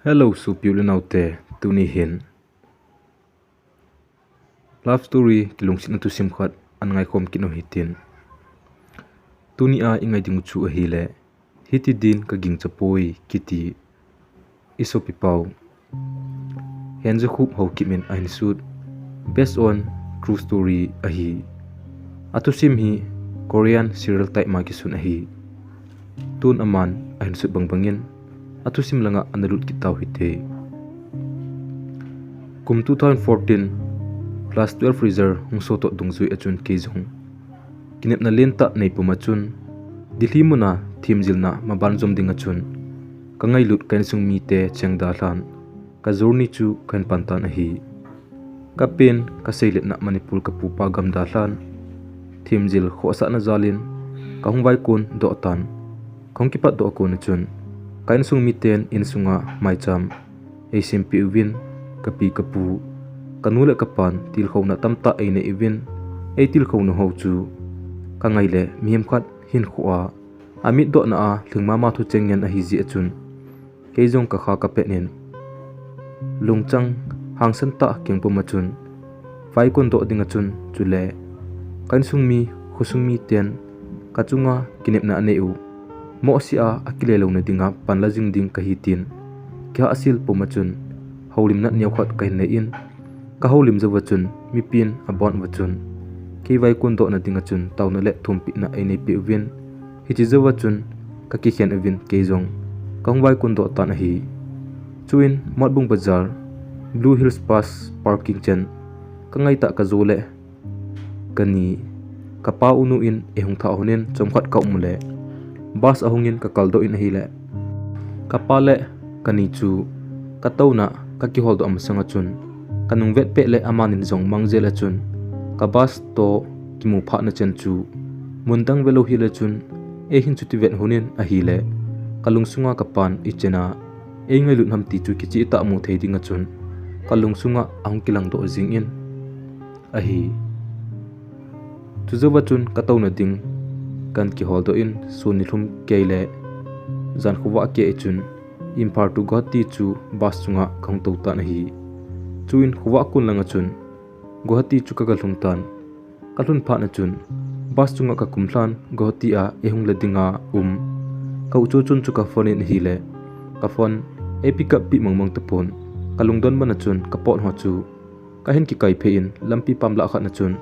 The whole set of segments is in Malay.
Hello, supiulin naute tuni hin. Love story kilungsin tu simkhat an ngai khom kino hitin. Tuni a ingai dinguchu a hile. Hiti din kagin chapoi kiti. Iso pipau. Henjakhup haokip min a hinsut. Based on true story a hi. Atu sim hi Korean serial type ma kisun a hi. Tun aman a hinsut bangbangin. Atu sim langa analut kitau hite. Kum 2014 plus 12 freezer hung soto dungzui achun keizung. Kinep na lenta nei pumachun. Dilhi muna thimjil na mabanjom ding achun. Kangai lut kain sung mi te chengda hlan. Ka zorni chu kain pantan ahi. Ka pen ka seilet na manipul ka pupa gamda hlan. Thimjil khosa na zalin. Ka hungwai kun do tan. Kong kipat do ko na chun. Kain sung mi ten in sunga mai cham. Ei simpi uwin kapi kapu. Kanula kapan til khaw na tamta ei na evin ei til khaw na ho chu kangai le miem khat hin khuwa amit do na a thingma ma thu chengyan a hi ji achun keizong ka kha ka penin lungchang hangsan ta kengpo machun vai kon do ding achun chule kan sungmi khusungmi ten kachunga kinep na aneu mo si a akile lo na dinga panla jing ding ka hitin kya asil pomachun haulim na nyau khat kai ne in kaholim zawachun mipin abon wachun kei kun do na dinga chun tawna le thumpi na ai nei pi win hichi zawachun ka ki khen avin keizong kangwai kun do tan hi chuin modbung bazar Blue Hills Pass parking chen kangai ta ka zole kani kapa unu in ehung tha honen chomkhat ka umle bas ahungin ka kaldo in hi le kapale kani chu katawna ka ki holdo am sanga chun kanung vet pe le amanin zong mangjela chun kabas to kimu pha na chen chu mundang velo hi le chun e hin chuti vet hunin a hi le kalungsunga kapan ichena e ngai lut ham ti chu kichi ta mu thei dinga chun kalungsunga ahung kilang do jing in a hi tuzawa chun katawna ding kan ki holdo in sunilhum keile zan khuwa ke chun impar tu gati chu bas chunga khang to ta na hi chuin khuwa kun langa chun Guwahati chu ka galhung tan kalhun pha na chun bas chunga ka kumhlan Guwahati a ehung ladinga ka ucho chun chu ka phone hi le ka phone e pick up pi mangmang tapon kalungdon man na chun ka pot ho chu ka hen ki kai phe in lampi pamla khat na chun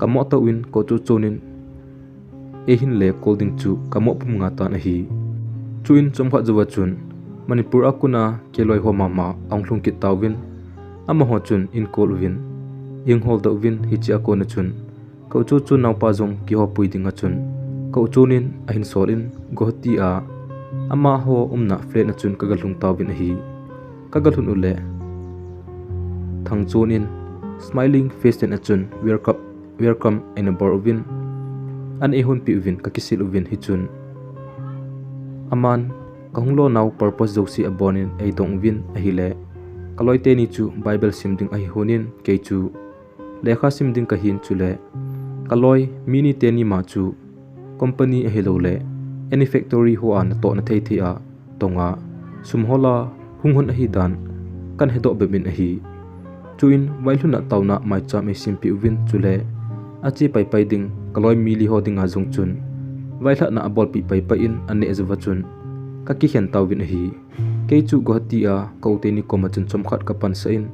ka mo ta win ko chu chonin e hin le colding chu ka mo pum nga ta na hi chuin chomkha jawa chun Manipur akuna keloi ho mama anglung ki tawin ama ho chun in kol win ing hol da win hichi akona chun ko chu chu naw pa jong ki ho pui dinga chun ko chunin a hin solin Guwahati a ama ho umna fle na chun kagalung tawin hi kagalhun ule thang chunin smiling face ten achun welcome in a bar win an ehun pi win ka kisil win hi chun aman kahunglo naw purpose josi abonin ei dong win a hi le kaloi te ni chu Bible simding ahi honin ke chu lekha simding ka hin chule kaloi mini te ni ma chu company a hello le any factory ho an to na thei thia tonga sumhola hunghon ahi dan kan hedo bebin ahi chuin wailhuna tawna mai cham e simpi win chule achi pai pai ding kaloi mili ho dinga jong chun wailha na abol pi pai pai in ane azwa chun ka ki khen tawin ahi ke chu Guwahati a kaute ni komachun chomkhat ka pan sa in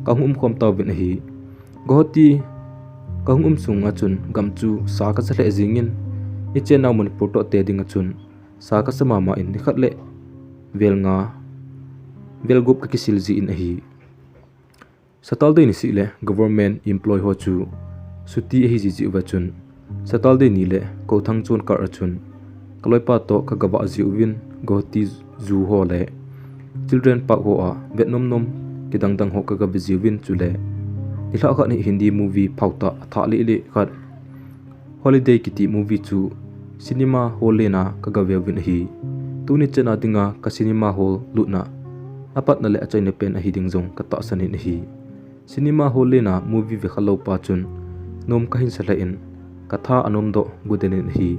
kahum khom tawin hi Guwahati kahum sunga chun gamchu sa ka chle jingin iche naw mun photo te dinga chun sa ka sama ma in nikhatle velnga velgup ka kisil ji in hi satalde ni sile government employee ho chu suti hi ji ji wa chun satalde ni le ko thang chun kar achun kaloi pa to ka gawa ji win Guwahati zu ho le children park ho a Vietnam nom kidang dang ho ka ga biziwin chule ila kha ni Hindi movie phauta tha li khat holiday kiti movie chu cinema hall le na ka ga win hi tuni chena dinga ka cinema hall lutna apat na le achai ne pen a hi ding jong ka ta sanin hi cinema hall le na movie ve khalo pa chun nom ka hin sala in ka tha anom do gudenin hi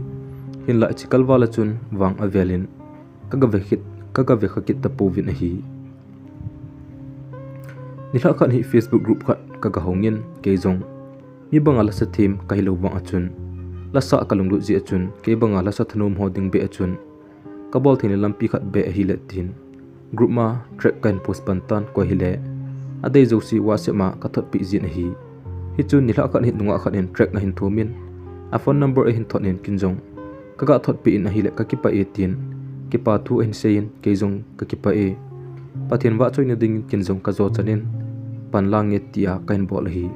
hin la chikalwala chun wang avelin kaga ve khakit tapo vin hi nila khat hi Facebook group khat kagahongin keizong mi banga la sa thim kahilo wang achun la sa kalunglu ji achun ke banga la sa thanum hoding be achun kabol thine lampi khat be hi le tin group ma track kan post pantan ko hile adei josi whatsapp ma kathot pi jin hi chun nila khat hi nunga khat in track na hin thumin a phone number a hin thonin kinjong kaga thot pi in a hi le ka ki pa 18 ki pa thu in sein keizong ka ki pa e pathian wa choina ding kinjong ka zo chanin panlang nge tia kain bol hi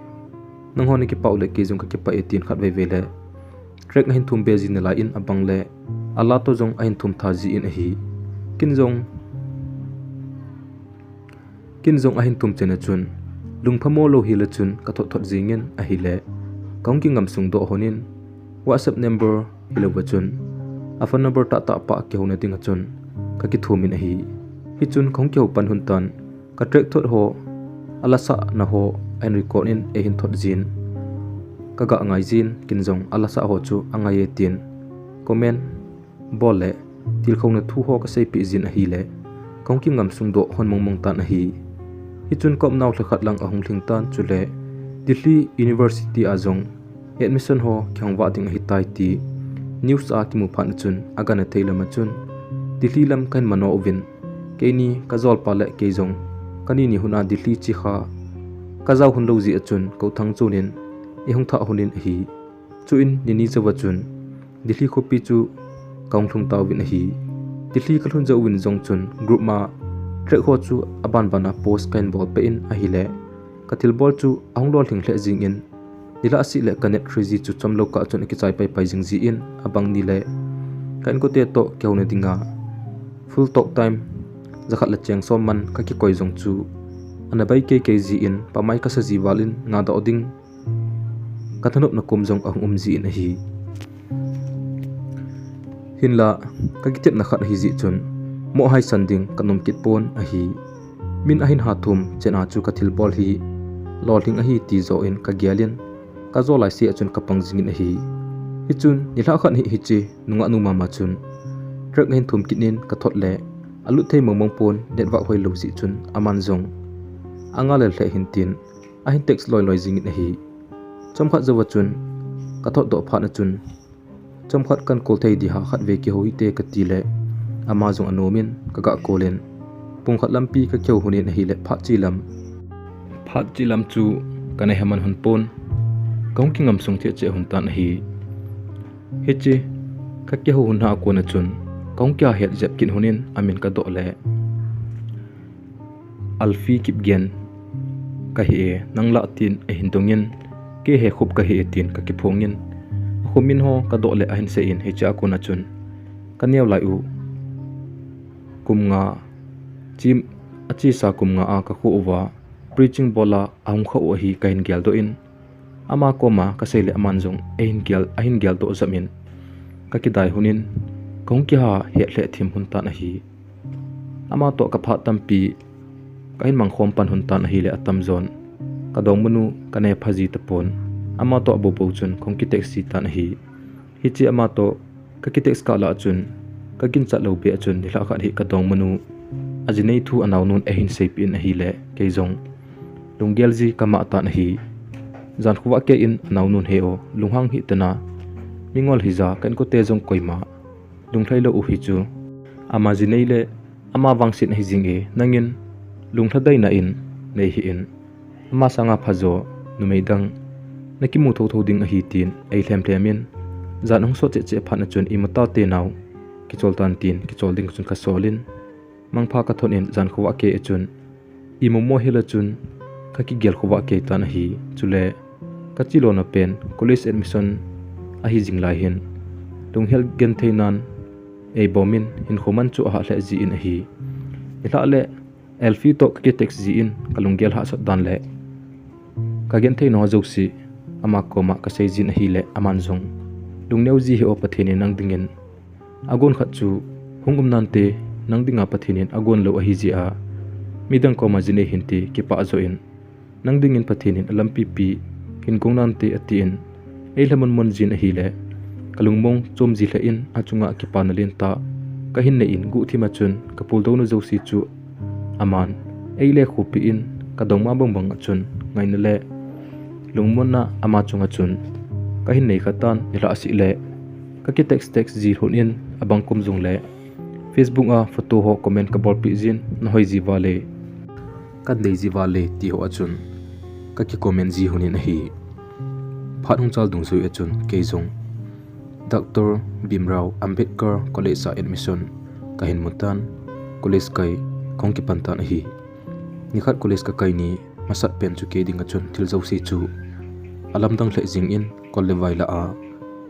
nang honi ki paule keizong ka ki pa 18 khat ve vele track na hin thum be jin la in abang le ala to jong a hin thum tha ji in a hi kinjong a hin thum chena chun lungphamo lo hi la chun ka thot thot jingen a hi le kaung ki ngam sung do honin whatsapp number hilo wa chun a phone number ta pa ke hona ting a chun ka ki thumin a hi chun kaung ke pan hun tan ka track thot ho ala sa na ho an record in a hin thot jin kaga ngai jin kinjong ala sa ho chu angai e tin comment bole til khong na thu ho ka sei pi jin a hi le kaung ki ngam sung do hon mong mong tan a hi chun kom naw thakhat lang ahung thing tan chule Delhi University azong admission ho khyang wa ding hi tai ti news a ki mu phan chun agana theilama chun Delhi lam kan mano ovin keini kazol pale keizong kani ni huna Delhi chi kha kazaw hun lo ji achun ko thang chunin e hung tha hunin hi chuin ni zawa chun Delhi khopi chu kaung thung taw win hi Delhi kalhun zo win jong chun group ma trek ho chu aban bana post kain bol pe in a hi le katil bol chu ahung lol thing hle jing in dila si le connect 3G chu chamlo ka chon ki chai pai pai jing ji in abang ni le kain ko te to keune dinga full talk time zakhat la cheng som man ka ki koi jong chu anabai ke ji in pamai ka sa ji walin nga da oding kathanup na kum jong ahung ji in hi hinla ka kitet na khat hi ji chun mo hai sanding kanom kit pon a hi min ahin hathum chena chu kathil bol hi lolhing a hi ti zo in ka gyalin ka zo lai si achun kapang jingin a hi chun nila khan hi chi nunga nu mama chun trak hin thum kinin ka thot le alu thei mongmong pon netwa hoi lo si chun aman jong anga le hle hin tin a hin text loi loi jingin a hi chomkhat zawa chun ka thot do pha na chun chomkhat kan kol thei di ha khat ve ki hoi te ka ti le ama jong anomin kaga kolen pungkhat lampi ka kheu hunin hi le phat chi lam chu kanai haman hun pon kaung ki ngam sung the che hun tan hi chi ka ke hu hun ha ko na chun kaung kya het jep kin hunin amin ka do le alfi kip gen ka hi nangla tin e hin tongin ke he khup ka hi tin ka ki phongin khumin ho ka do le a hin se in he cha ko na chun kaniaw lai u kumnga chim achi sa kumnga a ka khu wa preaching bola ahung kha o hi kain gyal do in ama koma ka sele aman jong ahin gyal do zamin ka kidai hunin kong ki ha he hle thim hun ta na hi ama to ka pha tampi kain mangkhom pan hun ta na hi le atam zon ka dong munu ka ne phaji tapon ama to bo bo chun kong ki taxi ta na hi chi ama to ka ki tax ka la chun ka kin cha lo be chun ni la kha hi ka dong manu ajinei thu anaw nun ehin seipin a hi le keizong lunggel ji kama ta na hi jan khuwa ke in anaw nun heo lunghang hi tana mingol hiza kan ko te jong koima lungthlai lo u hi chu ama jinei le ama wangsin hi jinge nangin lungthadai na in nei hi in ama sanga phajo numeidang nakimu tho tho ding a hi tin ei thlem tlemin jan hong so che phana chun imata te naw kichol tan tin kichol ding chun kha solin mangpha ka thon in jan khuwa ke chun imomo hela chun khaki gel khuwa ke tan hi chule kachilo na pen college admission a hi jinglai hin lunghel gen theinan ei bomin hin khoman chu ha hle ji in hi ila le elfi to ke tax ji in kalunggel ha sat dan le ka gen thei no josi ama koma ka sei jin hi le aman jong lungneu ji he o pathini nang dingin agon khat chu hungum nante nang dinga pathinin agon lo a hi ji a midang koma jine hinti ki pa zo in nang dingin pathinin alampi pi hin gongnan te atin eilamon mon jin a hi le kalungmong chom ji hla in achunga ki panalin ta kahin ne in gu thima chun kapul do no josi chu aman eile khopi in kadong ma bang achun ngai na le lungmon na ama chunga chun ka hin nei khatan ila si le ka ki text ji hun in abang kum jung le Facebook a photo ho comment ka bol pi jin na hoi ji wale ka dei ji wale ti ho achun ka ki comment ji hunin hi phat hung chal dung sui achun ke jong Dr. Bimrao Ambedkar College sa admission kahin mutan college kai kongki pantan hi nikhat college ka kai ni masat pen chu ke ding achun thil zo si chu alam dang hle jing in kolle waila a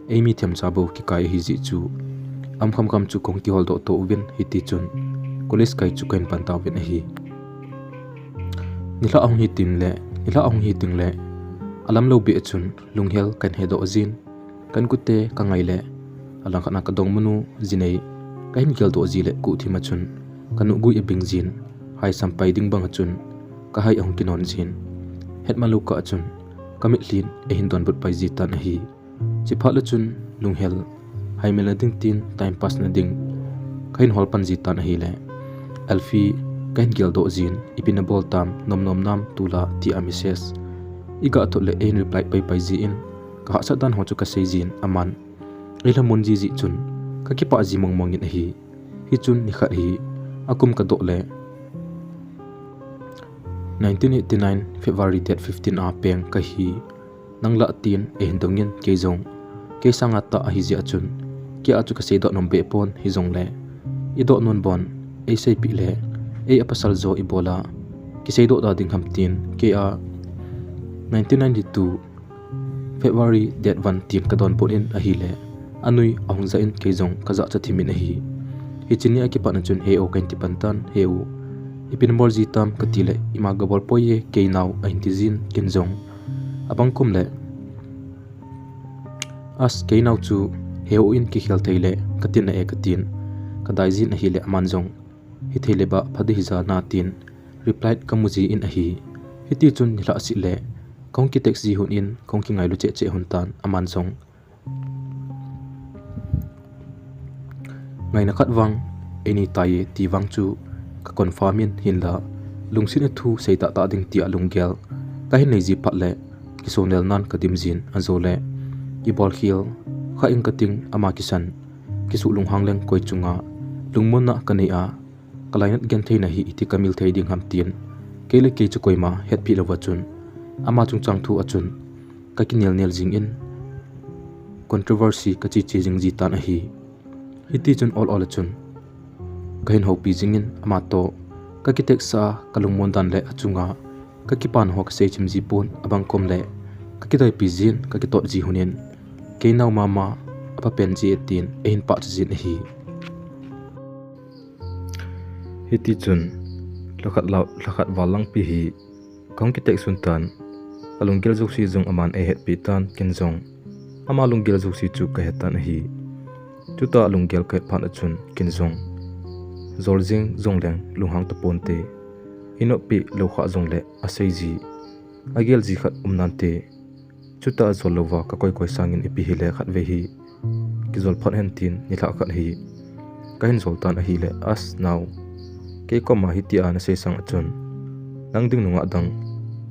emi them chabo ki kai hi ji chu am kham chu kongki hol do to win hiti chun college kai chu kain pantaw win hi nila ong hi ting le alam lo bi achun lunghel kan hedo azin kan kutte ka ngai le alang khana ka dong munu jinei kain gel do ji le ku thima chun kanu gui e bing jin hai sampai ding bang achun ka hai ong kinon jin het malu ka achun kamit hlin e hin don but pai ji tan hi chi phala chun lunghel hai mela ding tin time pass na ding kain hol pan ji tan hi le alfi kain gel do jin ipina bol tam nom nam tula ti amises iga to le en reply pai ji in ka sa dan ho chu ka sei jin aman ila mun ji chun ka ki pa ji mong in hi chun ni khat hi akum ka do le 1989 February date 15 a peng ka hi nangla tin e hindongin ke jong ke sanga ta a hi ji achun ke achu ka sei do nom be pon hi jong le i do non bon e sei pi le e apasal zo ibola ki sei do da ding ham tin ke a 1992 February date 1 tim ka don pon in a hi le anui ahung za in ke jong ka za cha thimin a hi chinia ki pa na chun he o kan ti pantan he u ipin bol ji tam katile ima gabol poye ke naw aintizin kinjong abang kum le as ke naw chu he o in ki khel theile katin na e katin kadai jin a hi le amanjong hi theile ba phadi hi za na tin reply kamuji in a hi hiti chun nila si le kong ki taxi hun in kong ki ngai lu che hun tan amanjong ngai na khat wang eni tai ti wang chu ka confirmin hinla lungsin thu seita ta ding ti alunggel ka hin nei ji phat le ki sonel nan ka dimjin azole ki bol khil kha ing kating ama kisan ki su lung hangleng koi chunga lungmon na kanei a kalainat gen theina hi iti kamil thei ding ham tin kele ke chu koima het pi lawa chun ama chung chang thu achun ka ki nel jing in controversy ka chi jing ji tan a hi hiti chun all achun kahin ho pi jingin ama to ka ki teksa kalungmon dan le achunga ka ki pan ho ka sei chim ji pon abang kom le ka ki dai pi jin ka ki tot ji hunin ke naw mama apa pen ji etin ein pa jin hi hiti chun lakhat walang pi hi kong ki tek sun tan alunggel jok si jong aman e het pi tan kin jong ama lunggel jok si chu ka hetan hi chuta alunggel ka phan achun kin jong zoljing zongleng lunghang to ponte ino pi lokha zongle asei ji agel ji khat umnante chuta zolowa ka koi sangin ipi hile khat ve hi ki zol phan hen tin ni tha khat hi kahin zoltan a hi le as now ke koma hi ti ana se sang achun nang ding nunga dang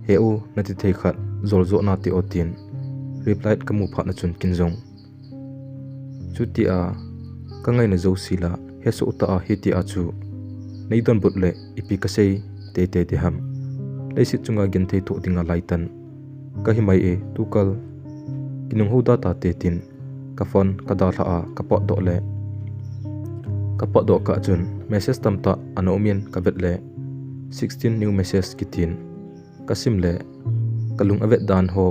he o nati thei khat zolzo na ti otin reply kamu pha na chun kinjong chuti a kangai na zo sila heso uta a hiti achu neidon butle ipi kasei te ham leisit chunga gen thei tho dinga laitan ka himai e tukal kinung hoda ta te tin ka phone ka da tha a ka po do le ka po do ka chun message tam ta anomien ka vet le 16 new message kitin kasim le kalung avet dan ho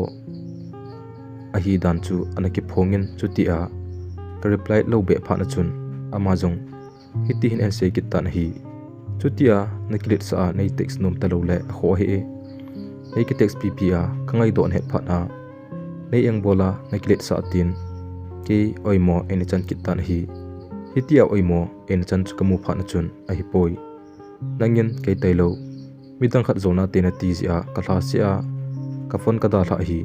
a hi dan chu anaki phongin chuti a ka reply lo be pha na chun amazon hiti hin ense kitan hi chutia nakilit sa nei text nom talo le kho he ei ki text pp a kangai don het phat na nei eng bola nakilit sa tin ke oimo eni chan kitan hi hitia oimo en chan chu kamu pha na chun a hi poi nangin ke tailo midang khat zona te na ti zia ka thla sia ka phone ka da tha hi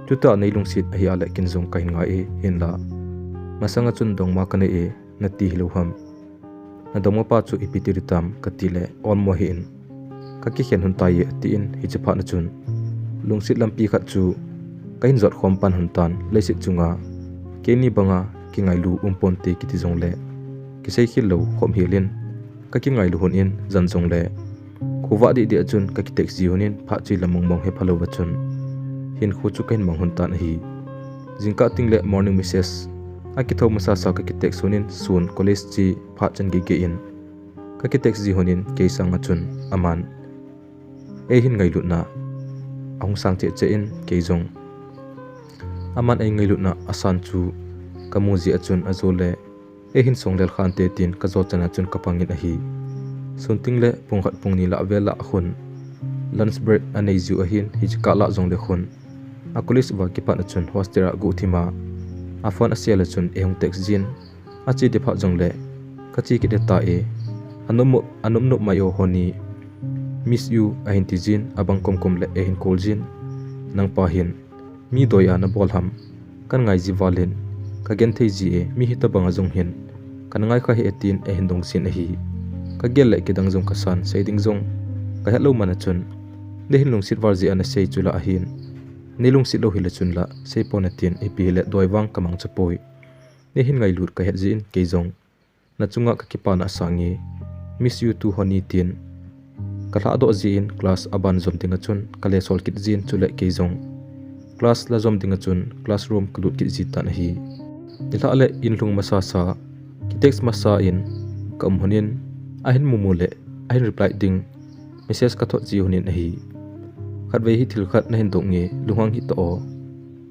chuta nei lungsit a hi ale kin zong kai nga e hinla masanga chun dong ma kane e na ti hilo ham na dong pa chu ipitiritam katile on mo hin ka ki hian hun tai ti in hi chapha na chun lungsit lampi khat chu kain zot khom pan hun tan leisit chunga ke ni banga ki ngai lu pon te ki ti zong le ki sei khil lo khom hilin ka ki ngai lu hun in zan zong le khuwa di chun ka ki tek ji hunin pha chi lamong mong he phalo wa chun hin khu chu kain mong hun tan hi jingka ting le morning message a ki thom sa sa ka ki tek sunin sun college chi pha chan ge in ka ki tek ji hunin ke sang a chun aman e hin ngai lu na ong sang che in ke zong aman ai ngai lu na asan chu kamuji achun azole e hin songlel khan te tin ka zo chana chun kapangin a hi sunting le pungkhat pungni la vela khun lunch break anei zu a hin hi ka la zong le khun a college wa ki pa na chun hostera gu thima a phone a sel chun e hong text jin a chi de pha jong le ka chi ki de ta e anum no mayo honi miss you a hin ti jin abang kom le e hin call jin nang pa hin mi doya na bol ham kan ngai ji valen ka gen thei ji e mi hita banga jong hin kan ngai kha he etin e hin dong sin a hi ka gel le ki dang jong ka san sei ding jong ka hello mana chun le hin lung sit war ji ana sei chula a hin ni lung sit lo hila chun la sei pon atin e pi le doiwang kamang chapoi ne hin ngai lut ka het jin ke jong na chunga ka ki pa na sangi miss you to honi tin ka la do jin class aban zom tinga chun ka le sol kit jin chule ke jong class la zom tinga chun classroom kulut ki ji tan hi ila le in lung masa sa ki text masa in kam honin a hin mumule a hin reply ding message ka tho ji hunin hi khat ve hi thil khat na hin dong nge luhang hi to o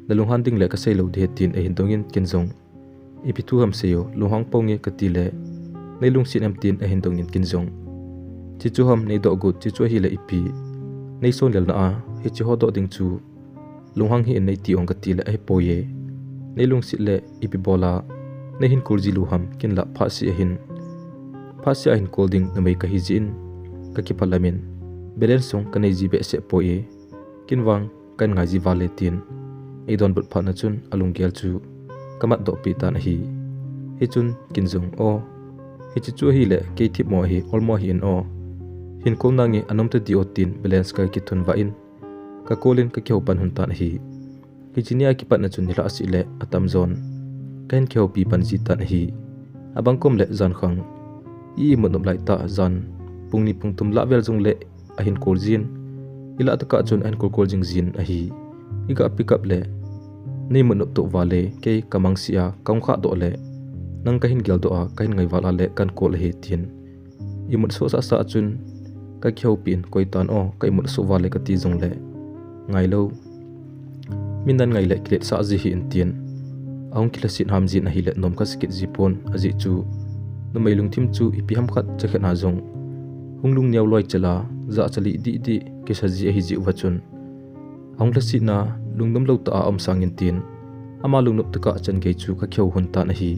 la luhan ding le ka sei lo de tin a hin dongin kin jong ipi thu ham seyo luhang ponge ka ti le nei lung sin am tin a hin dongin kin jong chi chu ham nei do gut chi chu hi le ipi nei son lel na a hi chi ho do ding chu lunghang hi nei ti ong ka ti le ai poye nei lung sit le ipi bola nei hin kurji luham kin la phasi a hin colding na mai ka hi jin ka ki parlament belen song ka nei ji be se poye kin wang kan ngai ji valetin e don but pha na chun alung gel chu kamat do pi ta na hi chun kin jong o hi chu hi le ke thi mo hi olmo hi in o hin kol na nge anom te di otin balance ka ki thun wa in ka kolin ka kheu pan hun ta na hi chinia ki pat na chun hila asi le atam zon kain kheu pi pan ji ta na hi abang kom le zan khang I monop lai ta zan pungni pungtum la vel jong le a hin kol jin ila ta ka chun an kol jing jin a hi iga pick up le nei monop to wale ke kamang sia kaung kha do le nang ka hin gel do a kain ngai wala le kan kol he tin I mut so sa chun ka kheu pin koi tan o kai mut so wale ka ti jong le ngai lo minan ngai le klet sa ji hi in tin aung kilasin ham jin a hi le nom ka skit jipon aji chu no mai lung thim chu ipi ham khat chakhet na jong hunglung niaw loi chala za chali di ke sa ji a hi ji wachun aung la si na lungdam lo ta am sangin tin ama lungnop taka chan ge chu ka kheu hun ta na hi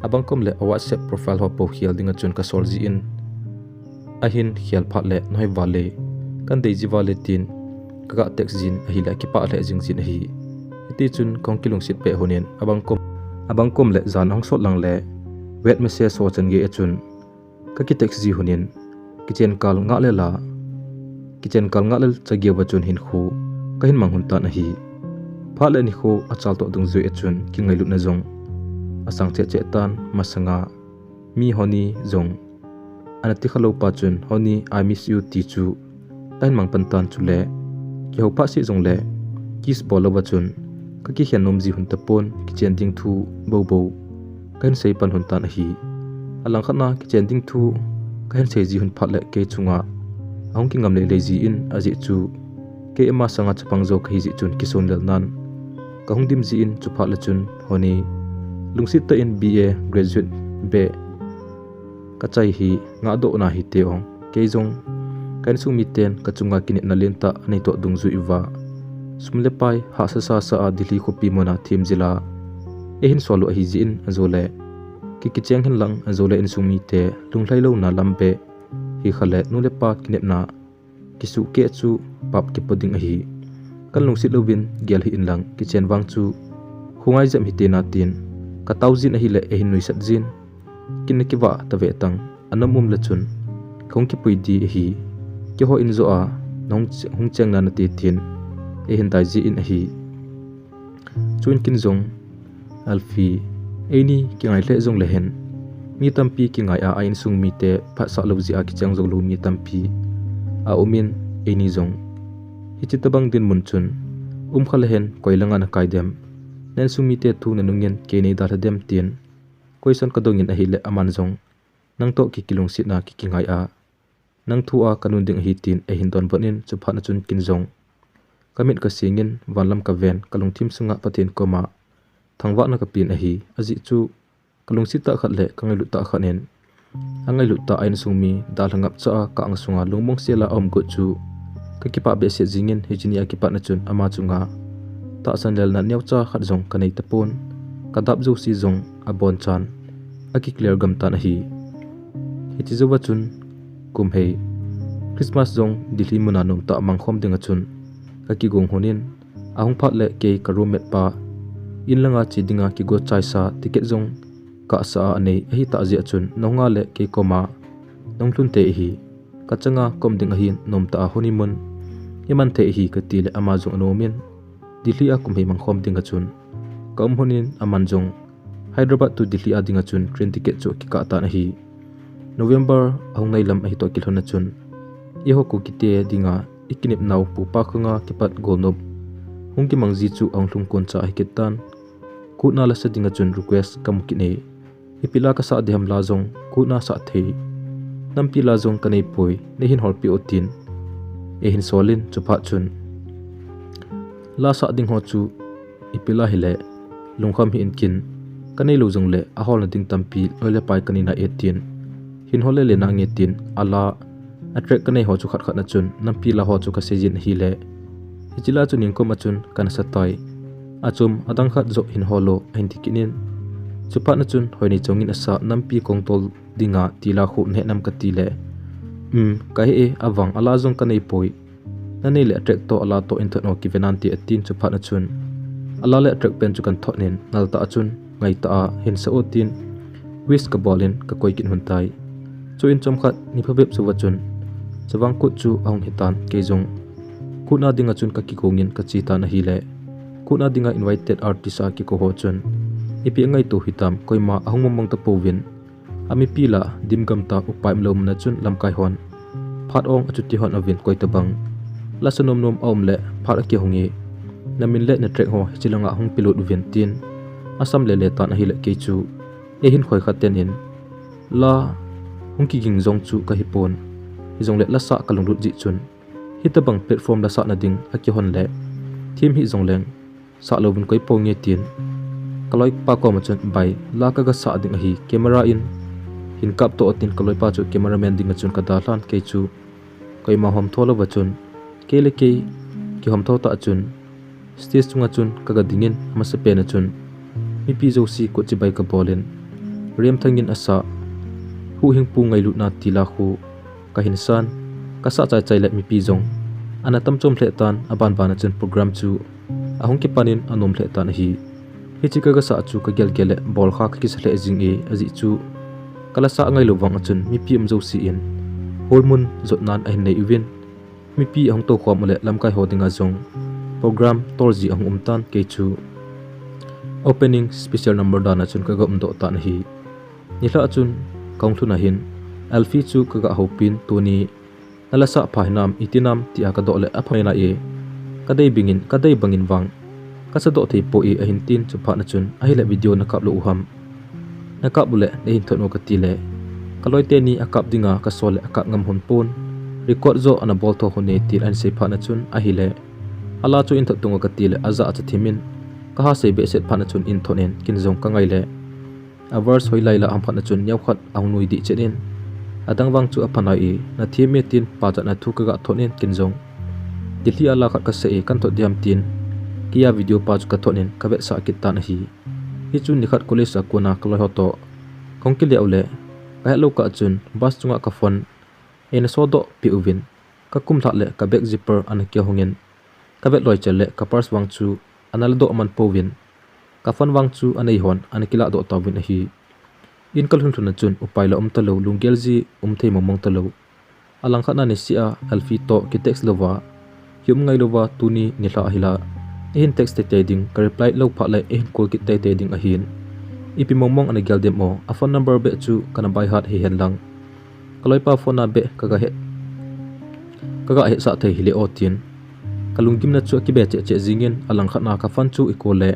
abang kom le WhatsApp profile ho po khial dinga chun ka sol ji in a hin khial phat le noi wale kan dei ji wale tin ka text jin a hi la ki pa le jing jin hi ti chun kong kilung sit pe honen abang kom le zan hong sot lang le wet message so chan ge chun ka ki text ji honen kitchen kal nga le la kitchen kal nga le chage wa chun hin khu ka hin mang hun ta na hi pha le ni khu achal to dung zui chun ki ngai lu na jong asang che tan masanga mi honi jong anati khalo pa chun honi I miss you ti chu tan mang pan tan chu le ki ho pa si jong le kis bolo wa chun ka ki hian nom ji hun ta pon ki chen ding thu bo kan sei pan hun tan hi alang khana ki chen ding thu kan sei ji hun phat le ke chunga aung ki ngam le ji in aji chu ke ema sanga chapang zo khai ji chun ki son lel nan ka hung dim ji in chu phat le chun honi lungsit ta in BA graduate be ka chai hi nga do na hi te ong ke jong kan su mi ten ka chunga kinit na lenta nei to dung zu iwa sumle pai ha sa a dili ko pi mona thim jila e hin solo hi jin azole ki kicheng hin lang azole in sumi te lunglai lo na lambe hi khale nule pa kinep na kisu ke chu pap ki poding hi kan lungsit lovin gel hi in lang kichen wang chu khungai jam hi te na tin ka tauzin hi le e hin nui sat jin kin ki wa ta ve tang anamum la chun khong ki pui di hi ki ho in zo a nong hung cheng na ti tin e hin dai ji in a hi chuin kin zong alfi eni ki ngai le zong le hen mi tampi ki ngai a in sung mi te pha sa lo ji a ki chang zong lu mi tampi a umin eni zong hichi tabang din mun chun khal hen koilanga na kaidem nen sung mi te thu na nungen ke nei da dem tin koison ka dongin a hi le aman zong nang to ki kilung sit na ki ngai a nang thu a kanun ding hi tin e hin don bonin chu pha na chun kin zong kamit ka singin wanlam ka ven kalung thim sunga pathin koma thangwa na ka pin a hi aji chu kalung sita khat le kangai lu ta khanen angai lu ta ain sungmi dal hangap cha ka ang sunga lungmong sela om go chu ka ki pa be se jingin hijini a ki pa na chun ama chunga ta sanel na new cha khat zong kanei tapon kadap zo si zong a bon chan a ki clear gam ta na hi hiti zo wa chun kum hei Christmas zong dilhi muna nom ta mangkhom dinga chun ka ki gong honin ahung phat le ke karu met pa in langa chi dinga ki go chai sa ticket zong ka sa anei hi ta zia chun nonga le ke koma nongtlun te hi ka changa kom dinga hin nom ta honimun iman the hi ka ti le ama zong nomin dilhi a kum hei mangkhom dinga chun kam honin aman zong Hyderabad to Delhi a dinga chun train ticket chu ki ka ta na hi November ahung nei lam a hi to ki thona chun i ho ku ki te dinga ikinip naw pu pa khanga kipat golnop hungki mangji chu anglung kon cha hiketan ku na la sa dinga chun request kam ki ne ipila ka sa deham la zong ku na sa thei nampi la zong kanei poi ne hin holpi otin e hin solin chu pha chun la sa ding ho chu ipila hile lungkham hi inkin kanei lo zong le a hol na ding tampi oile pai kanina 18 hin hole le na nge tin ala attract kanei ho chu khat khat na chun nampi la ho chu ka sejin hi le hichila chu ning ko ma chun kan sa tai achum adang khat zo hin holo hin tikinin chupa na chun hoini chongin asa nampi kongtol dinga tila khu ne nam ka ti le kai e awang ala zong kanei poi nani le attract to ala to in thno ki venanti atin chupa na chun ala le attract pen chu kan thonin nalta achun ngai ta hin sa otin wis ka bolin ka koi kin huntai chu in chom khat ni phobep chu wachun chawang ku chu aung hitan ke jong kuna dinga chun ka ki kongin ka chi ta na hi le kuna dinga invited artist a ki ko ho chun ipi ngai to hitam koima ahung mong ta povin ami pila dimgam ta upai mlom na chun lamkai hon phat ong achuti hon avin koi ta bang lasanom nom om le phat ki hongi namin le na trek ho chilanga hung pilot vin tin asam le le ta na hi le ke chu e hin khoi khaten in la hung ki ging zong chu ka hipon hizong le la sa kalung lut ji chun hitabang platform la sa na ding aki hon le thim hi zong leng sa lovin koi ponge tin kaloi pa ko ma chun bai la ka ga sa ding hi camera in hin kap to tin kaloi pa chu cameraman ding chun ka da hlan ke chu koi ma hom thola wa chun ke le ke ki hom tho ta chun stage chunga chun ka ga dingin ma se pe na chun mi pi zo si ko chi bai ka bolin rem thangin asa hu hing pu ngai lut na tila khu ka hin san ka sa chai chai le mi pi zong ana tam chom hle tan aban bana chen program chu ahung ki panin anom hle tan hi hichi ka ga sa chu ka gel gele bol kha ki sa hle jing e aji chu kala sa ngai lovang chun mi pi am zo si in holmun zot nan a hin nei evin mi pi ahung to khom le lam kai ho dinga zong program torji ahung umtan ke chu opening special number dana chun ka ga do ta na hi nihla chun kaung thuna hin alfi chu ka ga hopin tuni nalasa phainam itinam ti aka do le aphaina e kadai bangin wang kasa do thei po e ahin tin chu pha na chun a hile video na kap lo uham na kap bule ne hin thono ka ti le kaloi te ni akap dinga ka sole akap ngam hon pon record zo ana bol tho hone ti an se pha na chun a hile ala chu in thotunga ka ti le aza acha thimin ka ha se be set pha na chun in thonen kin zong ka ngai le a verse hoi laila am pha na chun nyau khat ang nui di chenin adang wang chu apana e na thieme tin pa cha na thu ka ga thonen kin zong dilhi ala khat ka se e kan tho diam tin kia video pa chu ka thonen ka be sa kit ta na hi hi chu ni khat college a kona kloi ho to khongki le ole ka lo ka chun bus chunga ka phone en so do pi uvin ka kum tha le ka back zipper an ke hongin ka be loi chele ka purse wang chu anal do man povin ka phone wang chu anei hon an kila do tawin a hi in kal hun thuna chun upai la umta lo lungel ji umthei momong ta lo alang khatna ni sia alfi to ki text lova yum ngai lova tuni ni hla hila ehin text te ding ka reply lo pha le ehin call ki te ding a hin ipi mongmong ani gal dem o a phone number be chu kana bai hat hi hen lang kaloi pa phone na be kaga he sa thei hile otin kalungkim na chu ki be che zingen alang khatna ka fan chu ikole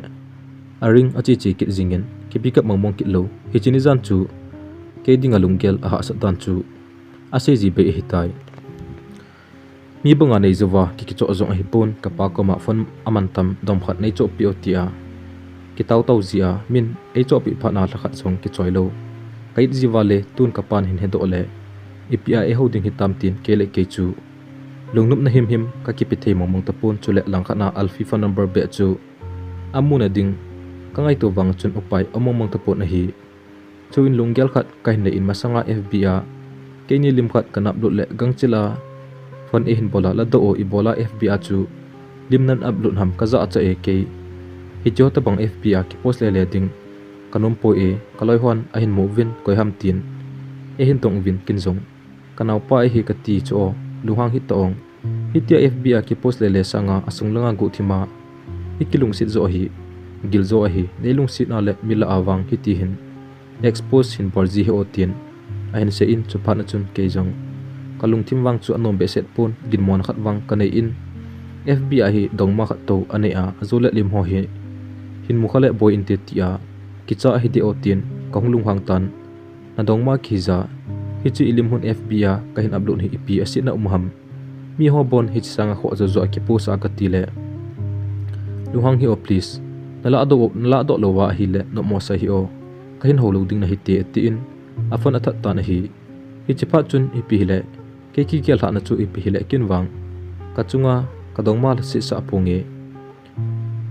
aring achi ki zingen ki pick up mongmong ki lo hi chini zan chu ke ding alungkel a ha sa tan chu ase ji be hitai mi banga nei zowa ki cho zong hi pon ka pa ko ma phone amantam dom khat nei cho pi otia ki tau zia min e cho pi phana la khat song ki choilo kai ji wale tun ka pan hin he do le ipia e hoding hi tam tin ke le ke chu lungnum na him ka ki pi thei mong tapon chule lang khana alfi phone number be chu amuna ding kangai to wang chun upai among tapon na hi chuin lunggel khat kai ne in masanga fba ke ni lim khat kanap lut le gangchila phone e hin bola la do o ibola fba chu limnan upload ham kaza cha e ke hijo ta bang fba ki post le ding kanom po e kaloi hon a hin movin koi ham tin e hin tong vin kinjong kanaw pa e hi ka ti cho luhang hit tong hitia fba ki post le sanga asung langa gu thima ikilung sit zo hi gil zo hi nelung sit na le mila awang hiti hin expose hin borji he otin a hin se in chupa na chun ke jong kalung thim wang chu anom be set pon gin mon khat wang kanei in fba hi dongma khat to ane a azole lim ho hi hin mukhale boy in te tia kicha hi de otin konglung hang tan na dongma khiza hi chi ilim hun fba ka hin upload hi ipi asina umham mi ho bon hi sanga kho zo ki post a ka tile luhang hi o please nala do lowa hi le no mo sa hi o ka hin ho loading na hi te ti in afan athat ta na hi chipa chun ipi le ke ki kel hana chu ipi le kin wang ka chunga ka dongma si sa punge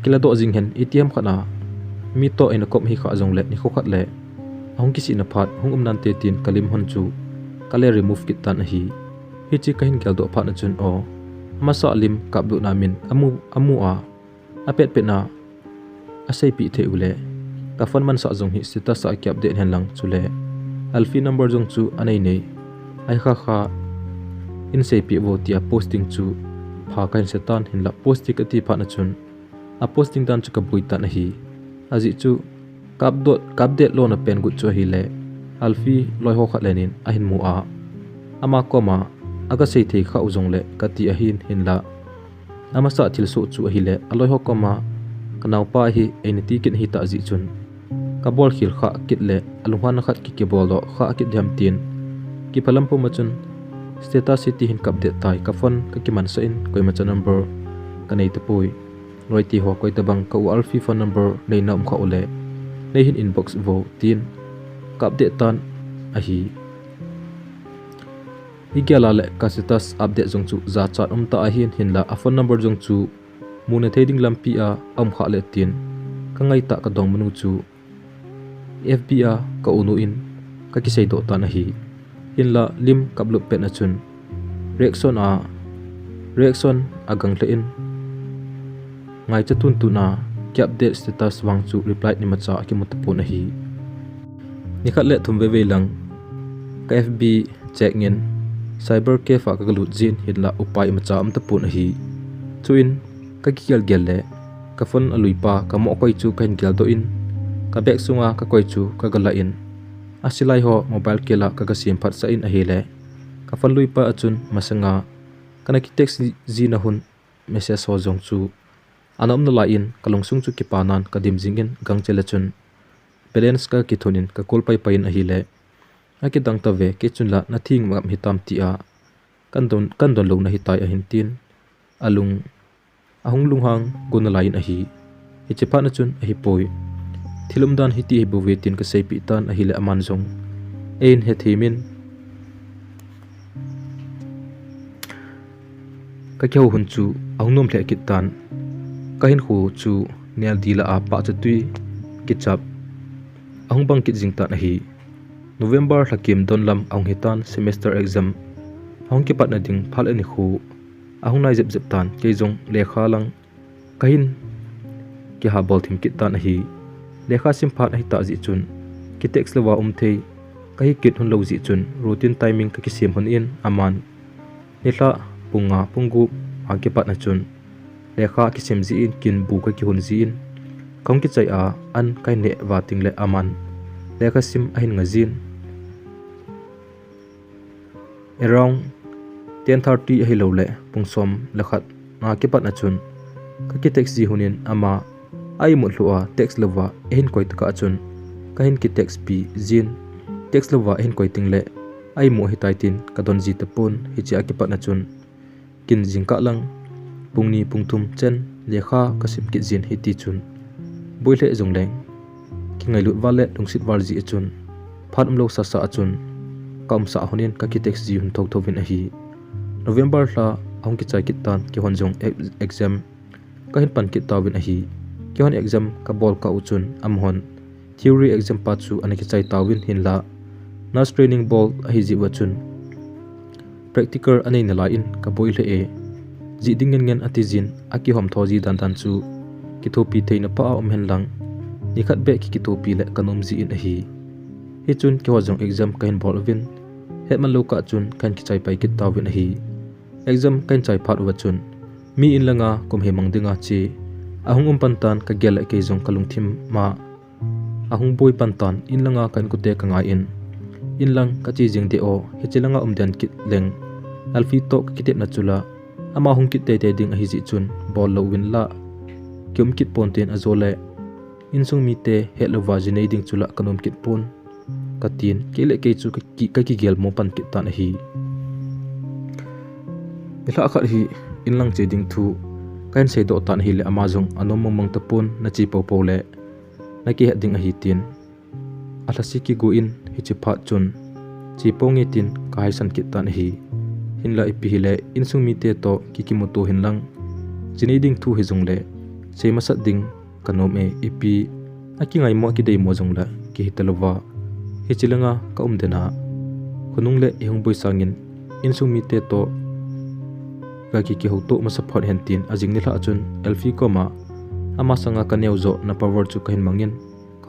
kila do jing hen atm khana mi to in kom hi kha jong le ni kho khat le hong ki si na phat hong nan te tin kalim hon chu kale remove kit tan hi hi chi ka hin kel do phat na chun o masa lim kap du na min amu a apet pe na asai pi the ule ka fan man sa jong hi status sa kyap de hen lang chule alfi number jong chu anei nei ai kha in sei pi vo tia posting chu pha kain setan hin la posting ka ti pha na chun a posting dan chu ka bui ta na hi aji chu kap de lo na pen gu chu hi le alfi loi ho kha lenin a hin mu a ama koma aga sei thei kha ujong le ka ti a hin la ama sa thil so chu hi le aloi ho koma kanaw pa hi eniti kin hi ta ji chun ka bol khil kha kit le alunghan khat ki bol do kha ki dham tin ki phalam po machun status city hin kap de tai ka phone ka ki man sa in koi macha number kanei te poi roi ti ho koi tabang ka alfi phone number nei nam kha ole nei hin inbox vo tin kap de tan a hi igala le ka status update jong chu za chat ta a hin la a phone number jong chu mune theding lampi a kha le tin ka ngai ta ka dong manu chu fba ka unu in ka ki sei do ta na hi in la lim kablu pe na chun reaction agang le in ngai chatun tu na ki update status wang chu reply ni macha ki mutapu na hi ni khat le thum ve lang ka fb check ngin cyber cafe ka galut jin hitla upai macha am tapu na hi chuin ka ki gel le ka phone alui pa ka mo koi chu kain gel do in ka bek sunga ka koi chu ka gala in asilai ho mobile kela ka sim phat sa in a hele ka fan lui pa achun masanga kana ki text ji na hun message ho jong chu anom na la in kalong sung chu ki panan ka dim jingin gang chela chun balance ka ki thonin ka kol pai pain a hele aki dang ta ve ke chun la na thing ngam hitam ti a kan don lo na hitai a hin tin alung ahung lunghang gun lain a hi chepa na chun a hi poi thilumdan hiti hi buvetin ka sei pi tan a hile aman zong ein he thimin ka kyau hun chu ahungnom hle kit tan ka hin khu chu nel dila a pa chatui kichap ahung bang kit jing tan a hi november thakim donlam ahung hitan semester exam ahung ki pat na ding phal ani khu ahung nai jep tan ke jong lekha lang ka hin ki ha bol thim kit tan a hi lekha sim phat hi ta ji chun ki text lewa thei ka hi kit hun lo ji chun routine timing ka ki sim hun in aman nila punga punggu hakipat na chun lekha ki semzi in kin bu ka ki hunzi in kong ki chai a an kai ne wating le aman lekha sim ahin ngazin around 10:30 hi lo le pungsom lakhat na kipat na chun ka ki taxi hunin ama ai mu hlua tax lova ehin koi taka chun ka hin ki tax pi zin tax lova ehin koi ting le ai mu hi taitin ka don ji tapun hi chi akipat na chun kin jingka lang pungni pungthum chen lekha kasim ki zin hiti chun boile zongleng ki ngai lut wale dungsit warji chun phat umlo sa sa chun kam sa honin ka ki tax ji hun thok thovin a hi November la ong ki chai kitan ki honjong exam ka hin pan ki tawin a hi ki hon exam ka bol ka uchun amhon theory exam pa chu ani ki chai tawin hin la nurse training ball a hi ji wachun practical anei na la in ka boile e ji dingen ngen atizin aki hom thoji dan dan chu ki thopi theina pa hen lang ni khat be ki thopi le kanom ji in a hi hi chun ki hojong exam ka hin bol win he man lo ka chun kan ki chai pai ki tawin a hi exam kan chai phat wachun mi in langa kom he mangdinga chi ahung pantan ka gel ke jong kalung thim ma ahung boy pantan in langa kan ku te ka nga in lang ka chi jing de o he chilanga umdan kit leng alfi to ki tep na chula ama hung kit te te ding a hi ji chun bol lo win la kyum kit ponten azole in sung mi te he lo wajinei ding chula kanom kit pon katin kele ke chu ka ki gel mo pan kit tan hi ila khat hi in lang che ding thu kain se do tan hi le amazong anom mong tapon na chi po po le na ki ding a hi tin alasi ki go in hi chi phat chun chi pongi tin kai san kit tan hi hin la ipi hi le in sung mi te to ki mo to hin lang chini ding thu hi jong le sei masat ding kanom e ipi aki ngai mo ki dei mo jong la ki hitalowa hi chilanga ka dena khunung le ehung boi sangin in sung mi te to ga ki ho to ma support hentin ajing ni la chun elfi koma ama sanga kaneu zo na power chu kahin mangin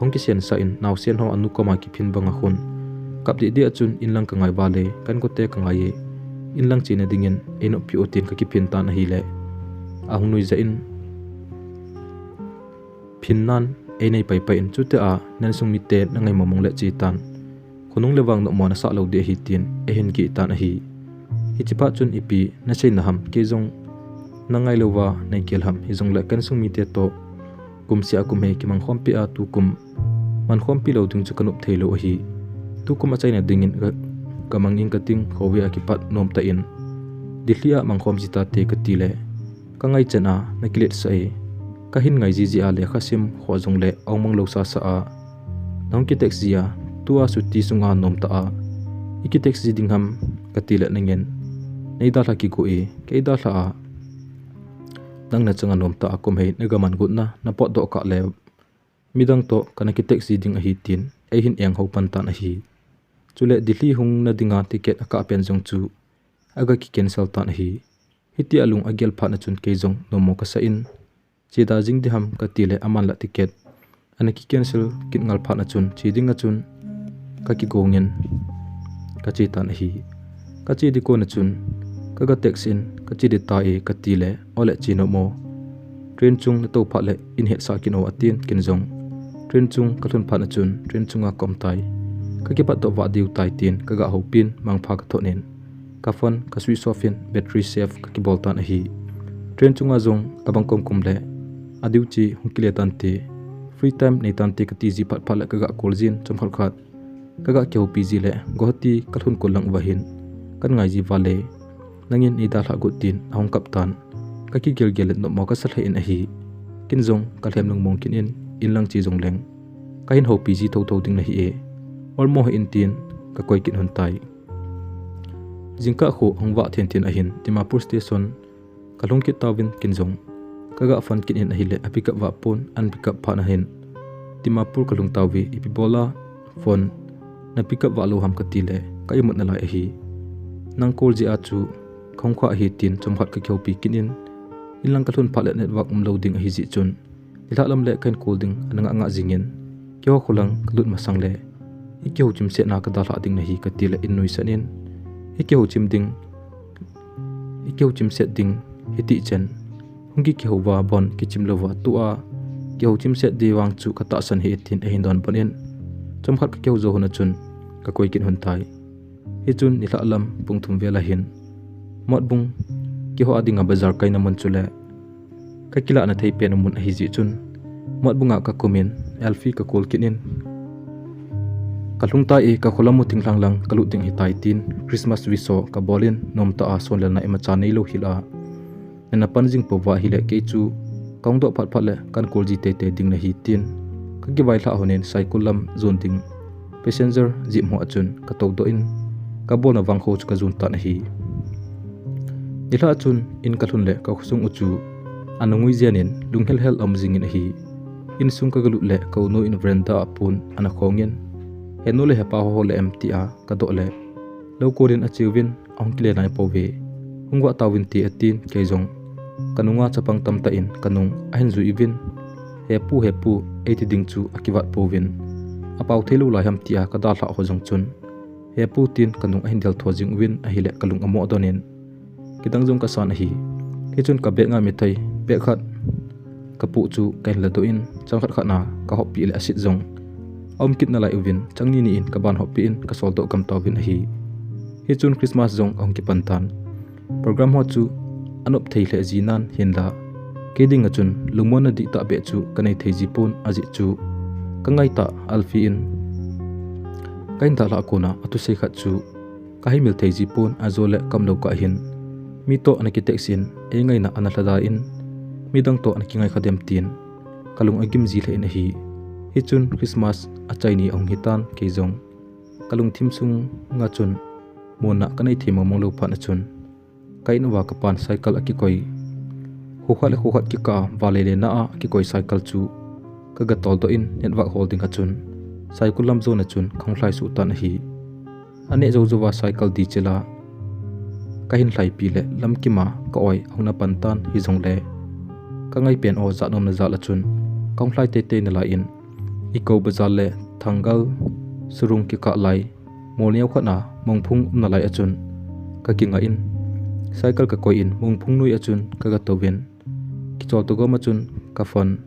khong ki sen sa in naw sen ho anu koma ki phin banga khun kap di de chun in lang ka ngai wale kan ko te ka ngai in lang china dingin eno pi otin ka ki phin ta na hi le ahung nui za in phin nan e nei pai pai in chu te a nan sung mi te na ngai momong le chi tan khunung lewang no mo na sa lo de hi tin e hin ki tan a hi hichipa chun ipi na sei na ham ke jong nangai lowa nei kel ham hi jong la kan sung mi te to kum sia kum he ki mang khom pi a tu kum man khom pi lo dung chu kanup theilo hi tu kum a chaina dingin ka mangin ka ting khowi a ki pat nom ta in dihlia mang khom jita te ka ti le ka ngai chana na kilet sai ka hin ngai ji a le khasim kho jong le ongmang lo sa sa a nong ki tek zia tua su ti sunga nom ta a iki tek ji ding ham ka ti le nangen nei da la ki ko e ke da la a nang na changa nom ta akom he na gaman gut na pot do ka le midang to kana ki taxi ding a hi tin e hin eng ho pan tan a hi chule dilhi hung na dinga ticket aka pen jong chu aga ki cancel tan a hi hiti alung agel pha na chun ke jong nomo ka sa in che da jing de ham ka ti le aman la ticket ana ki cancel kit ngal pha na chun chi ding a chun ka ki gongen ka chi tan a hi ka chi di ko na chun kaga texin ka chi de ta e ka ti le ole chi no mo train chung na to pha le in he sa kin o atin kin jong train chung ka thun pha na chun train chunga kom tai ka ki pat to wa diu tai tin kaga ho pin mang pha ka thonin ka phone ka switch off in battery safe ka ki bol tan a hi train chunga jong abang kom kum le adiu chi hukile tan te free time nei tan te ka ti ji phat pha le kaga call jin chom khol khat kaga ke ho pi ji le gohati ka thun ko lang wa hin kan ngai ji wale nangin ida la gutin ahong kaptan ka ki gel gel no mo ka sal in a hi kin jong ka lhem nong mong kin in lang chi jong leng ka hin ho pi ji tho tho ding na hi e ol mo in tin ka koi kin hun tai jingka kho hongwa then tin a hin Dimapur station kalong ki tawin kin jong kaga fan kin in a hi le apika wa pon an pick up pha na hin Dimapur kalong tawi ipi bola phone na pick up wa lo ham ka ti le ka imut na lai a hi nang kol ji a chu khong kha hi tin chom khat ka kheu pi kin in lang ka thun pha le network loading a hi ji chun ila lam le kan call ding ananga nga jingin kyo kholang lut ma sang le ikyo chim se na ka da la ding na hi ka ti le in noi sanin ikyo chim ding ikeu chim set ding hiti chen hungi ki howa bon ki chim lova tua ki ho chim set diwang chu kata san hi tin a hin don bonin chom khat ka keu zo hona chun ka koi kin hun thai hi chun ni la lam pung thum vela hin mot bung ki ho adinga bazar kaina mon chule ka kila na thei pen mun hi ji chun mot bunga ka kumin alfi ka kol kinin kalung ta e ka kholamu thinglang lang kalu ting hitai tin Christmas wiso ka bolin nom ta a son lel na ema cha nei lo hila na panjing po wa hile ke chu kaung do phat phat le kan kol ji te te ding na hi tin ka gi vai thla honen cycle lam zone ding passenger ji mo achun ka tok do in ka bon awang kho chu ka zun ta na hi ila chun in ka thun le ka khusung uchu anungui zianin lunghel hel amjing in hi in sung ka galu le ko no in veranda apun ana khongin enole hepa ho le mta ka do le lo korin achiwin ongkle nai pove hungwa tawin ti atin keizong kanunga chapang tamta in kanung ahin zu ibin hepu 80 ding chu akiwat povin apau thelu lai ham tia ka da hla ho jong chun hepu tin kanung ahin del thojing win ahile kalung amo donin kidang jong ka san hi he chun ka be nga mi thai be khat kapu chu kain la do in chang khat khana ka hop pi le asit jong om kit na lai uvin changni ni in ka ban hop pi in ka sol do kam tawin hi he chun Christmas jong ong ki pantan program ho chu anop thei le jinan hinda keding achun lungmon di ta be chu kanai thei ji pon aji chu kangai ta alfi in kain ta la kona atu sei khat chu ka hi mil thei ji pon azole kamlo ka hin mi to anaki teksin e ngai na anathada in midang to anaki ngai khadem tin kalung agim ji le in hi hi chun Christmas achaini ong hitan keizong kalung thimsung nga chun mona kanai thima monglo phan chun kain wa kapan cycle akikoi hokhat ki ka valele na a ki koi cycle chu kaga tol do in network holding achun cycle lam zone achun khonglai su tan hi ane zo wa cycle di chela kahin hlai pi le lam ki ma ka oi hongna pantan hi jong le kangai pen o za nom na za la chun khonglai te te na la in iko bazal le thangal surung ki ka lai molniaw khana mongphung na lai achun ka kinga in cycle ka koi in mongphung nui achun kaga towin ki chol to go ma chun ka phone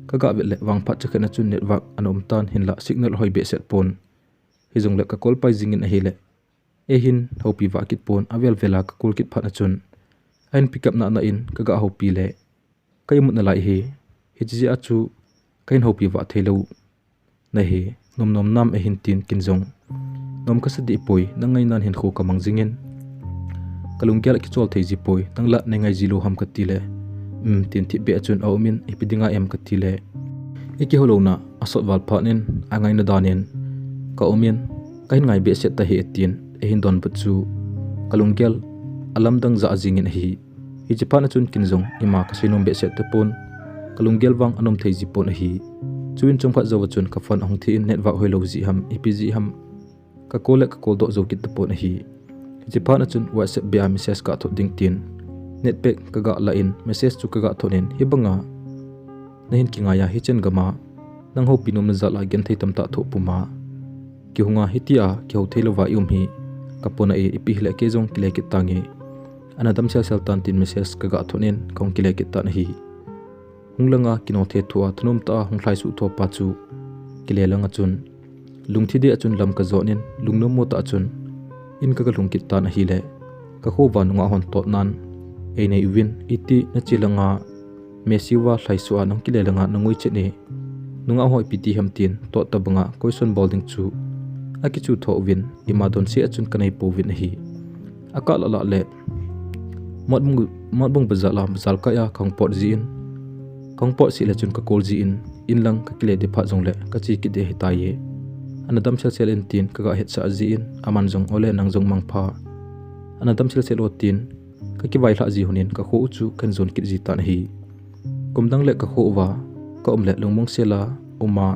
kaga le wang phat chakhana chun network anom tan hinla signal hoi be set pon hi jong le ka kol pai jingin a hi le e hin hopi wa kit pon avel vela ka kul kit phat achun ain pick up na in kaga hopi le kai mut na lai hi ji achu kain hopi wa thelo na hi nom nam e hin tin kinjong nom ka sadi poi na ngai nan hin kho ka mangjingin kalung gyal ki chol thei ji poi tangla ne ngai jilu ham ka tile tin thi be achun aumin ipidinga em ka tile eki holona asot wal phanin angai na danin ka omin kain ngai be set ta he tin e hin don butchu kalung gyal alam dang za jingin hi japan achun kinjong ima ka sinom be set te pon kalung gyal wang anom thei ji pon hi chuin chongpha zo chun ka phone hong thi network hoilo ji ham epg ham ka kol do zo kit te pon hi japan achun whatsapp be message ka tho ding tin netpack kaga la in message chu kaga thonin hibanga nahin kinga ya hichen gama nang ho pinom na zala gen thei tamta tho puma ki hunga hitia ki ho theilowa yum hi kapona e ipi hle ke jong kile ki tangi anadam sel tan tin message kaga thonin kong kile ki tan hi hunglanga kino the thua thunum ta hunglai su tho pa chu kile langa chun lungthi de achun lam ka zonin lungnom mo ta achun in kaga lungkit tan hi le ka kho wa nunga hon to nan e nei win iti na chilanga mesiwa hlaisu anong kilelanga nangoi chene nunga hoi piti hamtin to tabanga question bowling chu akichu tho win imadon se achun kanai po win hi akala la le modbung bazala bazal ka ya khongpot ji in khongpot si le chun ka kol ji in lang ka kile de pha jong le ka chi ki de hitaye anadam sel in tin kaga het sa ji in aman jong ole nang jong mangpha anadam sel otin ka ki vai hla ji hunin ka kho chu kan zon ki ji tan hi kumdang le ka kho wa ka omle lungmong sela uma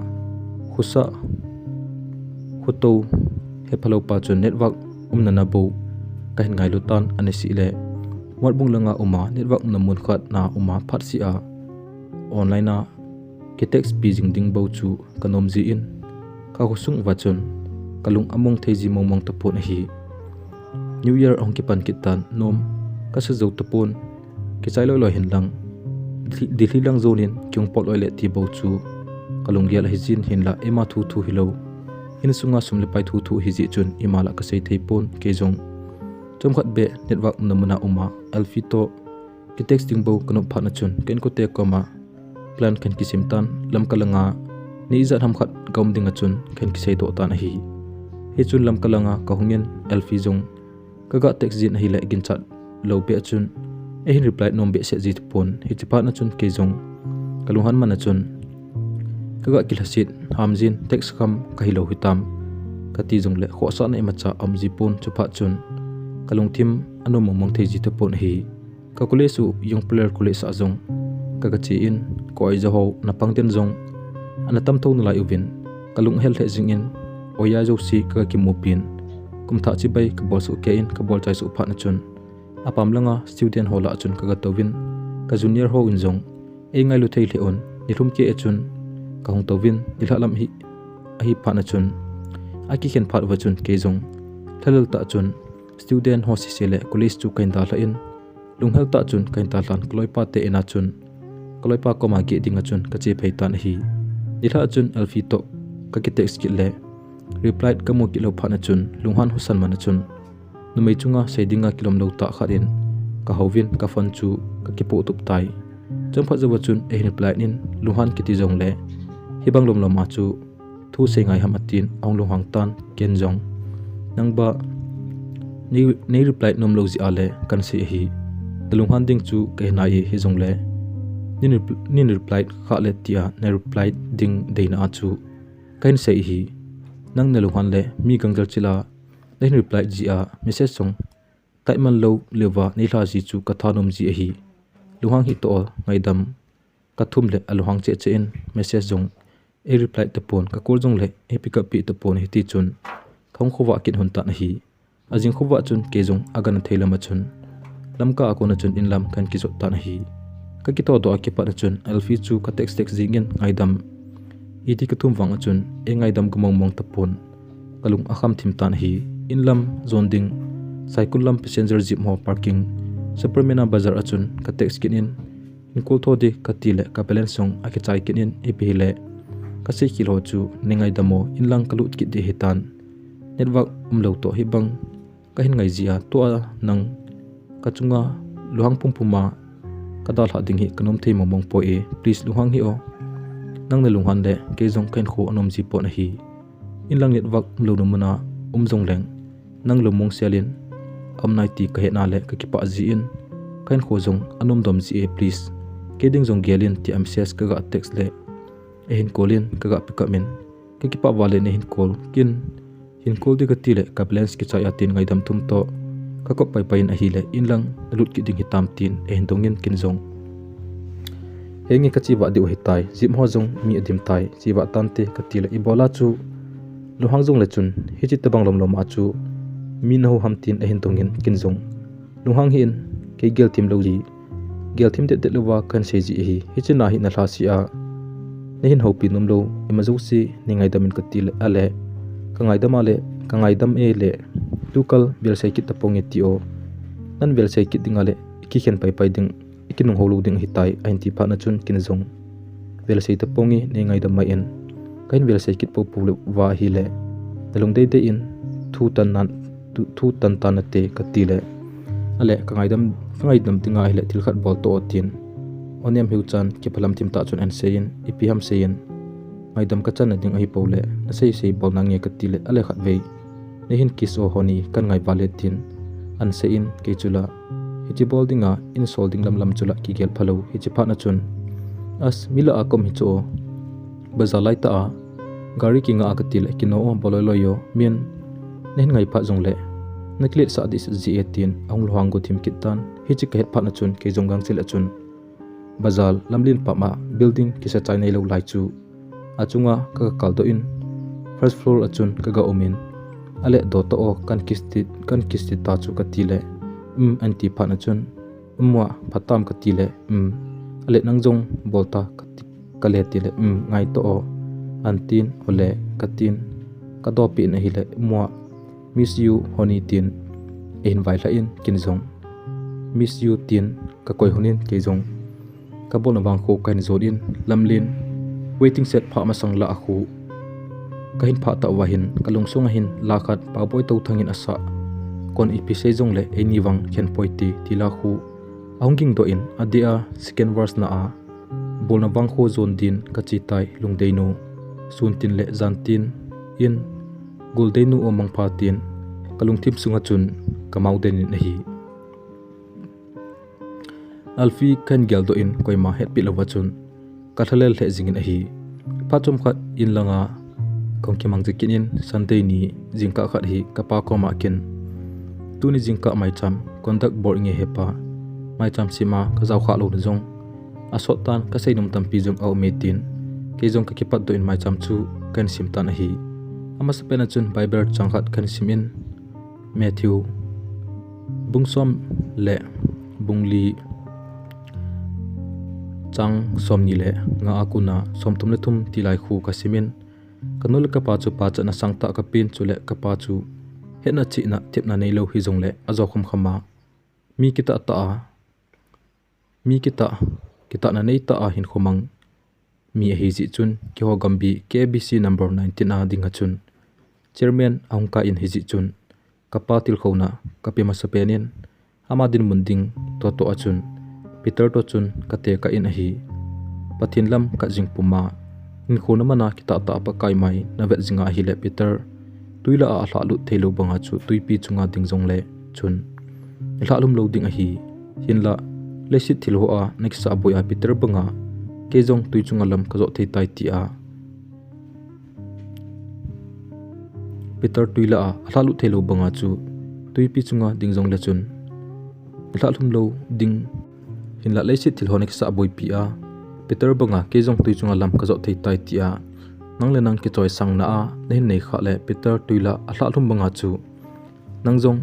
khusa khuto he phalo pa chu network umna na bo ka hin ngai lutan anesi le watbung langa uma network na mun khat na uma phat si a online na ke text pijing ding bo chu kanom ji in ka khusung wa chun kalung among theji mongmong ta pon hi new year ong ki pan kitan nom ka sa zo tapon ki chai loi hin lang dilhi lang zonin kyung pot oi le ti bo chu kalung gial hijin hin la ema thu thu hilo hin sunga sumle pai thu thu hiji chun imala ka sei theipon ke jong chom khat be network namuna uma alfito ki texting bo kanu phana chun ken ko te koma plan kan kisim tan lam kalanga ni zat ham khat gom dinga chun ken ki sei do tan hi he chun lam kalanga ka hungen alfi jong kaga text jin hi le gin chat lo be chun e hin reply nom be se jit pon hi chipa na chun ke jong kalungan man na chun kaga kilhasit hamjin text kham ka hi lo hitam kati jong le kho sa na macha amji pon chupa chun kalung thim anu momong thei jit pon hi ka kule su yung player kule sa jong kaga chi in ko ai ho na pangten jong ana tam tho na lai uvin kalung hel the jing in oya jo si ka ki mupin kum tha chi bai ka bol su ke in ka bol chai su pha na chun apam langa student hola chun ka ga tovin ka junior ho in jong e ngai lu thei le on ni rum ke e chun ka hong tovin dilha lam hi a hi pha na chun a ki khen phat wa chun ke jong thalal ta chun student ho si sele college chu kain da la in lunghel ta chun kain ta lan kloi pa te ena chun kloi pa ko ma ge dinga chun ka che phei tan hi dilha chun alfi to ka ki text ki le reply ka mo ki lo pha na chun lunghan husan man chun numei chunga seidinga kilom lo ta kharin ka hovin ka fan chu ka ki po tup tai chom pha jawa chun e reply nin luhan ki ti jong le hibang lom loma chu thu se ngai hamatin ong luhang tan ken jong nangba ni reply nom lo ji ale kan se hi lunghan ding chu ke na hi jong le nin reply kha le tia ne reply ding deina chu kain se hi nang ne luhan le mi gangjal chila then reply ji a message song taiman lo lewa ni la ji chu kathanom ji hi luhang hi to ngai dam kathum le aluhang che che in message jong e reply te pon ka kol jong le e pick up pi te pon hi ti chun thong khowa kin hun ta na hi ajing khowa chun ke jong agan theilama chun lamka akona chun in lam kan ki zo ta na hi ka ki to do ki pa na chun alfi chu ka text jingin ngai dam idi ka thum wang chun e ngai dam gumong mong te pon kalung akham thim tan hi inlam zonding cycle lam passenger jeep mo parking supermena bazar achun ka text kin in inkol thodi ka tile ka balance song ake chai kin in epile ka sei kilo chu ningai damo inlang kalut ki de hitan network umlo to hibang ka hin ngai zia to nang ka chunga luhang pumpuma ka dal ha ding hi kanom thei momong po e please luhang hi o nang ne lunghan le ke jong kain kho anom ji po na hi inlang network umlo no mana jong leng nang lumong selin amnai ti ka hena le ka kipa ji in kain kho jong anom dom ji e please keding jong gelin ti mcs ka ga text le e hin kolin ka ga pick up min ka kipa wale ne hin kol kin hin kol de ka ti le ka balance ki cha ya tin ngai dam thum to ka ko pai pain a hi le in lang lut ki ding hitam tin e hin dongin kin jong hengi ka chi ba di hitai jim ho jong mi adim tai chi ba tante ka ti le ibola chu luhang jong le chun hi chi tabang lom lom a chu min ho hamtin a hin tongin kin jong luhang hin ke gel tim lo ji gel thim te lowa kan se ji hi china hi na thla si a ne hin ho pi nom lo imazu si ningai damin ka til ale kangai dama le kangai dam e le tukal bel sai kit tapong e ti o nan bel sai kit dingale ki khen pai pai ding ikinung ho lo ding hitai ain ti pha na chun kin jong bel sai tapongi ningai dam mai en kain bel sai kit po pu wa hi le dalung dei dei in thu tan tan te ka ti le ale kangai dam tinga hi le thil khat bol to tin oniam hiu chan ki phalam tim ta chun an sein ipi ham sein ngai dam ka chan ding ai pole na sei bol na nge ka ti le ale khat vei ne hin kis o honi kan ngai vale tin an sein ke chula hiji bol dinga in solding lam chula ki gel phalo hiji pha na chun as mila akom hi cho bazalai ta a gari ki nga akatil kino boloi loyo min nen ngai pha jong le nakle sa dis ji etin ong lohang go thim kitan hi chi ka het pha na chun ke jonggang chil achun bazal lamlin pa ma building ki sa chai nei lo lai chu achunga ka kal do in first floor achun ka ga omin ale do to o kan kisti ta chu ka tile anti pha na chun umwa phatam ka tile ale nangjong bolta ka le tile ngai to o antin ole katin kadopi na hile umwa miss you honi tin in vai la in kinjong miss you tin ka koi hunin ke jong ka bol na wang kho kain zodin lamlin waiting set pha ma sang la khu kahin pha ta wahin kalung sunga hin lakhat pa boy to thangin asa kon ipi se jong le eni wang khen poiti tila khu aungking do in adia second verse na a bol na wang kho zon din ka chi tai lungdeinu suntin le zantin in guldeinu o mangpha tin kalung thim sunga chun kamau den in hi alfi kan gel do in koima het pi lawa chun kathalel the jingin hi pachum khat in langa kongki mangje kinin sunday ni jingka khat hi kapa ko ma kin tuni jingka mai cham kondak bor nge hepa mai cham sima ka jaw kha lo jong asot tan ka sei num tampi jong au metin ke jong ka kipat do in mai cham chu kan sim tan hi amas pena chun bible changkhat kan simin Matthew bungsom le bungli chang somni le nga akuna somtum le thum tilai khu ka simin kanul ka pa chu pa chana sangta ka pin chule ka pa chu hena chi na thepna nei lo hi jong le azo khum khama mi kita na nei ta a hin khomang mi hi ji chun ki ho gambi KBC number 19 a dinga chun chairman angka in hi ji chun kapa til khona kapema sapenin amadin munding to achun Peter to chun kate ka in hi pathin lam ka jing puma in khona mana kita ta pa kai mai na vet jinga hi le Peter tuila a hla lu thelo banga chu tuipi chunga ding jong le chun hlalum lo ding a hi hinla lesit thil ho a next sa boy a Peter banga ke jong tui chunga lam ka zo thei tai ti a Peter tuila a hla lu thelo banga chu tuipi chunga ding jong le chun hlalum lo ding hinla lesit thil ho next sa boy pi a Peter banga ke jong tui chunga lam ka zo thei tai ti a nang le nang ki choi sang na a nei nei kha le Peter tuila a hlalum banga chu nang jong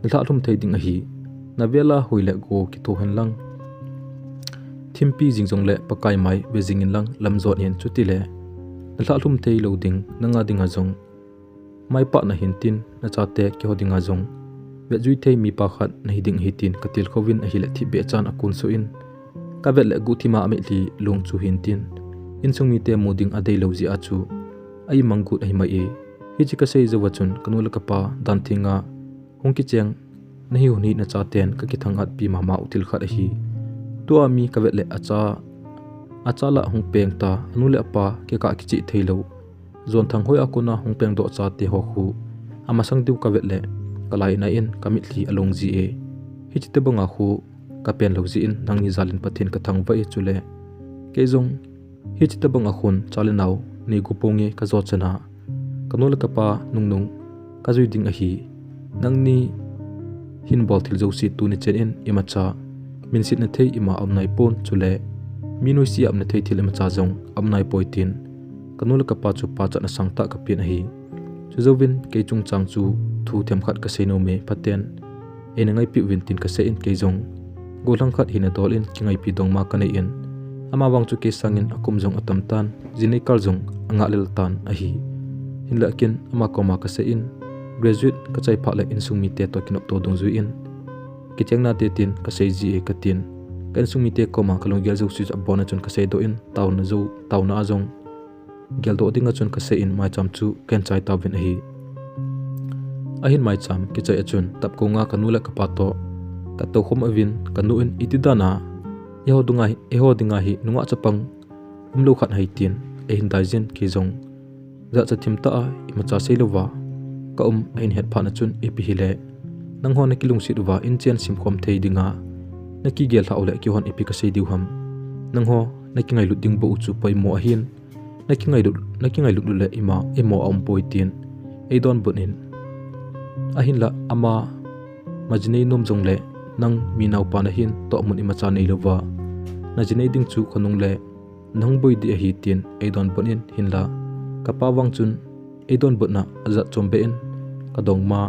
hlalum thei ding a hi na vela huile go ki to hen lang thimpi jingjong le pakai mai beijing in lang lamzot yen chuti le hlalum thei lo ding nanga dinga jong mai pa na hintin na chate ki hodinga jong ve jui thei mi pa khat na hiding hitin katil khovin a hile thi be chan akun so in ka vet le guthima ame li lung chu hintin in sung mi te moding adei lo ji achu ai mangut ai mai e hi chi ka sei zawa chun kanula ka pa dan thinga hongki cheng nahi huni na cha ten ka ki thangat pi mama util khat hi to ami ka vet le acha la hong peng ta anule apa ke ka ki chi theilo zon thang hoi akuna hong peng do cha te ho khu ama sang diu ka vet le kalai na in kamit li along ji e hi chi te banga khu ka pen lo ji in nang ni zalin pathin ka thang vai chule ke jong hi chi te banga khun chalenau ni gu ponge ka zo chana kanol ka pa nung ka zui ding a hi nang ni hin bol thil zo si tu ni chen in imacha min sit na thei ima amnai pon chule minoi si amna thei thil imacha jong amnai poitin kanol ka pa chu pa cha na sangta ka pin a hi chuzovin ke chung chang chu thu them khat ka seino me paten enangai pi wintin ka se in ke jong golang khat hina dol in kingai pi dong ma ka nei in ama wang chu ke sangin akum jong atam tan jinei kal jong anga lel tan a hi hinla kin ama koma ka se in graduate ka chai pha le in sungmi te to kinop to dong zu in kichengna te tin ka sei ji e ka tin kan sungmi te koma kalong gel zo su abona chun ka sei do in tauna azong gel do dinga chun ka sei in mai cham chu ken chai ta vin a hi ahin mai cham ki chai achun tap ko nga kanula ka pa to ka to khom avin kanu in itidana eho dinga hi nunga chapang umlo khat hai tin e hin daijin ki jong za chathim ta imacha seilowa ka ain het phana chun epi hile nang hon ki lungsit wa in chen sim khom thei dinga naki gel haule ki hon epi ka sei diu ham nang ho naki ngai lu ding bo uchu pai mo ahin naki ngai lu le ima emo am poitin e don bunin ahin la ama majnei nom jong le nang minau pa na hin to mun imacha nei lowa na jinei ding chu khonung le nang boi di hi tin e don bunin hinla kapa wang chun e don butna aza chombe in kadong ma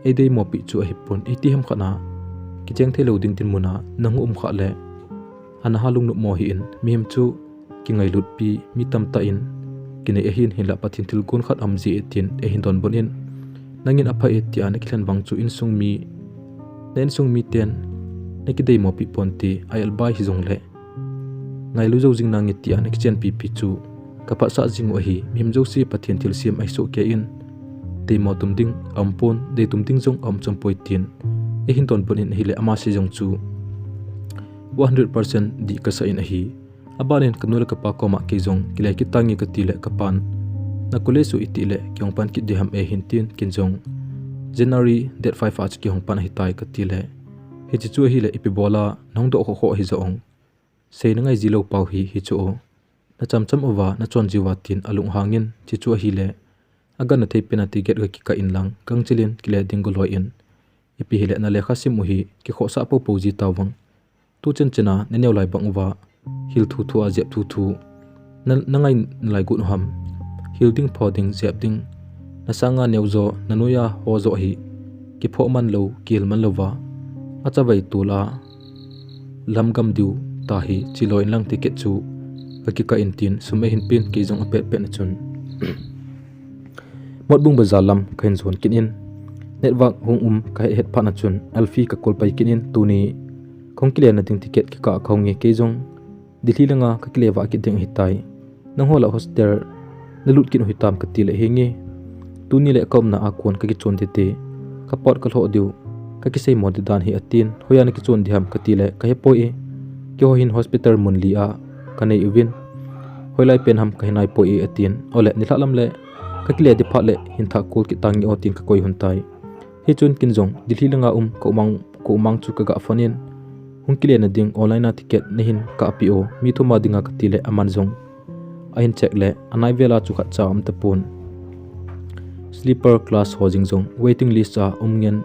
e dei mo pi chu a hipun eti ham khana kicheng thelo ding tin muna nang kha le ana halung nu mo hi in mim chu kingai lut pi mi tam ta in kinai a hin hila pathin thil gun khat amji etin e hin don bonin nangin apha eti an khlan wang chu in sung mi ten nakidei mo pi ponti ai albai hi zong le ngai lu zo jing nang tia na kichen pi pi chu kapa sa jing o hi mim zo si pathian thil siam ai so ke in dei mo tum ding ampon dei tum ding jong am champoi tin e hin ton pon in hi le ama si jong chu 100% di ka sa in hi abanin kanula ka pa ko ma ke jong kilai ki tangi ka ti le ka pan na kule su iti le kyong pan ki diham e hin tin kin jong January date 5 ach ki hong pan hi tai ka ti le hi chu hi le ipi bola nong do ho hi zong sei na ngai zilo pau hi chu na cham over na chon jiwa tin alung hangin chi chu hi le aga na thei penalty get ga ki ka in lang kang chilin kile dingol hoi in ipi hi le na lekha sim hi ki kho sa po ji tawang tu chen chena ne new lai bang wa hil thu thu a jep thu thu na ngai lai gu ham hil ding phoding jep ding na sanga new zo nanuya ho zo hi ki pho man lo kil man lo wa acha vai tula lamgam diu ta hi chiloin lang ticket chu ki ka in tin sume hin pin ki jong apet pe na chun mot bung bazar lam khain zon kin in network hung kai het pha na chun alfi ka kol pai kin in tuni khongkile na ding ticket ki ka khonge ke jong dilhi langa ka kile wa ki ding hitai nang hola hostel na lut kin huitam ka tile henge tuni le kom na akon ka ki chon te te ka pot ka lo diu ka ki sei mod dan hi atin hoya na ki chon diam ka tile ka he poi ki ho hin hospital mun li a ka nei uwin hoilai pen ham ka hinai poi atin ole ni thalam le ka kile di pha le hin tha kul ki tangi otin ka koi huntai hi chun kin jong dilhi langa ko mang chu ka ga fanin hung kile na ding online na ticket ne hin ka pio mi thuma dinga ka tile aman jong a hin check le anai vela chu kha cha am ta pun sleeper class hojing jong waiting list a ngen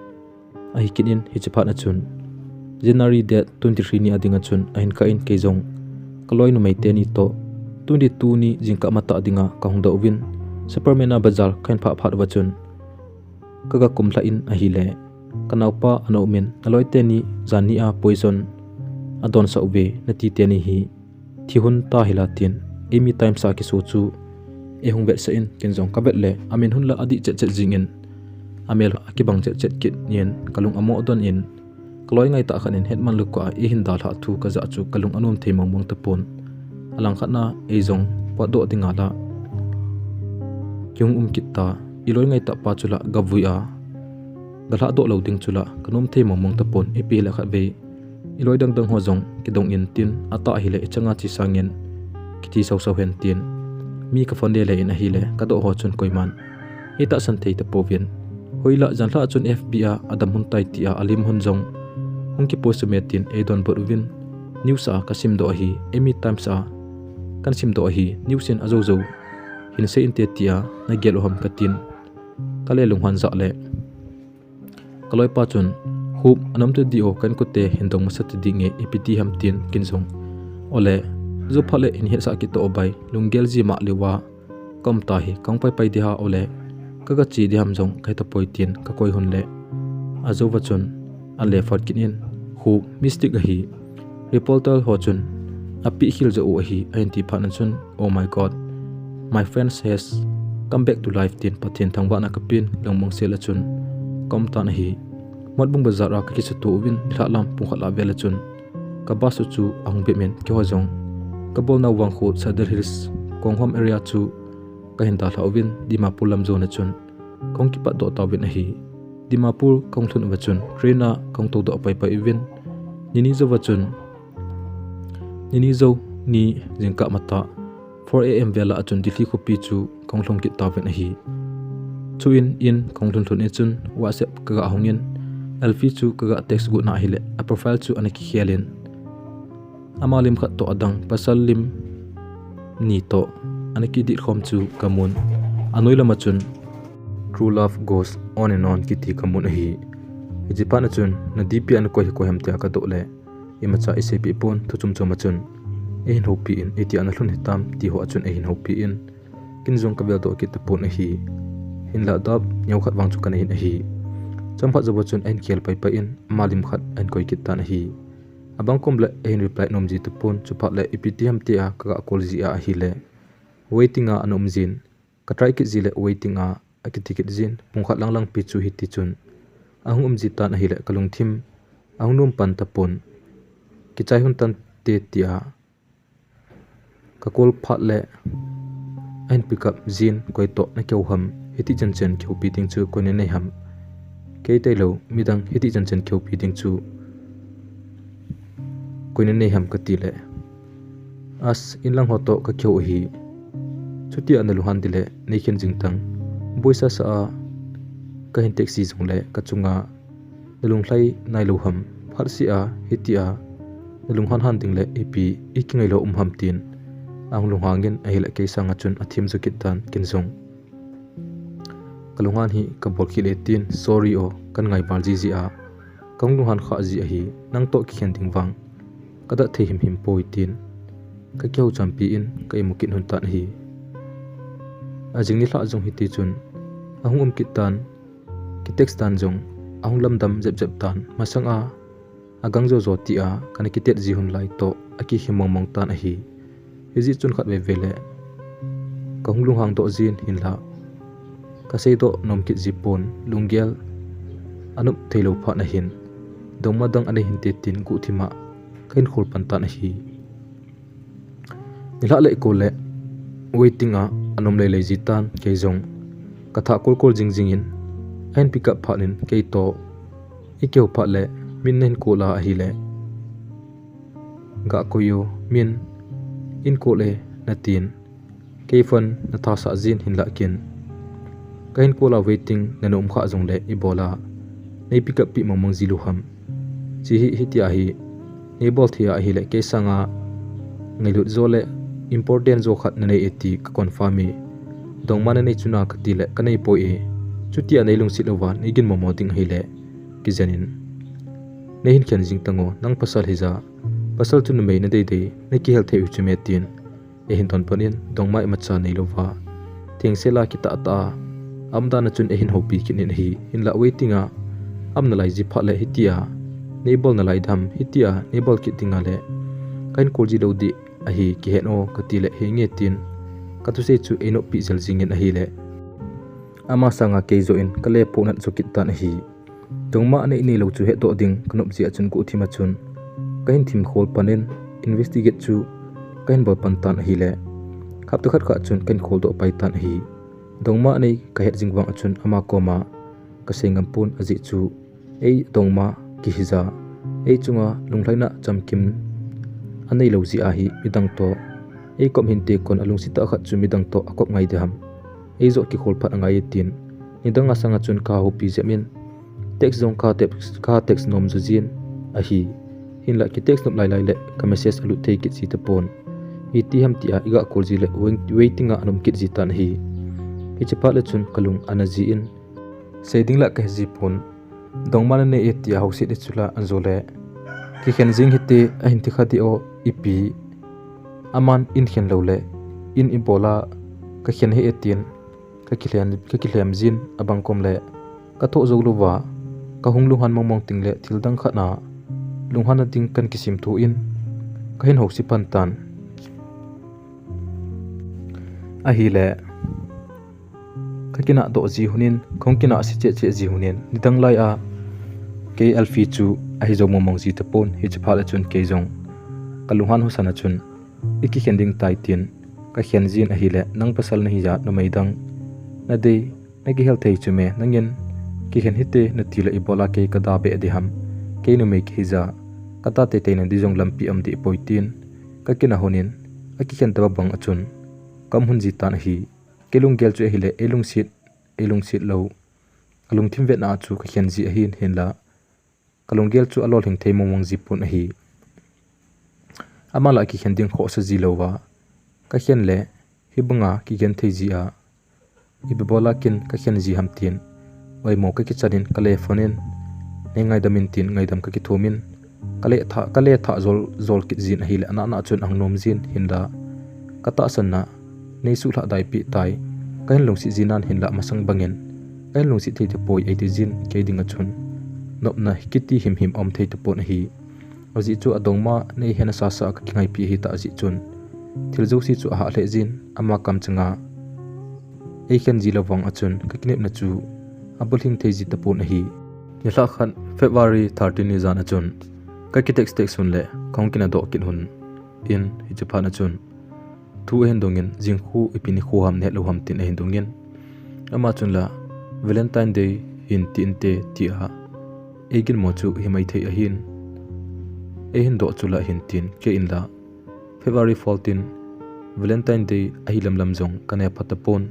a hi kinin hi chapha na chun January date 23 ni adinga chun a hin ka in ke jong kaloi nu mai te ni to 22 ni jingka mata dinga ka hung da win supermana bazar khain pha phat wa chun kaga kumla in a hi le kanaupa ano min aloi te ni zani a poison adon sa uve na ti te ni hi thihun ta hilatin emi time sa ki so chu e hung bet sa in kin jong ka bet le amin hun la adi chet jingin amel akibang chet kit nien kalung amo don in kloi ngai ta khanin hetman lu ko e hin dal ha thu ka za chu kalung anom theimong mong tapon alang khatna e jong pa do dinga la kyung kitta iloi ngai ta pa chula gavuia gala do lo ding chula kanom theimong mong tapon e pe la khat ve iloi dang ho jong kidong in tin ata hi le changa chi sangin kiti sau hen tin mi ka fonde le in a hi le ka do ho chun koiman eta san thei ta povin hoila janla chun fba adam hun tai tia alim hun jong hungki posumetin e don borwin news a kasim do hi emi times a kan sim do hi news in azozo hin se in te tia na gelo ham katin kale lunghan za le kaloi pa chun hup anam te dio kan ko te hindong masat dinge epiti ham tin kinjong ole zo phale in he sa ki to bai lungel ji ma lewa kam ta hi kang pai di ha ole kaga chi di ham jong kai ta poitin ka koi hun le azo wachun ale fat kin in hu mystic hi reporter ho chun api hil zo hi anti phanan chun oh my god my friend says come back to life tin pathin thangwa na kapin longmong sela chun kom ta na hi modbung bazar a ki chu tu win thalam pungkhala vela chun ka basu chu ang be men ki ho jong kabol na wang khu sadar hills konghom area chu ka hin ta thawin dimapur lam zone chun kongki pa do ta win hi dimapur kongthun wachun trena kongto do pai pai win nini zo wachun nini zo ni jingka mata 4 am vela achun dilhi khopi chu konglong ki ta win hi chuin in konglun thun chun whatsapp kaga hongin alfi chu kaga text gu na hile a profile chu anaki khialin amalim khat to adang pasalim ni to anaki di khom chu kamun anoila machun true love goes on and on kiti kamun hi jipan chun na dp an ko ham ta ka to le imacha isep pon thuchum chuma chun ein hopi in eti an hlun hitam ti ho chun ein hopi in kinjong ka bel do ki tapon hi in la dab nyau khat wang chu kan hin hi champha jabo chun ein khel pai pai in malim khat an koi ki tan hi abang kom le ein reply nom ji tapon chu pha le eptm ti a ka kol ji a hi le waiting a anom jin ka try ki ji le waiting a akitikit jin pungkhat lang pi chu hiti chun ahung ji tan hi le kalung thim ahung nom pan tapon ki chai hun tan te tia ka kol phat le ein pick up zin koi to na keu ham hiti chen chen kheu pi ting chu ko ne nei ham ke tai lo midang hiti chen chen kheu pi ting chu ko ne nei ham ka ti le as in lang hoto ka kheu hi chuti an lu han dile nei khen jing tang boisa sa ka hin taxi jong le ka chunga lung hlai nai lo ham phar si a hiti a lung han han ding le epi ikingai lo ham tin ang lung hangin ahila ke sanga chun athim zukit tan kin zong kalungan hi ka bol khile tin sorry o kan ngai bar ji a kang lung han kha ji a hi nang to ki khen ding wang kada the him poi tin ka kyau champi in ka imukin hun tan hi ajing ni hla jong hiti chun ahung kitan ki text tan jong ahung lamdam jep tan masang a agang zo ti a kan ki tet ji hun lai to aki himong mong tan a hi hiji chun khat ve vele ka hunglung hang do zin hin la ka sei do nom kit jipon lunggel anup thailo pha na hin dongma dang ane hin te tin gu thima kain khol pan ta na hi nila le ko le waiting a anom le ji tan ke jong katha kol jing in ein pick up pha nin ke to ikeu pha le min nen ko la hi le ga ko yo min in ko le na tin keifon na tha sa zin hin la kin kain ko la waiting na nom kha jong le ibola nei pick up pi mamang zilu ham chi hi tia hi nei bol thia hi le ke sanga ngai lut zo le important zo khat na nei eti ka confirmi dong man nei chuna ka ti le ka nei po e chutia nei lung si lowa nei gin momo ding hi le ki janin nei hin khen jing tango nang pasal hiza pasal tu mei na dei nei ki hel theu chume tin e hin ton panin dong mai macha nei lova thing sela ki ta amda na chun e hin hopi ki nin hi in la waiting a amna lai ji pha le hitia nei bol na lai dham hitia nei bol ki tinga le kain kolji lo di a hi ki hen o ka ti le he nge tin ka tu se chu eno pi jal jing in a hi le ama sanga ke zo in kale ponat zukit tan hi dongma nei nei lo chu he do ding kanop ji achun ku thima chun kain thim khol panen investigate chu kain bol pan tan hi le khap to khat kha chun kain khol do pai tan hi dongma nei ka het jingwang achun ama koma ka sengam pun aji chu ei dongma ki hiza ei chunga lunghlaina chamkim anei lo ji a hi midang to ei kom hin te kon alung sita khat chu midang to akop ngai deham ei zo ki khol phat angai tin nidanga sanga chun ka ho pi zemin text zong ka text nom zu jin a hi hin la ki text nom lai le ka message alu thei ki chi te pon iti ham tia iga kolji le waiting a anom kit ji tan hi hi chepa le chun kalung anaji in seding la ka ji pon dongman ne etia hausi de chula anjole ki khen jing hite a hin ti khati o ipi aman in khen lo le in ibola ka khen he etien ka kilem jin abang kom le ka tho zo luwa ka hunglu han mong ting le thildang khana lunghan ting kan kisim thu in ka hin hausi pan tan a hi le ka kina do ji hunin khongkina si che ji hunin nidang lai a ke alfi chu a hi zo momong ji te pon hi chapha la chun ke jong kalungan husana chun iki khending tai tin ka khen jin a hi le nang pasal na hi ja no meidang na dei na ki hel thei chume nangin ki khen hite na tila ibola ke ka da be deham ke no me ki ja kata te te na di jong lampi am di poitin ka kina honin a ki khen ta bang achun kam hun ji tan hi kelung gel chu hi le elung sit lo alung thim ve na chu ka khen ji a hin hen la kalung gel chu alol hing thei momong ji pun a hi amala ki khen ding kho sa ji lowa ka khen le hi bunga ki gen thei ji a ibola kin ka khen ji ham tin oi mo ka ki chanin kale phonen ne ngai damin tin ngai dam ka ki thomin kale tha zol ki jin hi le na chun ang nom jin hinda kata sanna nei su hla dai pi tai kain lungsi jinan hinla masang bangen kain lungsi thei te poi ai te jin ke dinga chun nopna hikiti him om thei te pon hi aji chu adongma nei hena sa ka kingai pi hi ta aji chun thiljo si chu ha hle jin ama kam changa ei khen ji lawang achun ka kinep na chu abul hing thei ji te pon hi yala khan February 13 ni jana chun ka ki text sun le khong kina do kin hun in hi chapa na chun thu hen dongin jingkhu ipini khu ham ne lo ham tin hen dongin ama chun la Valentine Day hin tin te ti a egin mo chu hi mai thei a hin do chula hin tin ke in la February 14 Valentine Day a hi lam zong kana phatapon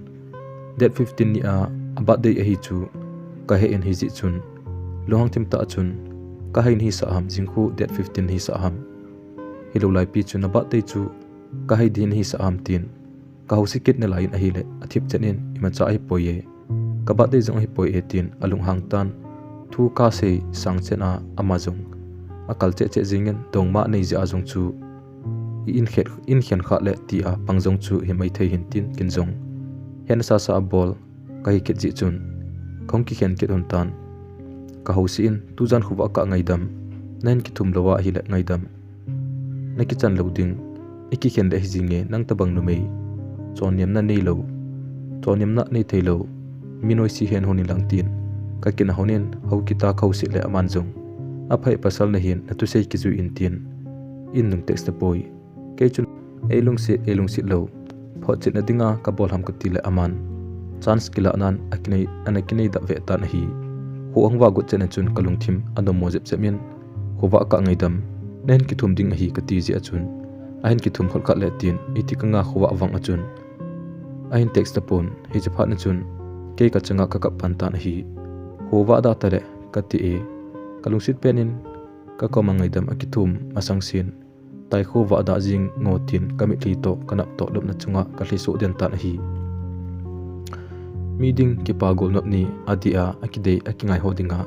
date 15 ni a birthday a hi chu ka he in hi ji chun lohang tim ta chun ka hin hi sa ham jingkhu date 15 hi sa ham hi lo lai pi chun birthday chu ka hai din hi sa ham tin ka ho sikit ne lain a hi le athip chenin ima cha ai poye ka birthday zong hi poi e tin alung hang tan thu ka se sang chena amazong akal che jingen dong ma nei ja zong chu in khen kha le ti a pangjong chu hi mai thei hin tin kin zong hen sa bol ka hi ke ji chun khong ki khen ke don tan ka ho si in tu jan khuwa ka ngai dam nen ki thum lowa hi le ngai dam na ki chan loading iki khen le hi jinge nang tabang nu mei chonyam na nei lo chonyam na nei thei lo minoi si hen honin lang tin ka kin honin ho ki ta khau si le aman zong a phai pasal na hin na tu sei ki zu in tin in nung text the boy ke chun elung si lo pho chin na dinga ka bol ham ka ti le aman chance kila nan akinai anakinai da ve ta na hi ho angwa gut chen chun kalung thim andom mojep chemin khowa ka ngai dam nen ki thum ding hi ka ti ji achun ahin ki thum khol ka le tin itika nga khowa awang achun ahin text the pon hi chapha na chun ke ka changa ka ka pan ta na hi howa da tare ka ti e kalung sit penin ka ko mangai dam akithum asang sin tai kho wa da jing ngotin kami thli to kanap to lop na chunga ka hli su den ta na hi meeting ki pagol nop ni adia akidei akingai hodinga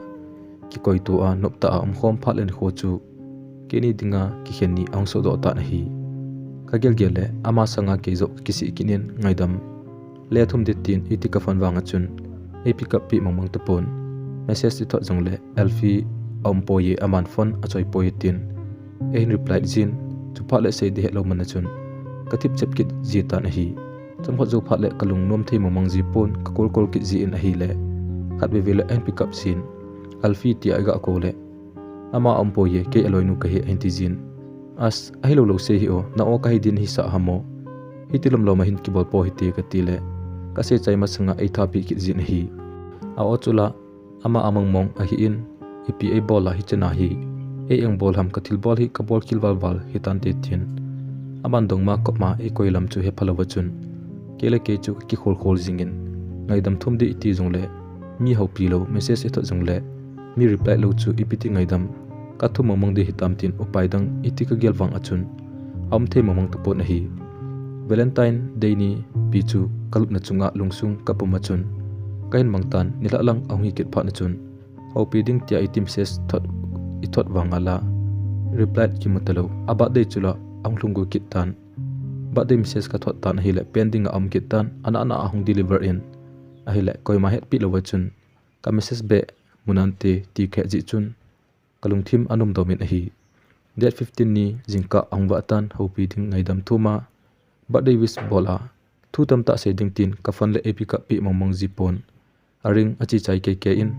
ki koi tu a nop ta am khom phalen kho chu keni dinga ki khenni angso do ta na hi ka gel le ama sanga ke zo kisi kinin ngaidam le thum de tin itika fan wanga chun e pick up pi mamang to pon message ti thot jong le alfi ampoye aman phone achoi poitin e reply jin chu phale se de lo man chun kathip chep kit ji ta na hi chamkho zo phale kalung nom thei mamang ji pon ka kol ki ji in a hi le khat be vele en pick up sin alfi ti aga ko le ama ampoye ke aloinu ka hi antijin as ai lo se hi o na o ka hi din hi sa hamo hitilom lo ma hin ki bol po hi te ka ti le ka se chai ma sanga ai tha pi ki jin hi a o chula ama amang mong a hi in ipa bola hi chena hi e eng bol ham ka thil bol hi ka bol kil wal hi tan te thin aman dong ma ko ma e koilam chu he phalawa chun kele ke chu ki khol jingin ngaidam thum de iti jong le mi ho pi lo message etho jong le mi reply lo chu ipiti ngaidam ka thu momong de hitam tin upai dang iti ka gelwang achun am the momong to pot na hi Valentine Day ni pi chu kalup na chunga lungsung kapuma chun kain mangtan nila lang ahi kit pha na chun ho pi ding tia itim ses thot wangala reply ki matalo aba de chula anglungu kit tan ba de message ka thot tan hi le pending am kit tan ana ahung deliver in a hi le koi ma het pi lo chun ka message be munante ti khe ji chun kalung thim anum domin a hi date 15 ni jingka angwa tan ho pi ding ngaidam thuma birthday wish bola thu tam ta se ding tin ka fan le epi ka pi momong ji pon aring achi chai ke in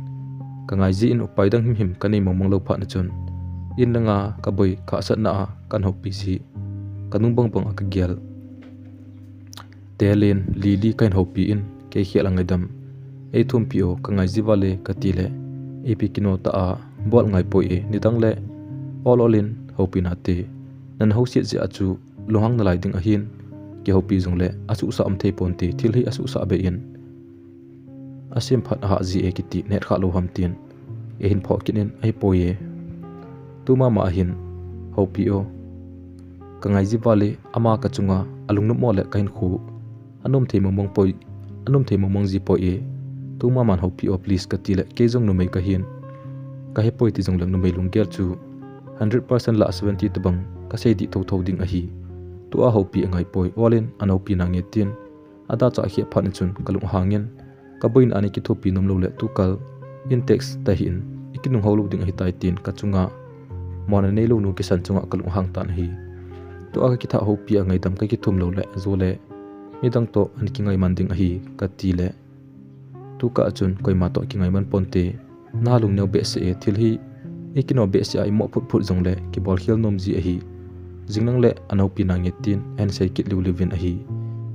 ka ngai ji in upai dang him kanei momong lo pha na chun in langa ka boi kha sat na kan ho pi ji kanung bong ak gel telen lili kain ho pi in ke khela ngaidam e thum pi o ka ngai ji wale ka ti le epi kino ta a bol ngai poi e nidang le all in ho pi na te nan ho si ji achu lohang na lai ding a hin ke ho pi jong le achu sa am thei pon te thil hi achu sa be in asim phat ha ji e kiti net kha lo ham tin e hin pho kinin ai poye tuma ma hin ho pi o ka ngai ji wale ama ka chunga alung no mo le kain khu anom thei momong ji poi e tuma man ho pi o please ka ti le ke jong no mai ka hin ka he poi ti jong lang no mai lung gel chu 100% la 70 tabang ka sei di tho ding a hi tu a ho pi angai poi walin anau pi nang tin ada cha hi phan chun kalung hangin ka boin ani ki thopi nom lo le tu kal in text ta hin ikinung ho lo ding hi tai tin ka chunga mona nei lo nu ki san chunga kalung hang tan hi tu a ki tha ho pi angai dam ka ki thum lo le zo le midang to an ki ngai man ding a hi ka ti le tu ka chun koi ma to ki ngai man ponte na lung neu be se e thil hi Ikino be si ai mo phut zong le ki bol khel nom ji a hi jingnang le anau pi na nge tin en sei kit lu livin a hi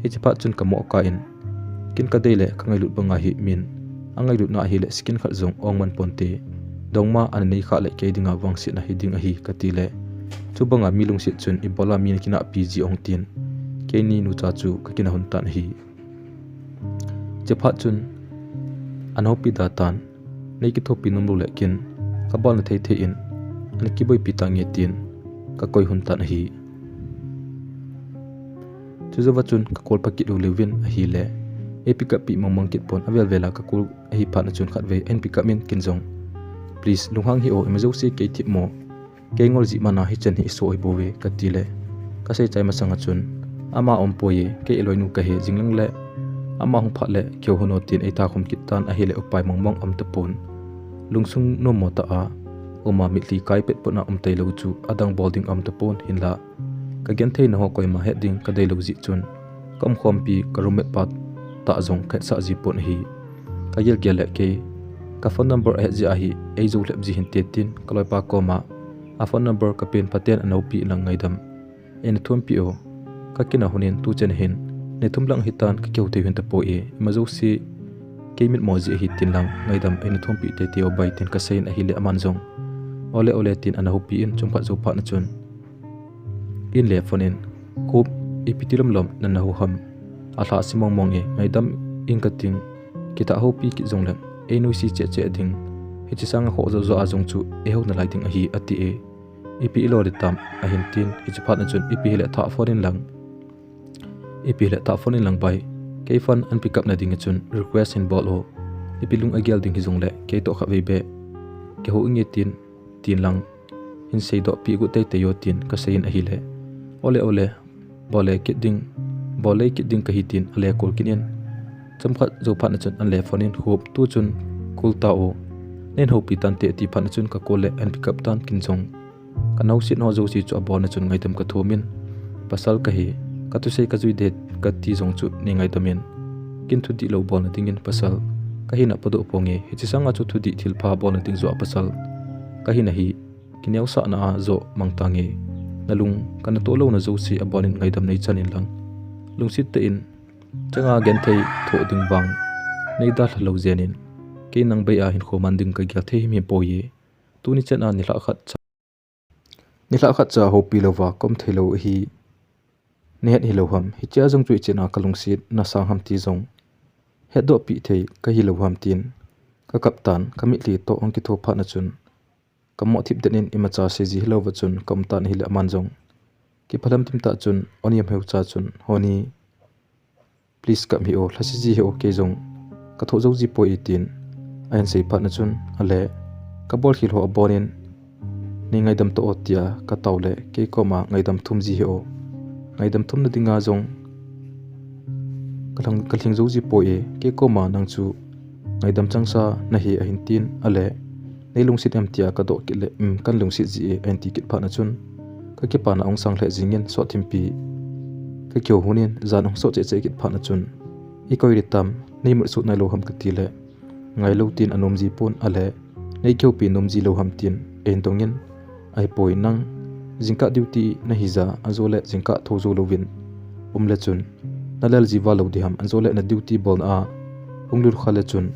hi chipa chun ka mo ka in kin ka dei le ka ngai lut banga hi min angai lut na hi le skin khat zong ong man ponte dongma an nei kha le ke dinga wangsi na hi ding a hi ka ti le chu banga milung si chun i bola min kina pg ong tin ke ni nu cha chu ka kina hun tan hi chipa chun anau pi da tan nei ki thopi num lu le kin ka bol na thei in an ki boi pi ta nge tin ka koi hun tan hi chu zawa chun ka kol pa ki lu livin a hi le e pick up pi mong kit pon avel vela ka kul a hi pha na chun khat ve en pick up min kin zong please lunghang hi o emezo se ke tip mo ke ngol ji mana hi chen hi so hi bowe ka ti le ka sei chai ma sanga chun ama om poye ke eloi nu ka he jinglang le ama hung pha le kyo hono tin e ta khum kit tan a hi le upai mong am ta pon lungsung no mota a oma mitli kai pet pona tai lo chu adang bolding ta pon hinla ka gen thei na ho koi ma heading ka dei lo ji chun kam khom pi karumet pat ta zong khat sa ji pon hi ka yel gele ke ka phone number a ji a hi e zo lep ji hin te tin kaloi pa ko ma a phone number ka pen paten anau pi lang ngai dam en thum pi o ka kina hunin tu chen hin ne thum lang hitan ka keu te hin ta po e mazo si keimit mo ji hi tin lang ngai dam en thum pi te te o bai tin ka sein a hi le aman zong ole tin anau pi in chungpha zo pha na chun in le phone in khup ipitilam lom na na ho ham a tha simong mong e ngai dam in ka ting kita ho pi ki zong lang e noi si che ding hi chi sang ho zo a zong chu e ho na lai ding a hi ati e ipi ilo ri tam a hin tin hi chi phat na chun ipi le tha phone in lang ipi le tha phone in lang bai ke phone an pick up na ding chun request in bol ho ipi lung agel ding hi zong le ke to kha ve be ke ho nge tin lang in sei do pi gu te yo tin ka sein a hi le ole bole ki ding ka hi tin ale kol kinin chamkhat zo phat na chun an le phone in khup tu chun kul ta o nen ho pi tan te ti phat na chun ka kol le an pick up tan kin jong ka nau sit no zo si chu abon na chun ngai tam ka thomin pasal ka hi ka tu sei ka zui det ka ti jong chu ni ngai tamin kin thu di lo bon na dingin pasal ka hi na padu ponge hi chi sanga chu thu di thil pha bon na ting zo pasal ka hi na hi kineu sa na zo mangtange nalung kana to lo na zo si abonin ngai dam nei chanin lang lungsit te in changa gen thei tho ding bang nei da lo zenin ke nang bai a hin kho man ding ka gyal thei mi poye tu ni chen a ni la khat cha ho pi lova kom thelo hi net hi lo ham hi cha jong chui chena kalung sit na sang ham ti jong he do pi thei ka hi lo ham tin ka kaptan kami li to ong ki tho pha na chun kamo thip denin imacha se ji hilo wa chun kam tan hi le man jong ki phalam tim ta chun oniam heu cha chun honi please kam hi o hlasi ji he okay jong ka tho zo ji po itin ain sei pha na chun ale ka bol hil ho abonin ni ngai dam to otia ka tawle ke koma ngai dam thum ji he o ngai dam thum na dinga jong kaling zo ji po e ke koma nang chu ngai dam changsa na hi a hin tin ale nei lungsit am tia ka do ki le kan lungsit ji anti kit pha na chun ka ke pa na ong sang le jingin so thimpi ka kyo hunin zan ong so che kit pha na chun I koi ri tam nei mur su nai lo ham ka ti le ngai lo tin anom ji pon ale nei kyo pi nom ji lo ham tin en tongin ai poi nang jingka duty na hiza azole jingka thozo lo win le chun nalal ji wa lo di ham azole na duty bon a unglur khale chun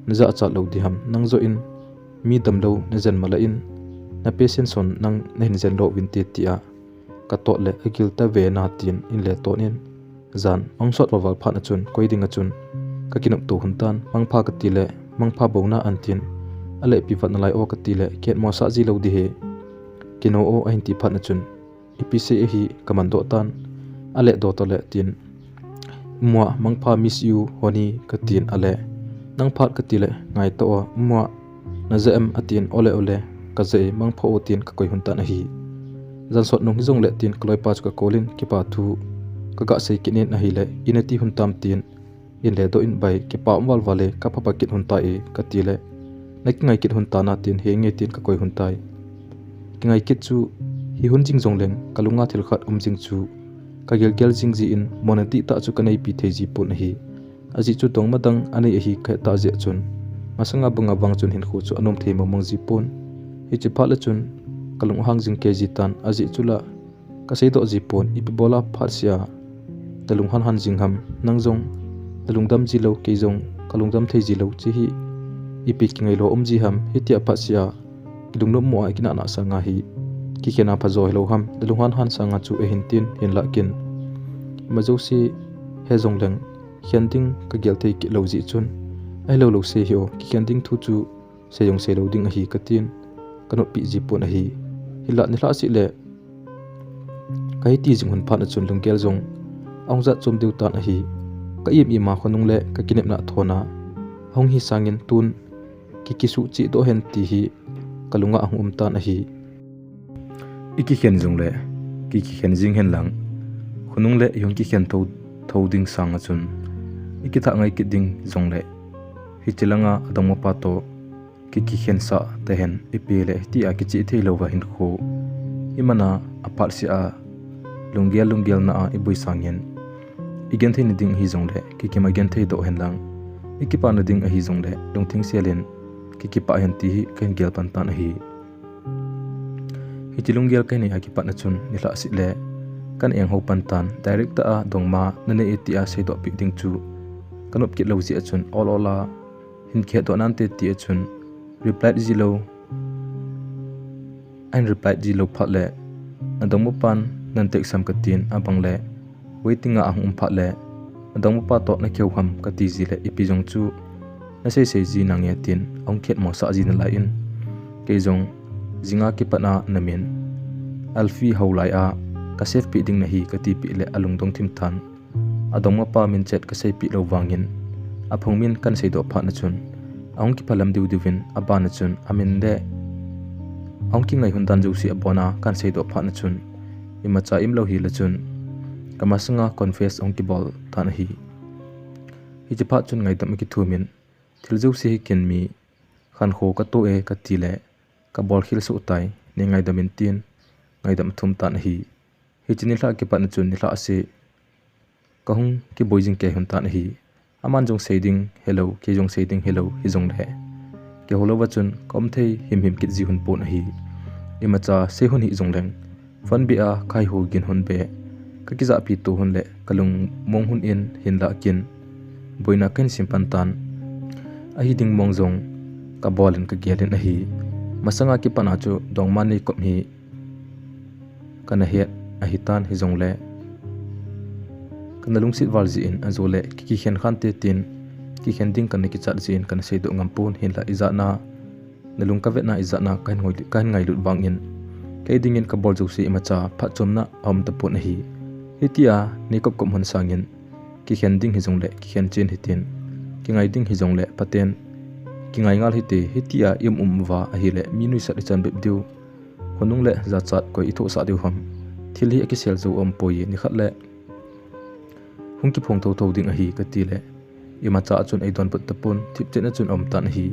naza cha lo di ham nang zo in mi dam lo na jan mala in na patient son nang na hin jan lo win te tia ka to le agil ta ve na tin in le to nin zan ong sot wal pha na chun koi ding a chun ka kinop to hun tan mang pha ka ti le mang pha bo na an tin ale pi vat na lai o ka ti le ket mo sa ji lo di he kino o ain ti pha na chun ipc hi commando tan ale do to le tin mwa mang pha miss you honi ka tin ale nang phat ka ti le ngai to mwa na zem atin ole ka ze mang pho tin ka koi hun ta na hi zan sot nong jong le tin kloi pa ka kolin ki pa thu ka ga sei kinin na hi le inati hun tam tin in le do in bai ki pa wal wale ka pha pa kit hun ta e ka ti le nak ngai kit hun ta na tin he nge tin ka koi hun tai ki ngai kit chu hi hun jing jong leng kalunga thil khat jing chu ka gel jing ji in monati ta chu kanai pi thei ji pu na hi aji chu tong madang anei hi kha ta je chun masanga bunga wang chun hin khu chu anom thei mong ji pon hi chipa la chun kalung hang jing ke jitan aji chula kasei do jipon ipi bola pharsia dalung han jing ham nangjong dalung dam ji lo ke jong kalung dam thei ji lo chi hi ipi kingai lo ji ham hitia phasia kidung no mo ikina na sanga hi ki khena phajo helo ham dalung han sanga chu e hintin hin la kin majo si he jong leng khending ka gel thei ki lo ji chun ai lo se hi o ki khending thu chu se jong se lo ding hi katin kano pi ji pon hi hila ni hla si le kai ti jing hun phan chun lung gel jong ongza chum deu tan hi ka im ima khonung le ka kinep na thona hong hi sangin tun ki kisu chi do hen ti hi kalunga ang tan hi iki khen jong le ki khen jing hen lang khonung le yong ki khen thoding sang chun iki tha ngai ki ding jong le hi chilanga adong pa to ki khen sa te hen ipi le ti a ki chi thei lo wa hin kho imana apal si a lungial na a ibui sangin igen thei ni ding hi jong le ki ma gen thei do hen lang iki pa na ding a hi jong le dong thing selen ki pa hen ti hi ken gel pan tan hi hi chilungial kai ni a ki pa na chun ni la si le kan eng ho pan tan direct a dong ma na ne ti a sei do pi ding chu kanop ki lo ji a chun ola hin khe do nan te ti a chun reply ji lo and reply ji lo phat le adong mo pan nan tek sam ka tin abang le waiting a ang phat le adong mo pa to na kheu ham ka ti ji le ipi jong chu na sei ji nang ye tin ong khet mo sa ji na lai in ke jong jinga ki pana namin alfi haulai a ka sef pi ding na hi ka ti pi le alung dong thim than adong mo pa min chet ka sei pi lo wangin aphong min kan sei do phat na chun ong ki phalam diu divin aba na chun amin de ong ki ngai hun dan jo si abona kan sei do phat na chun ima cha im lo hi la chun kamasanga confess ong ki bol tan hi hi chi phat chun ngai tam ki thumin thil jo si ken mi khan kho ka to e ka ti le ka bol khil su tai ne ngai damin tin ngai dam thum tan hi hi chini hla ki pat na chun ni hla ase kahung ki boijing ke hun tan hi aman jong seiding hello ke jong seiding hello hi jong le ke holo wachun kom thei him ki ji hun pon hi imacha se hun hi jong leng fan bi a khai ho gin hun be ka ki za pi tu hun le kalung mong hun in hin la kin boina ken simpan tan a hi ding mong jong ka bolen ka gelin a hi masanga ki pana chu dong man ni kom hi kana he a hi tan hi jong le kana lungsit wal ji in azole ki khen khan te tin ki khen ding kan ki chat ji in kan sei do ngampun hin la iza na nalung ka vet na iza na kan ngai lut wang in kai ding in ka bol ju si ima cha pha chom na am ta pun hi hitia ni kop kom hon sangin ki khen ding hi jong le ki khen chen hitin ki ngai ding hi jong le paten ki ngai ngal hite hitia wa a hi le minui sa chan beb diu honung le za chat ko i tho sa diu ham thil hi ki sel zo om poi ni khat le hung ki phong tho ding a hi ka ti le ima cha chun ai don put tapun thip chen chun om tan hi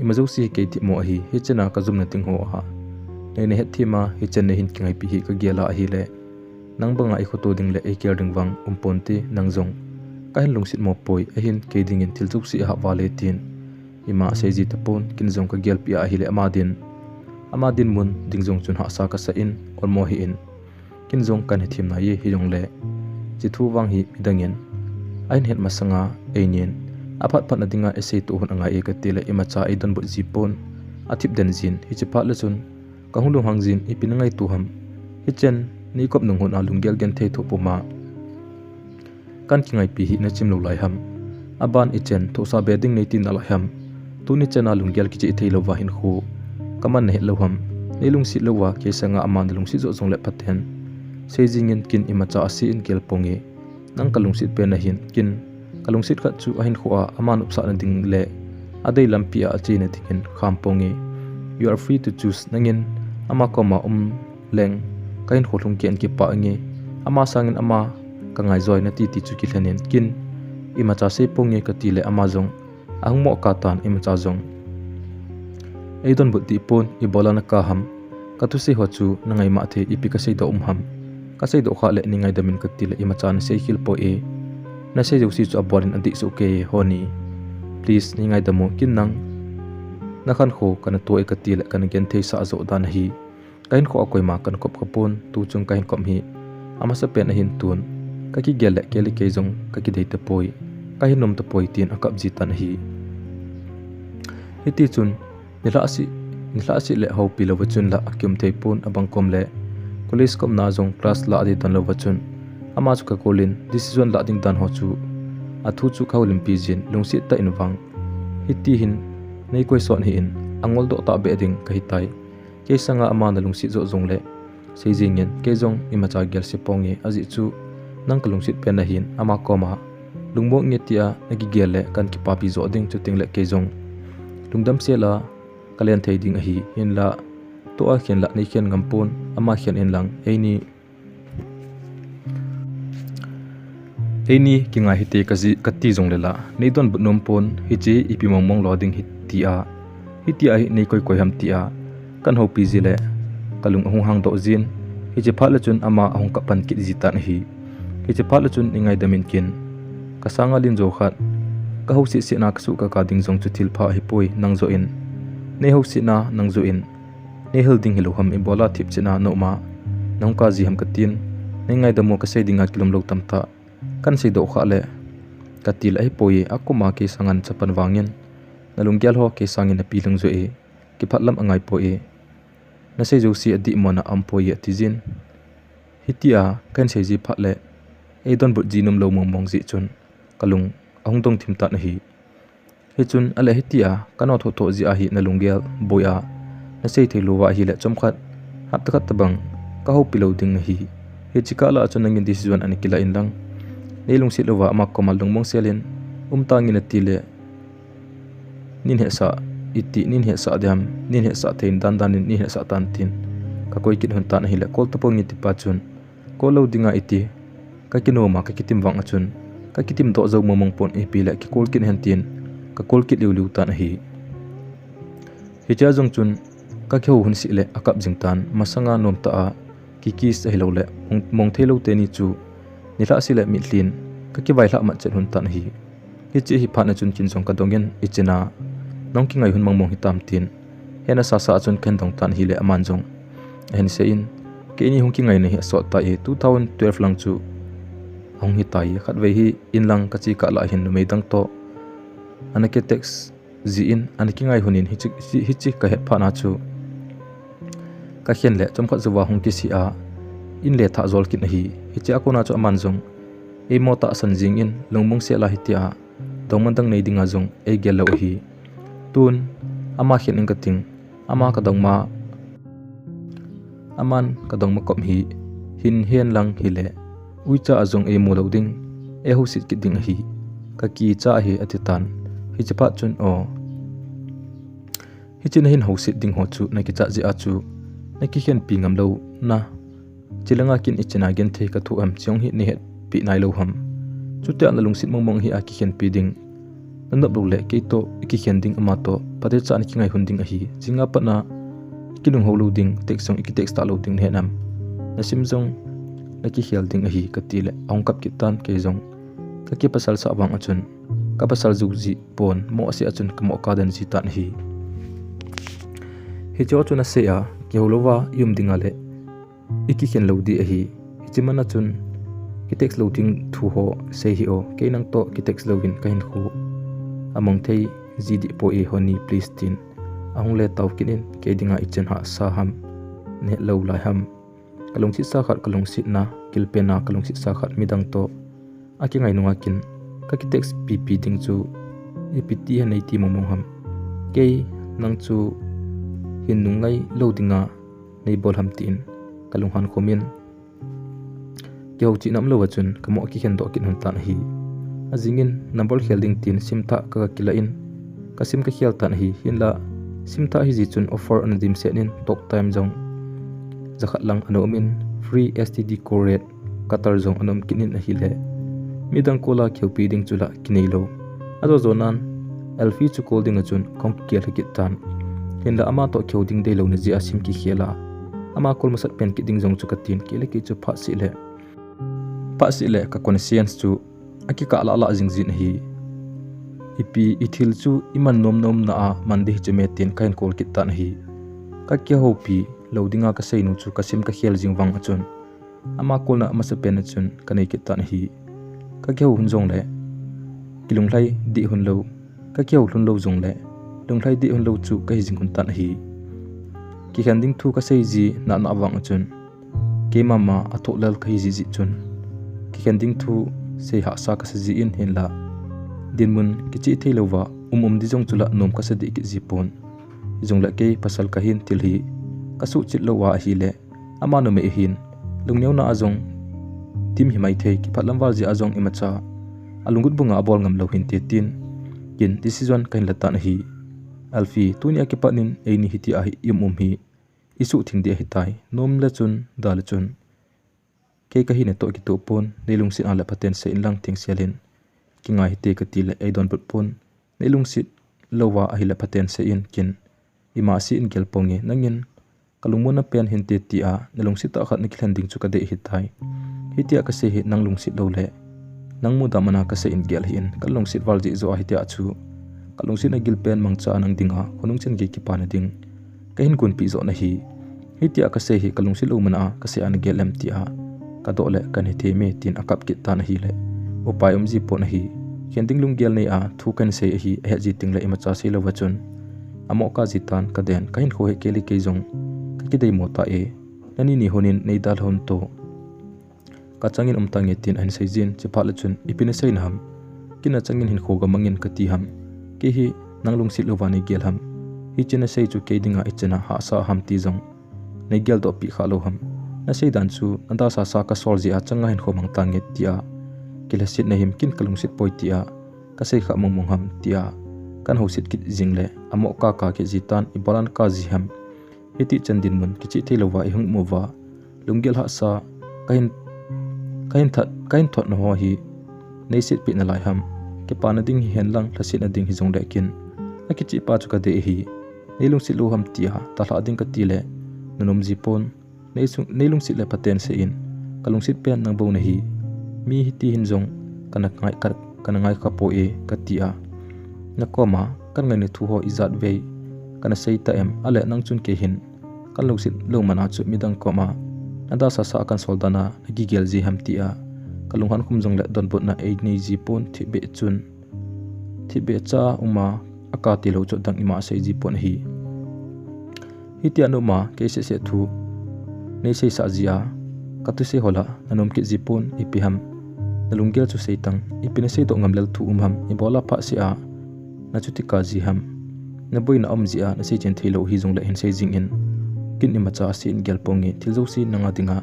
ima zo si ke ti mo hi hi chena ka zum na ting ho ha nei ne het thima hi chen ne hin ki ngai pi hi ka gela hi le nang banga i khoto ding le ai ker ding wang pon ti nang jong ka hin lungsit mo poi a hin ke ding in thil chuk si ha wale tin ima se ji tapun kin jong ka gel pi a hi le ama din mun ding jong chun ha sa ka sa in or mo hi in kin jong kan hi thim na ye hi jong le chi thu wang hi midangin ain het masanga einin aphat phat na dinga ese tu hun anga e ka tele imacha ai don bu jipon athip den jin hi chi phat la chun ka hung hang jin ipinangai tu ham hi chen ni kop nung hun alung gel gen thei thu puma kan ki ngai pi hi na chim lo lai ham aban i chen tho sa beding nei tin ala ham tu ni chen alung gel ki chi thei lo wa hin khu kaman ne lo ham ni lung si lo wa ke sanga aman lung si zo jong le pathen seijingin kin imacha asi in kel pongi nang kalungsit pe na hin kin kalungsit kha chu ahin khuwa aman upsa na ding le adei lampia achi na tikin kham pongi you are free to choose nangin ama koma leng kain kholung ken ki pa nge ama sangin ama kangai joy na ti chu ki thanen kin imacha se pongi ka ti le ama jong ahmo ka tan imacha jong eidon buti pon I bolana ka ham ka tu se ho chu nangai ma the ipi ka sei do ham ka sei do kha le ningai damin ka tile ima chan sei khil po e na sei jo si chu aborin adi su ke honi please ningai damo kin nang nakan kho kan to ekatil kan gen thei sa zo dan hi kain kho akoi ma kan kop kapon tu chung kain kom hi ama sa pen hin tun ka ki gel kele ke jong ka ki dei te poi ka hin nom te poi tin akap ji tan hi hiti chun nila si le ho pi lo chun la akyum thei pun abang kom le police kom na jong class la adi tan lo chun ama chu ka kolin decision la ding dan ho chu athu chu khawlim pi jin lungsi ta inwang hiti hin nei koi son hi in angol do ta be ding ka hitai ke sanga ama na lungsi zo jong le seijing yen ke jong imacha gel se pongi aji chu nang kalungsit pen na hin ama koma lungmo ngetia nagi gel le kan ki papi zo ding chu ting le ke jong lungdam se la kalen thei ding a hi hin la to a khen la nei khen ngampon ama khen en lang eini kinga hite kazi kati jong lela nei don butnom pon hichi ipi mongmong loading hitia hi nei koi ham tia kan ho pi zile kalung ahung hang do zin hichi phala chun ama ahung ka pan ki jitan hi hichi phala chun ingai damin kin kasanga lin jo khat ka ho si na kasu ka ding jong chu thil pha hi poi nang zo in nei ho si na nang zo in nei holding hilo ham ibola thip china no ma nang ka ji ham ka tin nei ngai damo ka sei dinga kilom lo tamta kan sei do kha le katil ai poi akuma ke sangan chapan wangin nalung gyal ho ke sangin api lang zo e ki phatlam angai po e na sei jo si adi mona ampoi atijin hitia kan sei ji phatle e don bu jinum lo mong ji chun kalung ahung dong thim ta na hi chun ale hitia kanot tho ji a hi nalung gyal boya na sei thei lowa hi le chomkhat hap takhat tabang ka ho pilo ding na hi he chikala chun nangin decision ani kila in lang neilung sit lowa amak komal dong mong selin tangin atile nin he sa iti nin he sa dam nin he sa thein dan nin he sa tan tin ka koi kin hun tan hi le kol tapong ni ti pa chun ko lo dinga iti ka kino ma ka kitim wang achun ka kitim do zo momong pon e pi le ki kol kin hen tin ka kol kit liu tan hi he cha jong chun ka kheu hun si le akap jing tan masanga nom ta a ki kis a hilo le mong thelo te ni chu nila si le mi tlin ka ki vai hla ma chen hun tan hi hi chi hi phana chun kin jong ka dongen ichena nong ki ngai hun mangmong hi tam tin hena sa chun khen dong tan hi le aman jong hen se in ke ni hung ki ngai ne hi so ta e 2012 lang chu hong hi tai khat ve hi in lang ka chi ka la hin nu mei dang to anake text ji in anaki ngai hunin hi chi ka he phana chu ka khen le chom kha zuwa hung ki si a in le tha zol kin hi chi akona chu aman jong e mota san jing in longmong se la hitia dongmandang nei dinga jong e gelo hi tun ama khen ing kating ama ka dongma aman ka dongma kom hi hin hen lang hi le uicha azong e moloding e ho sit ki ding hi ka ki cha hi atitan hi chapa chun o hi chin hin ho sit ding ho chu na ki cha ji a chu na ki hen pi ngam lo na chilanga kin ichina gen the ka thu am chiong hi ne het pi nai lo ham chute an lungsit mongmong hi a ki hen pi ding nanap lo le ke to ki hen ding ama to pate cha ni ki ngai hunding a hi jinga pa na kilung ho lo ding tek song ki tek sta lo ding ne nam na sim jong na ki khel ding a hi ka ti le ong kap ki tan ke jong ka ki pasal sa bang achun ka pasal zu ji pon mo ase achun ka mo ka dan ji tan hi hi cho chuna se a ki holowa yum dinga le iki khen lo di a hi chimana chun ki text loading thu ho sei hi o ke nang to ki text login ka hin khu among thei gd po e honi please tin ahung le taw kinin ke dinga ichen ha sa ham ne lo lai ham kalong si sa khat kalong si na kilpena kalong si sa khat midang to aki ngai nunga kin ka ki text pp ding chu ept ha nei ti momong ham ke nang chu hin nungai loadinga nei bol ham tin kalung han khomin kyo chi nam lo wachun kamo ki khen do kin hun tan hi azingin number helding tin simtha ka kila in kasim ka khial tan hi hinla simtha hi ji chun offer an dim se nin talk time jong zakhat lang anomin free std core qatar jong anom kinin a hi le midang kola kheupi ding chula kinei lo azo zonan alfi chu colding achun kong ki khit tan hinla ama to kheuding de lo na ji asim ki khela ama kol masat pen ki ding jong chu ka tin ki le ki chu pha si le ka conscience chu aki ka la la jing jin hi ipi ithil chu iman nom na a mandi cheme tin kain kol kit tan hi ka kya ho pi loadinga ka sei nu chu kasim ka khel jingwang achun ama kolna masa pen achun kanei kit tan hi ka kya hun jong le kilunglai di hun lo ka kya hun lo jong le lunglai di hun lo chu ka jing hun tan hi ki handing thu ka sei ji na wang achun ke mama atholal ka ji chun ki handing thu sei ha sa ka ji in hin la dinmun kichi theilowa di jong chula nom ka sadi ki jipon jongla ke pasal ka hin til hi kasu chit lowa hi le ama no me hin lungneu na azong tim hi mai thei ki phatlam wal ji azong imacha alungut bunga bol ngam lo hin te tin kin decision kain latan hi alfi tunia ki panin eini hiti a hi hi isu thingde hitai nom le chun dal chun ke ka hi ne to ki to pon nelung sin ala paten se inlang thing selin kinga hite ka til ei don put pon nelung sit lowa a hi la paten se in kin ima si in gel pongi nangin kalungmona pen hinte ti a nelung sit ta khat ni klanding chu ka de hitai hitia ka se hi nanglung sit lo le nangmu da mana ka se in gel hi in kalung sit wal ji zo a hitia chu kalung sit na gil pen mangcha nang dinga khonung chen ge ki pa na ding kahin kun pi zo na hi hitia ka se hi kalung sit lo mana ka se an gelem ti a ka do le kan hi the me tin akap ki ta na hi le upai ji po na hi kending lung gel nei a thu kan se hi he ji ting le imacha se lo wachun amo ka jitan ka den kahin kho he keli ke jong ka ki dei mota e nani ni honin nei dal hon to ka changin umtang e tin an sei jin chipa la chun ipine sei na ham kina changin hin khoga mangin ka ti ham ke hi nanglung sit lowani gel ham hi chena sei chu ke dinga ichena ha sa ham ti jong nei gel do pi kha lo ham na sei dan chu anda sa ka sol ji a changa hin khomang tange tia kila sit na him kin kalung sit poi tia ka sei kha mong ham tia kan ho sit kit jingle amo ka ke jitan ibalan ka ji ham hiti chandin mun kichi theilowa i hung mowa lunggel ha sa kain thot no hi nei sit pi na lai ham ke pa na ding hi hen lang thasit na ding hi jong le kin a kichi pa chu ka de hi nei lung sit lo ham tia ta hla ding ka ti le nanom ji pon nei lung sit le paten se in kalung sit pen nang bo na hi mi hiti hin jong kana ngai ka po e ka tia na koma kan ngai ni thu ho izat ve kana sei ta em ale nang chun ke hin kan lung sit lo mana chu midang koma anda sa kan soldana gi gel ji ham tia kalung han khum jong le don bot na e nei ji pon thibe chun thibe cha uma aka ti lo chu dang ima sei ji pon hi hitia no ma ke se thu nei sei sa jia ka tu se hola nanom ki ji pon ipi ham nalunggel chu sei tang ipine sei to ngamlel thu ham ibola pha si a na chuti ka ji ham na boina om ji a na sei chen thilo hi jong le hin sei jing in kin ni macha sin gel pongi thilzo si nanga dinga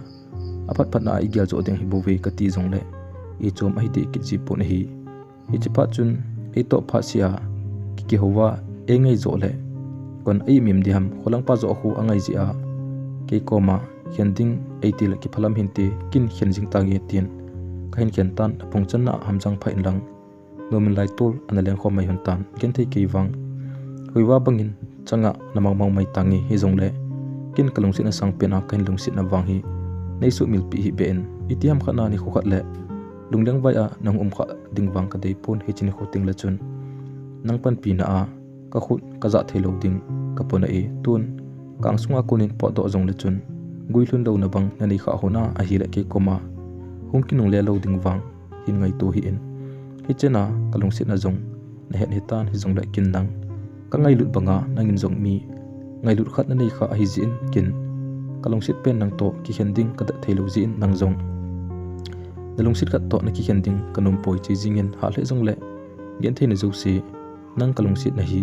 apat phat na i gel jo ding hi bowe ka ti jong le e chom ai te ki ji pon hi hi chi pa chun e to pha sia ki howa e ngai zo le kon ai mim di ham kholang pa zo khu angai ji a ke koma hending e ti la ki phalam hin te kin hen jing ta ge tin kain ken tan apong chan na hamjang phain lang nomin lai tol analeng kho mai hun tan ken thei ke wang huiwa bangin changa namang mang mai tangi hi jong le kin kalung sin sang pena kain lung sin na wang hi nei su mil pi hi ben itiam khana ni khokhat le lungleng vai a nang kha ding wang ka dei pon hi chin kho ting la chun nang pan pi na a ka khut ka za thelo ding ka pona e tun kang sunga kunin po do jong le chun guilun do na bang na nei kha hona a hi la ke koma hung kinung le lo ding wang hin ngai to hi in hi chena kalung sin na jong na het hetan hi jong le kin nang ka ngai lut banga nangin jong mi ngai lut khat na nei kha hi jin kin kalung sit pen nang to ki hending ka da thelo jin nang jong dalung sit khat to na ki hending kanum poi chi jingin ha le jong le gen thein zo se nang kalung sit na hi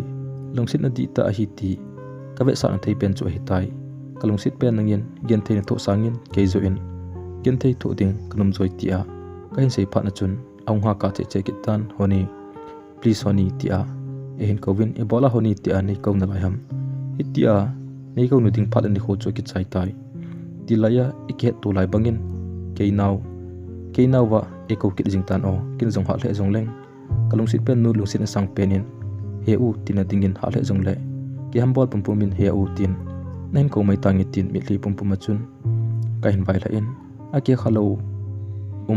lung sit na di ta hi ti ka ve sa na thei pen chu hi tai kalung sit pen nang yen gen thein tho sangin ke zo in gen thei tho ding kanum joi tia ka hin sei pha na chun aung ha ka che kitan honi please honi tia e hin kovin e bola honi tia nei ko na lai ham itia nei ko nu ding phat ani kho chu ki chai tai tilaya ikhet tu lai bangin keinau wa e ko kit jing tan o kin jong ha le jong leng kalung sit pen nu lung sit sang penin he u tina dingin ha le jong le ki hambol pumpumin he u tin nen ko mai tangi tin mi hli pumpuma chun ka hin vai la in ake khalo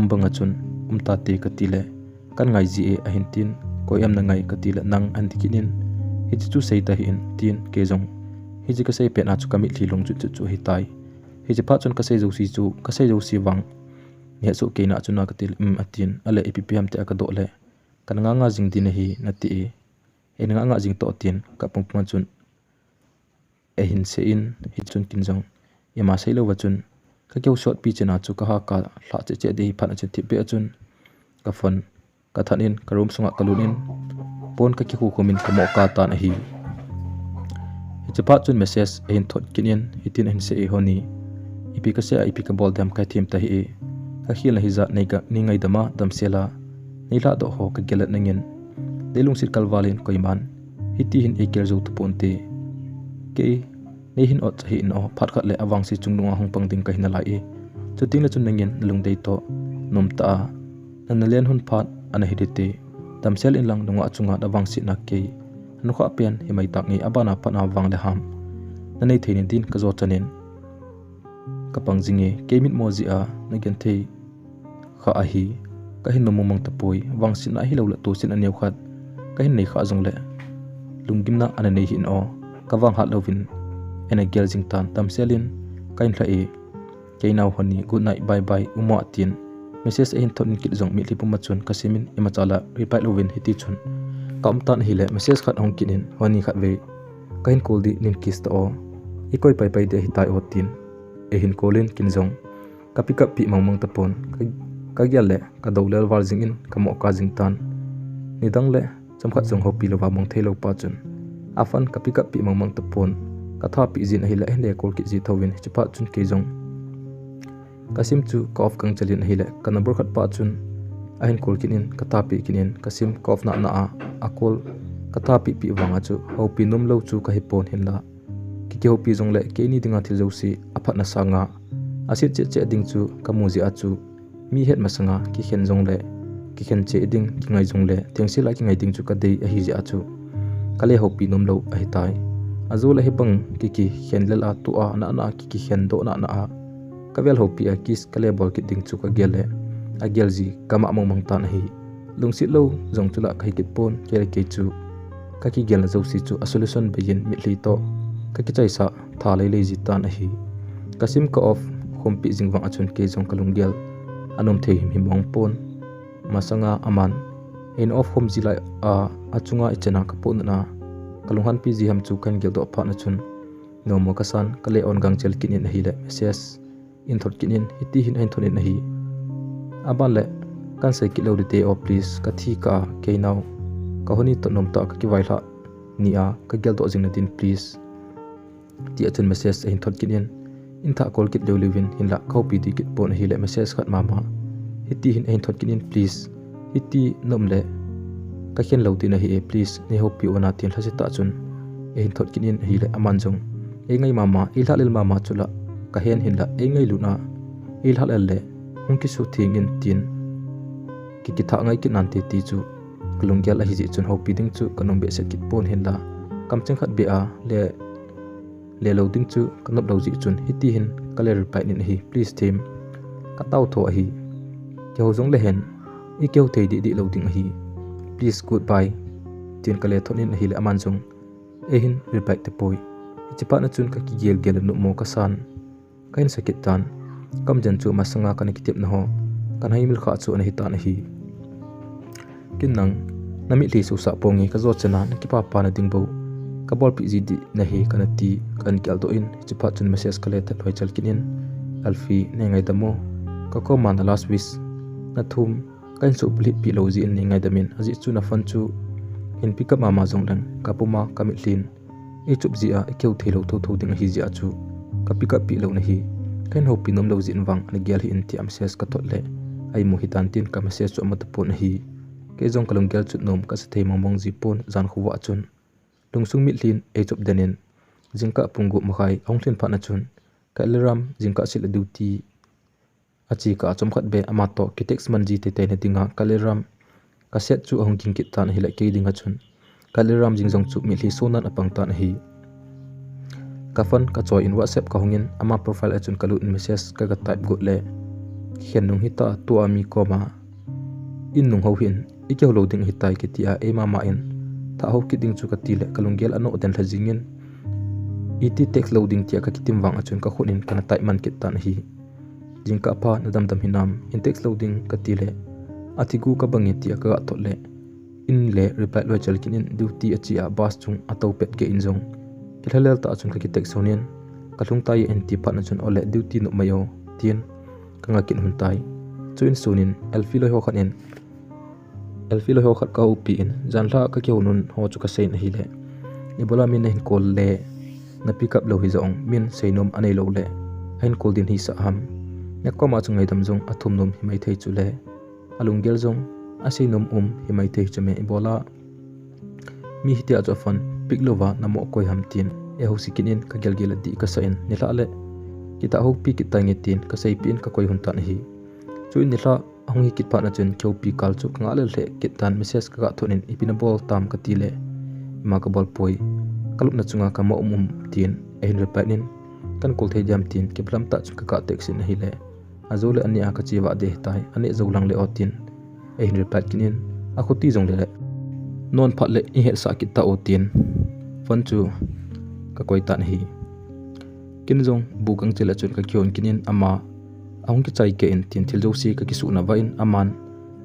banga chun ta te ka tile kan ngai ji e a hin tin ko yam na ngai ka tila nang an dikinin hi chu sei ta hi in tin ke jong hi ji ka sei pe na chu kamit thlilong chu hi tai hi ji pa chon ka sei jo si wang ne so ke na chu na ka til atin ale ppm te ka do le kan nga jing din hi na ti e nga jing to tin ka pung chun e hin se in hi chun kin jong yama sei lo wa chun ka keu shot pi chena chu ka ha ka hla che de hi phan chen ti be chun ka fon ka thanin ka room sunga kalunin pon ka ki khu khomin ka mo ka tan hi chapa chun message in thot kinin hitin hin se honi ipi ka se ipi ka bol dam ka thim ta hi ka khil hi za nei ka ni ngai dama dam sela nei la do ho ka gelat nangin delung sir kalwalin koiman hiti hin ekel zo tu ponte ke nei hin ot hi no phat khat le awang si chungnunga hongpang ding ka hin la e chuting la chun nangin lung dei to nom ta nan len hun phat ana hidite dam sel in lang nunga chunga awang si na ke nu kha pen hi mai tak ngi abana pana wang le ham na nei thein din ka zo chanin ka pangjinge kemit moji a na gen thei kha a hi ka hin nomu mang tapoi wang sin a hi lo la tu sin aneu khat ka hin nei kha jong le lungim na ana nei hin o ka wang hat lovin ena gel jing tan tam selin kain thla e keinau honi good night bye bye umo atin message a hin thon kil jong mi lipum chun kasimin ema chala reply lovin hiti chun kam tan hile message khat hong kinin honi khat ve kain call di nin kis to o ikoi pai pai de hitai otin e hin kolin kinjong ka pick up pi mangmang tapon ka gyal le ka dolel war jing in ka mo ka jing tan ni dang le chamkhat jong ho pi lo wa mong thelo pa chun afan ka pick up pi mangmang tapon ka tha pi jin hile le kol ki ji thowin chipa chun ke jong kasim chu ka off kang chalin hile ka number khat pa chun a hin kol kinin ka ta pi kinin kasim ka off na a kol ka ta pi wanga chu ho pi num lo chu ka hi pon hin la ki ho pi jong le ke ni dinga thil josi aphat na sanga asit che ding chu ka muji a chu mi het masanga ki khen jong le ki khen che ding ki ngai jong le thengsi la ki ngai ding chu ka dei a hi ja chu kale ho pi num lo a hi tai azul a hi pang ki khen le la tu a na ki khen do na a ka vel ho pi a kis kale bol ki ding chu ka gele a gel ji kama mong mang tan hi lungsit lo jong chula ka hi kit pon ke chu ka ki gel zo si chu a solution beyin mi hli to ka ki chai sa tha le ji tan hi kasim ka off khompi jingwang achun ke jong kalung gel anom the him mong pon masanga aman in off khom jilai a achunga ichena ka pon na kalunghan pi ji ham chu kan gel do pha na chun no mo kasan kale on gang chel kinin hi le message in thot kinin hiti hin ein thonin hi aban le kan sai ki lo de o please ka thi ka ke now ka honi to nom ta ka ki waila ni a ka gel do jing na din please ti achun message in thot kinin in tha call kit dewlivin in la copy di kit pon hi le message khat mama hiti hin ein thot kinin please hiti nom le ka khen lo ti na hi please ne hope pi ona tin thasi ta chun ein thot kinin hi le aman jong e ngai mama il halil mama chula ka hen hin la e ngai luna il halal le hung ki su thing in tin ki tha ngai ki nan te ti chu kalungyal a hi ji chun hope ding chu kanom be se kit pon hin la kam cheng khat be a le loading chu kanop lo ji chun hiti hin kaler pai nin hi please team ka tau tho hi keu jong le hen I keu thei di loading hi please goodbye tin kale thonin hi le aman jong e hin reply te poi chipa na chun ka ki gel nu mo ka san kain sakit tan kam jan chu masanga kan ki tep na ho kan hai mil kha chu an hi tan hi kin nang nami li su sa pongi ka zo chana ki pa na ding bo ka bol pi ji di na hi kan ti kan kyal do in chipa chun message kale ta loi chal kinin alfi ne ngai damo ka ko man the last wish na thum kain su pli pi lo ji in ngai damin aji chu na fan chu in pick up mama jong dang ka puma kamit lin e chup ji a keu thelo tho ding hi ji a chu ka pick up pi lo na hi kain ho pi nom lo jin wang ani gel hi in ti am ses ka tot le ai mu hi tan tin ka message chu amat pon hi ke jong kalong gel chu nom ka sa thei mong ji pon jan khuwa chun lungsung mit lin e chup denin jingka pungu makhai ongthin pha na chun ka leram jingka sil duty achi ka chomkhat be ama to kitex manji te te na dinga kaleram ka set chu hong king kit tan hi la ke dinga chun kaleram jingjong chu mi hli sonan apang tan hi kafan ka choi in whatsapp ka hongin ama profile achun kalu in message ka type go le khen nung hita tu ami koma in nung ho hin ike loading hitai kitia e mama in tha haokip ding chu ka tile kalungel ano den thajingin iti text loading tia ka kitim wang achun ka khonin kana tai man kit tan hi jingka pa nadam dam hinam in text loading ka tile athigu ka bangi tia ka thole in le reply lo chal kinin duty achia bas chung atau pet ke injong kilhalel ta achun ka ki text sonin kalung tai enti phat na chun ole duty no mayo tien kanga kin hun tai chuin sunin elfi lo ho khanin elfi lo ho khat ka upi in janla ka kyau nun ho chu ka sein hi le ibola min hin kol le na pick up lo hi zong min seinom anei lo le hin kol din hi sa ham yakko ma chungai dam jong athum nom hi mai thei chu le alungel jong aseinom hi mai thei chame ibola mi hiti ajo fan pick lova namo koi ham tin e ho sikinin ka gelgel di ka sain nila le kita hok pi kita ngetin ka sei pin ka koi hun tan hi chuin nila ahung hi kit pa na chen chopi kal chu kanga le le kitan message ka thonin ipina bol tam ka ti le ma ka bol poi kalup na chunga ka mo tin e hin reply nin kan kol thei jam tin ke blam ta chu ka text in hi le azole ania ka chiwa de tai ane zolang le otin e hin reply kinin a khuti jong le non phat le i he sa kita otin fan chu ka koi tan hi kin jong bukang chela chun ka kyon kinin ama ahung ki chai ke in tin thil josi ka kisu na va in aman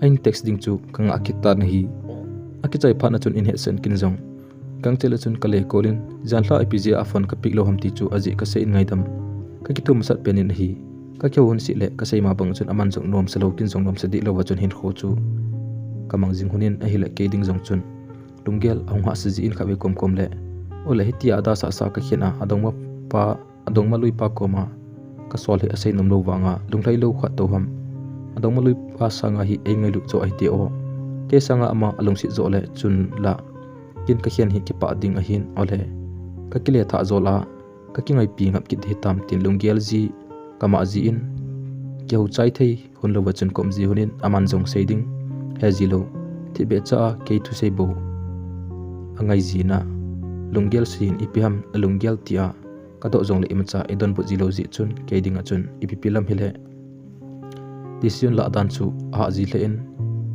ain text ding chu kanga akita na hi akichai pha na chun in he sen kin jong kang chela chun kale kolin janla ipj afon ka piklo hamti chu aji ka se in ngaidam ka kitum sat penin hi ka kyawun si le ka sei ma bang chun aman jong nom salo kin jong nom sadi lo wa chun hin kho chu kamang jing hunin a hi le ke ding jong chun lungel ahung ha si in khabe kom kom le ole hiti ada sa sa ka khena adong ma lui pa koma ka sol he asai nom lo wanga lunglai lo kha to ham adong ma lui pa sanga hi e ngai lu cho ai te o ke sanga ama along si zo le chun la kin ka hian hi ki pa ding a hin ole ka kile tha zola ka ki ngai pi ngap ki de tam tin lungel ji kama ji in keu chai thei hun lo wachun kom ji hunin aman jong seiding he ji lo ti be cha ke thu sei bo angai ji na lungel sin ipiham lungel tia kato jong le imcha edon bu jilo ji chun ke ding a chun ipipilam hile decision la dan chu a ji le in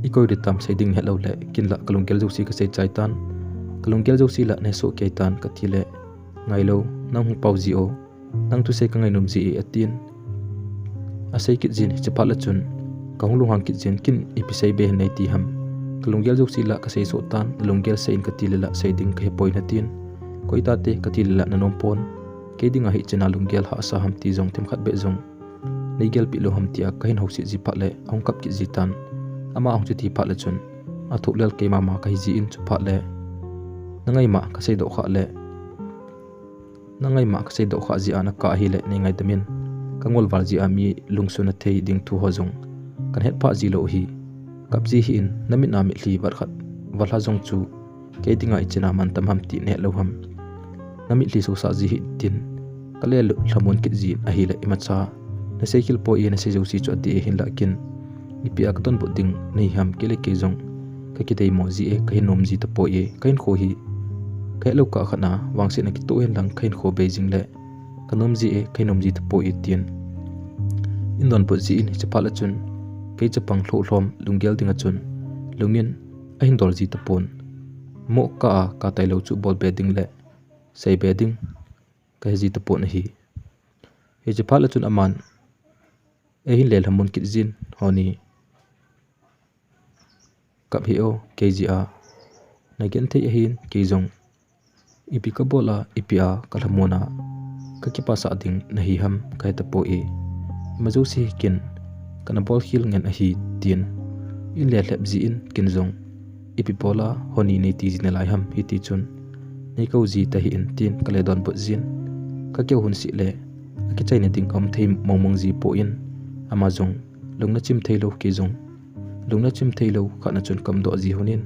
ikoi ritam seiding hello le kin la kalungel josi ka sei chai tan kalungel josi la ne so ke tan ka thile ngai lo nang hu pau ji o nang tu se ka ngai num ji atin asai kit jin chapa la chun ka hulu hang kit jin kin ipisai be nei ti ham kalungel josi la ka sei so tan lungel sein ka tile la seiding ka point atin koita te ka tile la nanom pon ke dinga hi chena lungel ha sa ham ti jong tem khat be jong neigel pi lo ham tia kain hosi ji pha le ong kap ki ji tan ama ong chu ti pha le chun a thu lel ke mama ka hi ji in chu pha le nangai ma ka sei do kha le nangai ma ka sei do kha ji ana ka hi le nei ngai damin kangol war ji ami lungsuna thei ding thu ho jong kan het pha ji lo hi kap ji hi in namit na mi hli war khat wala jong chu ke dinga i chena man tam ham ti ne lo ham nami li so sa ji hi tin kale lu thamon ki ji a hi la imacha na cycle po e na se josi chu ati hin la kin ipi ak ton bu ding nei ham kele ke jong ka ki dei mo ji e ka nom ji ta po e kain kho hi ka lo ka khana wangse na ki to hen lang kain kho beijing le ka nom ji e kain nom ji ta po e tin indon po ji in chapala chun ke chapang thlo hlom lungel dinga chun lungin a hin dor ji ta pon mo ka tai lo chu bol bedding le sei bedding ka ji ta pon hi he chapala chun aman e hin lel hamun kit jin honi kap hi o kga na gen the hin ke jong ipi ka bola ipia kalhamona ka ki pa sa ding na hi ham ka ta po e majo si kin kana bol khil ngen a hi tin in le lep ji in kin jong ipi bola honi nei ti jin lai ham hi ti chun nei ko ji ta hi in tin kale don bu jin ka ke hun si le ki chai ne ding am thei mong ji po in amazong lungna chim thailo ke jong lungna chim thailo khana chun kam do ji hunin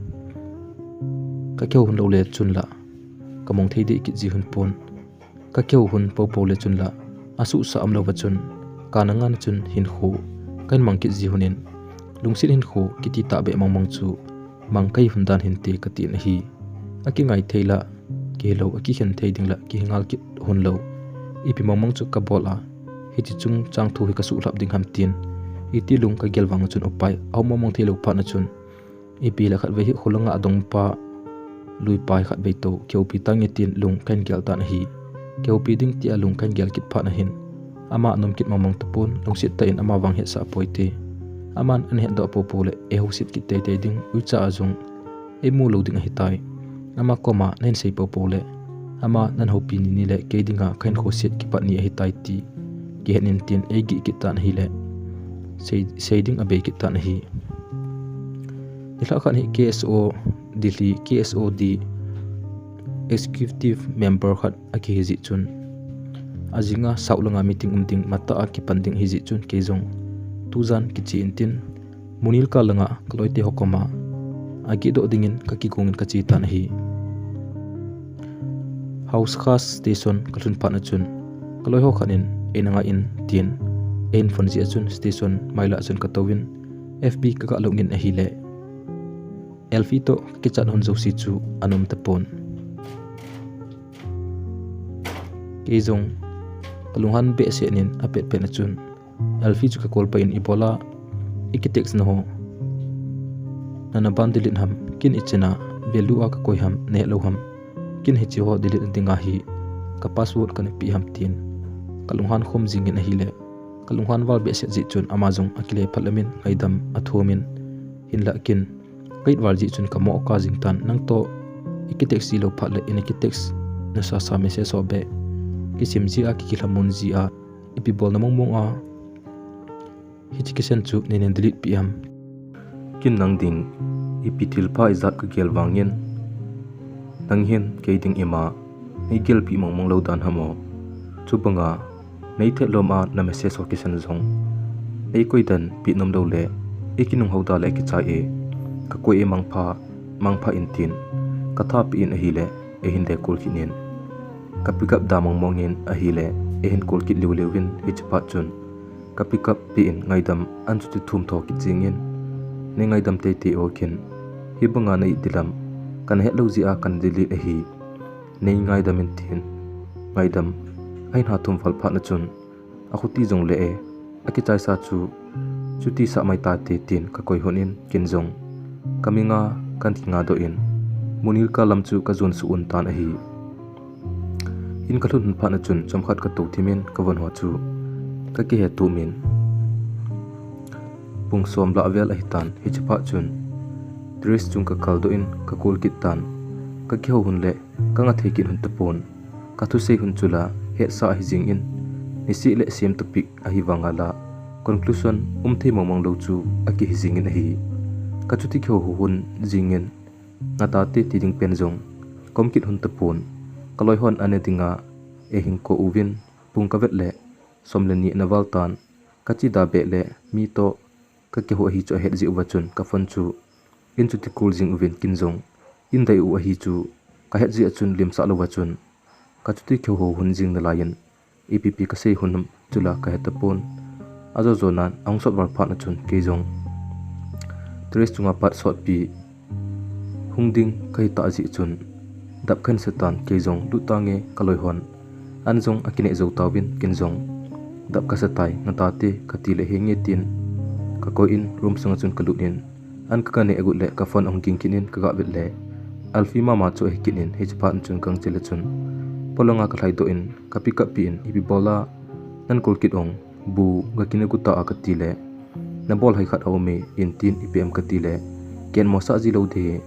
ka ke hun lo le chun la kamong thei de ki ji hun pon ka ke hun po le chun la asu sa am lo wa chun kanangan chun hin khu kan mang ki ji hunin lungsin hin khu kiti ta be mong chu mang kai hun dan hin te ka ti na hi aki ngai theila ke lo aki hen thei ding la ki ngal ki hun lo ipi mong chu ka bola hiti chung chang thu hi ka su hlap ding ham tin iti lung ka gelwang chun opai aw mong thei lo pha na chun ipi la khat ve hi khulanga adong pa lui pai khat be to kyopi tangi tin lung kan gel tan hi kyopi ding ti alung kan gel kit pha na hin ama nom kit mamang tapon lungsit ta in ama wang he sa poite aman an he do popole e husit kit te ding ucha azung e mu lo ding hi tai ama koma nen sei popole ama nan hopi ni le ke dinga khain khosit ki pa ni hi tai ti ki henin tin e gi kit tan hi le sei ding abe kit tan hi Nilakhan hi KSO Delhi KSO di executive member khat aki hizi chun azinga saulanga meeting mata aki panding hizi chun kezong tuzan kichi intin munil ka langa kloite hokoma agi do dingin kaki gongin kachi tan hi house khas station kalun pana chun kloi ho khanin enanga in tin en fonji achun station maila chun katowin FB ka longin a hi le Elfito kichat hon zosi chu anum tapon Kezong kalunghan be senin apet penachun Elfi chu ka kolpa in ibola ikitex no nana bandilin ham kin ichena belua ka koi ham ne lo ham kin hichi ho dilit dinga hi ka password kan pi ham tin kalunghan khom jingin a hile kalunghan wal be se ji chun amazon akile phalamin ngaidam athomin hinla kin kait warji chun kamo ka jingtan nang to ikitex lo phala in ikitex na sa sa message so be kisimji a kikilamun ji a ipibol na mongmong a hichikisen chu nenen delete pm kin nang ding ipitil pa izat ka gel wangin nang hin keiding ima nei gel pi mongmong lo dan hamo chubanga nei the loma na message so kisan zong ei koidan pi nom do le ekinung hoda le ki chai e ka koi e mangpha intin katha pi in a hi le e hin de kul kinin ka pick up da mongmongin a hi le e hin kul kit liwlewin hichpa chun ka pick up pi in ngaidam an chu ti thum tho ki chingin ne ngaidam te te o kin hi banga nei dilam kan he lo ji a kan dili a hi nei ngaidam in tin ngaidam ain ha thum fal pha na chun a khuti jong le e aki chai sa chu chuti sa mai ta te tin ka koi honin kin jong kaminga kan tinga do in munil ka lamchu ka zon su un tan a hi in ka thun pha na chun chomkhat ka to thimin ka won ho chu ka ki he tu min pung som la vel a hitan hi chapa chun dress chung ka kal do in ka kul kit tan ka ki ho hun le ka nga thekin hun tapon ka thu sei hun chula he sa hi jing in ni si le sem topic a hi wangala conclusion the momong lo chu a ki hi jing in a hi ka chuti kho hun jingin ngata te tiding pen jong komkit hun tapon kaloi hon ane tinga e hing ko uvin pung ka vetle somleni na Valentine kachi da be le mi to ka ke ho hi cho het ji wachun ka fon chu in chu ti kul jing uvin kin jong in dai u a hi chu ka het ji achun lim sa lo wachun ka chuti kho ho hun jing na lain epp ka sei hun chula ka het tapon azo zonan ang sot war pha na chun ke jong tres chunga pat sot pi hungding kai ta ji chun dap khan setan ke jong du tange kaloi hon anjong akine zo tawin kin jong dap ka satai ngata te khati le henge tin ka ko in room sanga chun kalunin an ka ne agut le ka phone ong king kinin ka ga bit le alfi mama chu he kinin he chpan chun kang chele chun polonga ka thlai do in ka pick up pi in ibi bola nan kol kit ong bu ga kine guta akati le na bol hai khat awme in tin ipm kati le ken mosa ji lo de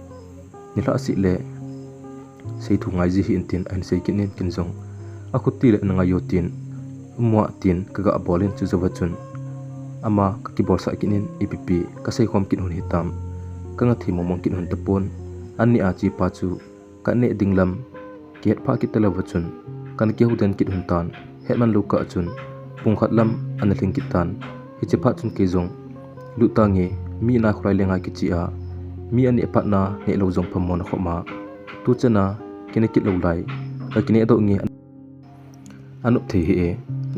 nila si le sei thu ngai ji hi in tin an sei kinin kin jong akhuti le nanga yotin umwa tin kaga bolin chu zawachun ama ka ki bol sa kinin ipp ka sei khom kin hun hitam kanga thi momong kin hun tapon anni a chi pa chu ka ne dinglam ket pha ki telawachun kan ki hudan kit hun tan hetman lu ka chun pung khatlam an thing ki tan hi che pha chun ke jong lu tange mi na khrai lenga ki chi a mi ani patna ne lo jong phamon khoma tu chana kine kit lo lai ka kine do nge anup the hi e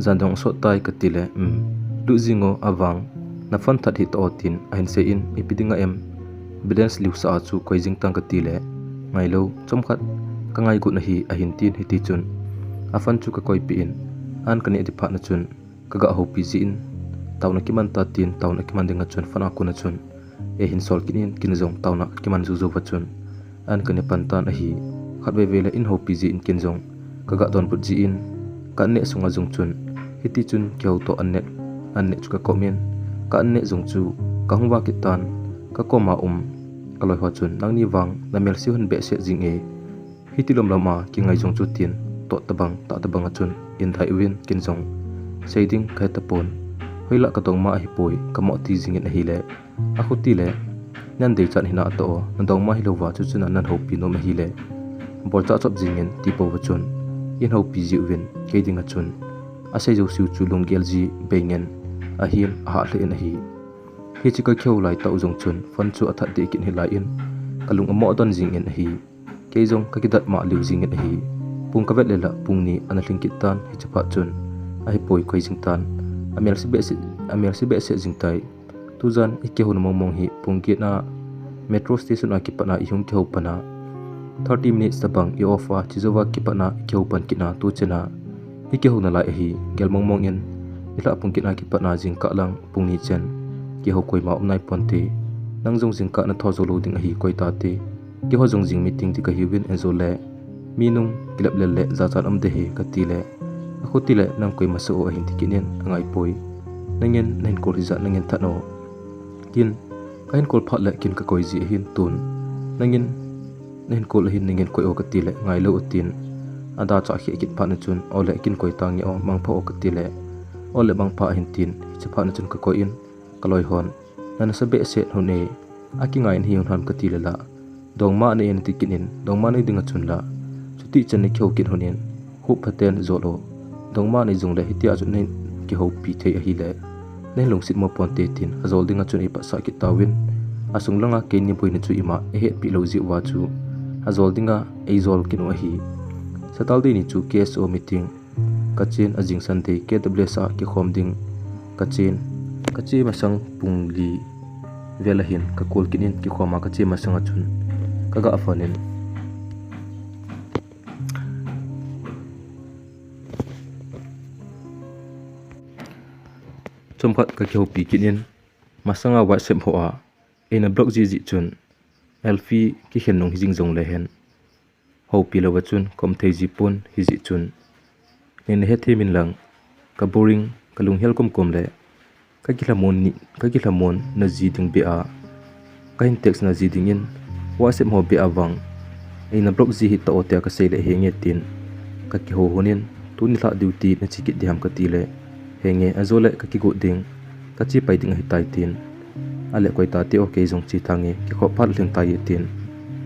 zandong so tai katile du jingo awang na fan that hi to tin ain se in ipidinga em evidence liu sa chu koijing tang katile ngai lo chomkhat ka ngai gu na hi a hin tin hi ti chun afan chu ka koi pi in an kane di pha na chun ka ga ho pi ji in tawna ki man ta tin tawna ki man dinga chun fana ku na chun hin sol kinin kin zong tauna kiman zu zo bachun an kan pantan a hi khatbe vele in ho pi ji in kin zong kaga don put ji in ka ne sunga zong chun hiti chun kyau to an ne chu ka komen ka an ne zong chu ka hungwa kitan ka koma kaloi ho chun nang ni wang na mel si hun be se jing e hiti lom lama ki ngai zong chu tin to tabang ta tabang chun in thai win kin zong seiding kai tapon hoila ka tong ma hi poi ka mo ti jing in a hi le a khuti le nan de chan hina to nandong ma hi lo wa chu chuna nan ho pi no ma hi le bol cha chop jing in ti po wa chun in ho pi ji win ke ding a chun a sei jo siu chu lung gel ji bengen a him a ha le in a hi hi chi ka kheu lai ta uzong chun fan chu atha de kin hi lai in kalung amo don jing in a hi ke jong ka kidat ma liu jing in a hi pung ka vet le la pung ni ana hling kit tan hi chapa chun a hi poi khoi jing tan amel si be se jing tai tu jan ikke hun mong hi pung ki na metro station a ki pana i hung kheu pana 30 minutes tabang i offer chizowa ki pana kheu pan kina tu chena ikke hu na lai hi gel mong in ila pung kina ki pana jing ka lang pung ni chen ki ho koi ma umnai ponte nang jong jing ka na tho zo lo ding a hi koi ta te ki ho jong jing meeting ti ka hi win en zo le minung kilap le za chan am de he ka ti le a khu ti le nang koi ma so a hin ti kinin angai poi nangen nen ko ri za nangen tha no kin kain kol phat le kin ka koi ji hin tun nangen nen kol hin nangen koi o ka ti le ngai lo utin ada cha khi kit pha na chun ole kin koi tang ni o mang pho o ka ti le ole bang pha hin tin chi pha na chun ka koi in kaloi hon nana sabe se hone aki ngai in hi hon ka ti le la dong ma ne en ti kinin dong ma ne dinga chun la chuti chen ne kheu kin honen hu phaten zolo dong ma ne jung le hitia chun ne ki ho pi thei a hi le ne long sit mo pon te tin azol dinga chun i pa sa ki tawin asung langa ke ni boina chu ima e het pi lo ji wa chu azol dinga e zol kin wa hi satalde ni chu KSO meeting kachin ajing sante KWS a ki khom ding kachin kachi masang pungli velahin ka kol kinin ki khoma kachi masanga chun kaga afanin chomkhat ka kheu pi kinin masanga WhatsApp ho a ena blog ji chun elfi ki khenung hijing jong le hen ho pi lo chun kom thei ji pon hi ji chun nen he themin lang ka boring kalung hel kom le ka kilamon na ji ding be a ka in text na ji ding in WhatsApp ho be awang ena blog ji hi ta otia ka sei le henge tin ka ki ho honin tu ni la duty na chi ki diam ka ti le henge azole ka ki go ding ka chi pai ding hi tai tin ale koi ta ti okay jong chi thange ki kho phal leng tai tin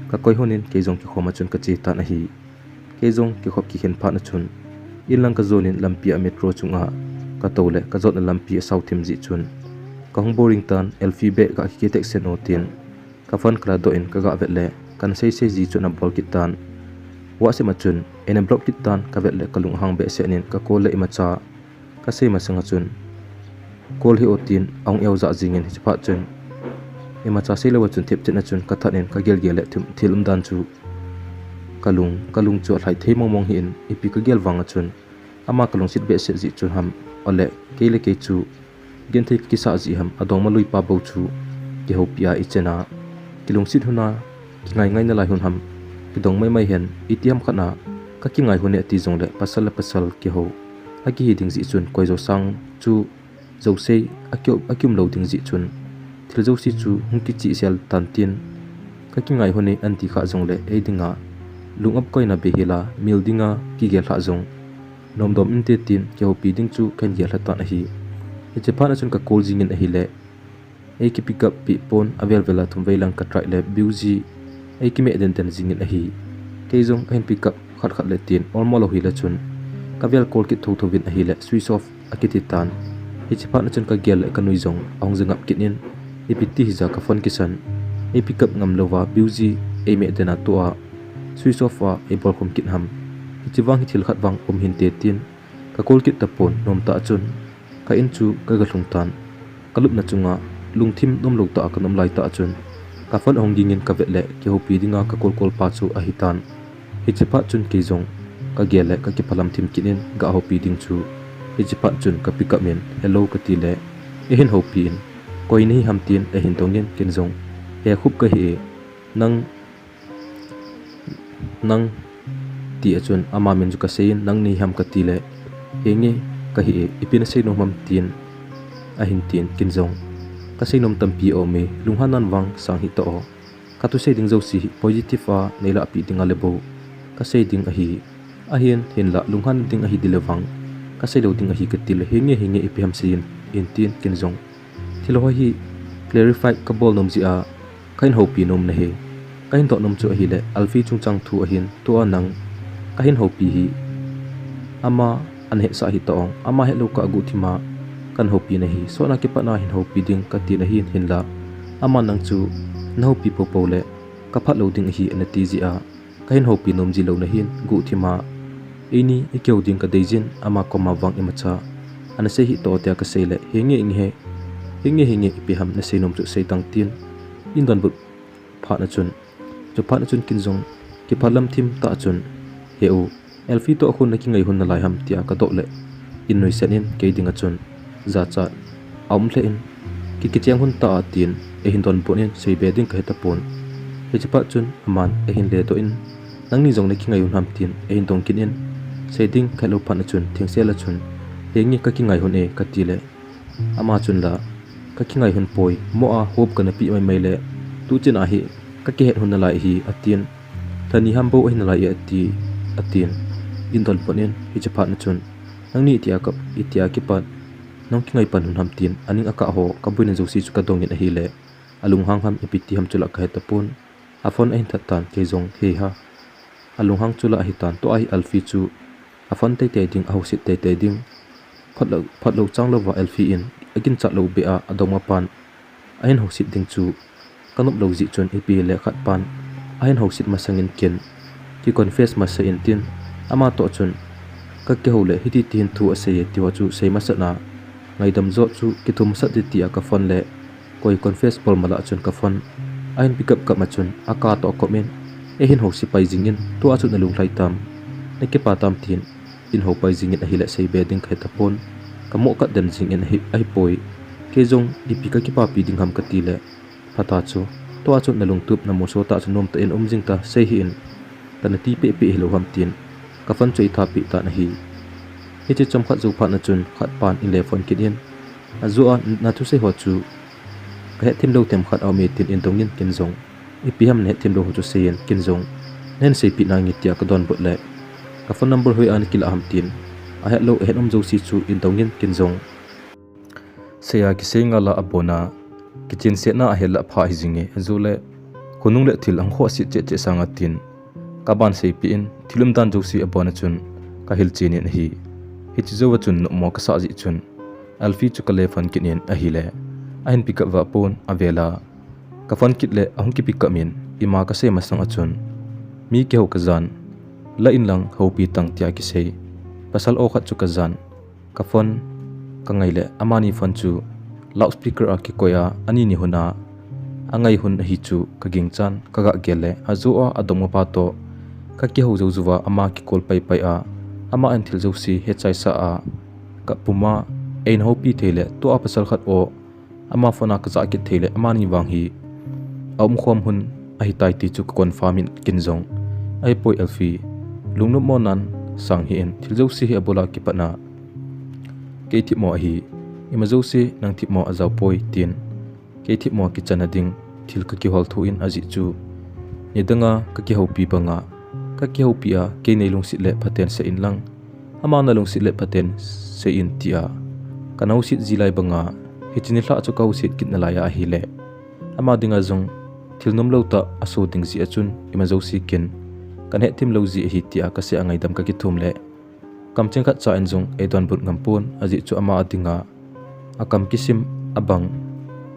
ka koi honin ke jong ki khoma chun ka chi ta na hi ke jong ki khop ki khen pha na chun in lang ka zonin lampi a metro chunga ka tole ka zot na lampi south thim ji chun ka hong boring tan elfi be ka ki tek sen o tin ka fan kla do in ka ga vet le kan sei ji chun a bol ki tan wa se ma chun en block ki tan ka vet le kalung hang be se nin ka kol le ima cha ka sei ma sanga chun kol hi o tin ong eu za jingin hi pha chun ima cha sei le wa chun thep chen na chun ka thanin ka gel le thilum dan chu kalung chu hlai thei mong hi in ipi ka gel wanga chun ama kalung sit be se ji chu ham ole keile ke chu gen thei ki sa ji ham adong ma lui pa bo chu ki ho pia ichena kilung sit huna ki ngai na lai hun ham ki dong mai hen itiam khana ka ki ngai hune ti jong le pasal ki ho aki hi ding ji chun koi zo sang chu zo sei akyum lo ding ji chun thil zo si chu hung ki chi sel tan tin ka ki ngai hune anti kha jong le e dinga lung up koi na be hila mil dinga ki gel ha jong nom dom in te tin ke ho pi ding chu kan gel ha ta na hi e che phana chun ka kol jing in a hi le e ki pick up pi pon avel vela thum veilang ka try le buji e ki me den jing in a hi ke jong en pick up khat le tin ormo lo hi la chun ka vel kol ki tho win a hi le switch off akiti tan e che phana chun ka gel ka nui jong ong jengap kinin e piti hi za ka phone kisan e pick up ngam lowa buji e me dena to a switch off wa e bol khom kin ham chiwang hi thil khat wang hin te tin ka kol kit tapon nom ta chun ka in chu ka ga hlung tan kalup na chunga lungthim nom lo ta ka nom lai ta chun ka fan ong dingin ka vet le ke ho pi dinga ka kol pa chu a hitan hi chipa chun ke jong ka gele ka ki phalam thim kinin ga ho pi ding chu hi chipa chun ka pick up men hello ka ti le e hin ho pi in koi ni hamtin e hin tongin kinjong he khup ka hi nang ti achun ama min ju ka sein nang ni ham ka ti le henge ka hi ipin sei no mam tin a hin tin kinjong ka sei nom tampi o me lunghanan wang sang hi to o ka tu sei ding zo si positive a neila api ding alebo ka sei ding a hi hin la lunghan ding a hi dilewang ka sei lo ding a hi ka til henge ipi ham sein in tin kinjong thilo hi clarify ka bol nom ji a kain hopi nom na he kain to nom chu a hi le alfi chungchang thu a hin to anang kahin hopi hi ama an he sa hi to ong ama he lo ka agu thima kan hopi na hi so na ke pa na hin hopi ding ka ti na hin la ama nang chu na hopi po le ka phat lo ding hi an ti ji a kahin hopi nom ji lo na hin gu thima ini ikeu ding ka deijin ama koma wang emacha an se hi to tia ka sei le henge ipi ham na sei nom chu sei tang tin in don bu pha na chun kinjong ki phalam thim ta chun heu elfi to khun na ki ngai hun na lai ham tia ka do le in noi senin ke dinga chun za cha aum hle in ki chiang hun ta tin e hin don ponin sei be ding ka heta pon he chapa chun aman e hin le to in nang ni jong na ki ngai hun ham tin e hin dong kin in sei ding khalo phan chun thing se la chun hengi ka ki ngai hun e ka ti le ama chun la ka ki ngai hun poi mo a hop ka na pi mai le tu chin a hi ka ke het hun na lai hi atien thani ham bo hin na lai atien in dol ponin hi chapa na chun nang ni tia ka itia ki pat nong ki ngai pan hun ham tin aning aka ho ka buin zo si chu ka dong in a hi le alung hang ham epiti ham chula ka heta pon afon ein thatan ke jong he ha alung hang chula hi tan to ai alfi chu afon te ding au sit te ding phat lo chang lo wa alfi in agin cha lo be a adoma pan ain ho sit ding chu kanop lo ji chon epi le khat pan ain ho sit masangin ken ki confess masa in tin ama to chun ka ke ho le hiti tin thu ase ye tiwa chu sei masana ngai dam zo chu ki thum sa ti tia ka fon le koi confess pol mala chun ka fon ain pick up ka ma chun aka to comment e hin ho si pai jingin to a chu na lung lai tam ne ke pa tam tin in ho pai jingin a hi le sei be ding khaita pon ka mo ka den jing in ai poi ke jong ipi ka ki pa pi ding ham ka ti le phata chu to a chu na lung tup na mo so ta chu nom ta in jing ta sei hi in kana ti pe hilo ham tin ka fan choi tha pi ta na hi he che chom khat zo pha na chun khat pan 11 kidin azua na thu se ho chu ka he thim lo tem khat aw me tin in dongin kin jong ipi ham ne thim lo ho chu sein kin jong nen sei pi na ngi tia ka don bot le ka phone number hoi an kila ham tin a he lo he nom zo si chu in dongin kin jong seya ki seinga la abona kitchen se na a hela pha hi jinge azule kunung le thil ang kho si che sanga tin kaban sei pi in thilum dan jo si abona chun ka hil chinin hi chi zo wa chun mo ka sa ji chun alfi chu ka le fan kinin a hi le a hin pick up wa pon avela ka fan kit le ahung ki pick up min ima ka se masang achun mi ke ho ka zan la in lang ho pi tang tia ki sei pasal o khat chu ka zan ka phone ka ngai le amani phone chu loudspeaker a ki koya ani ni huna angai hun hi chu ka ging chan ka ga gele azu a adomo pa to ka ki ho zo zuwa ama ki kol pai a ama an thil zo si he chai sa a ka puma ein ho pi thele to a pasal khat o ama phone a ka za ki thele ama ni wang hi aum khom hun a hi tai ti chu confirm in kin zong ai poi alfi lungno mo nan sang hi en thil zo si he abola ki pana ke thi mo hi imazo si nang thi mo azaw poi tin ke thi mo ki chana ding thil ka ki hol thu in aji chu nedanga ka ki ho pi banga ka ki ho pi a ke nei lung sit le phaten se in lang ama na lung sit le phaten se in tia kanau sit zilai banga hitini hla chu kau sit kit na la ya hi le ama dinga zong thil nom lo ta aso ding ji achun imazo si kin kan he tim lo ji hi tia ka se angai dam ka ki thum le kam cheng khat cha en zong e don but ngampon aji chu ama atinga akam kisim abang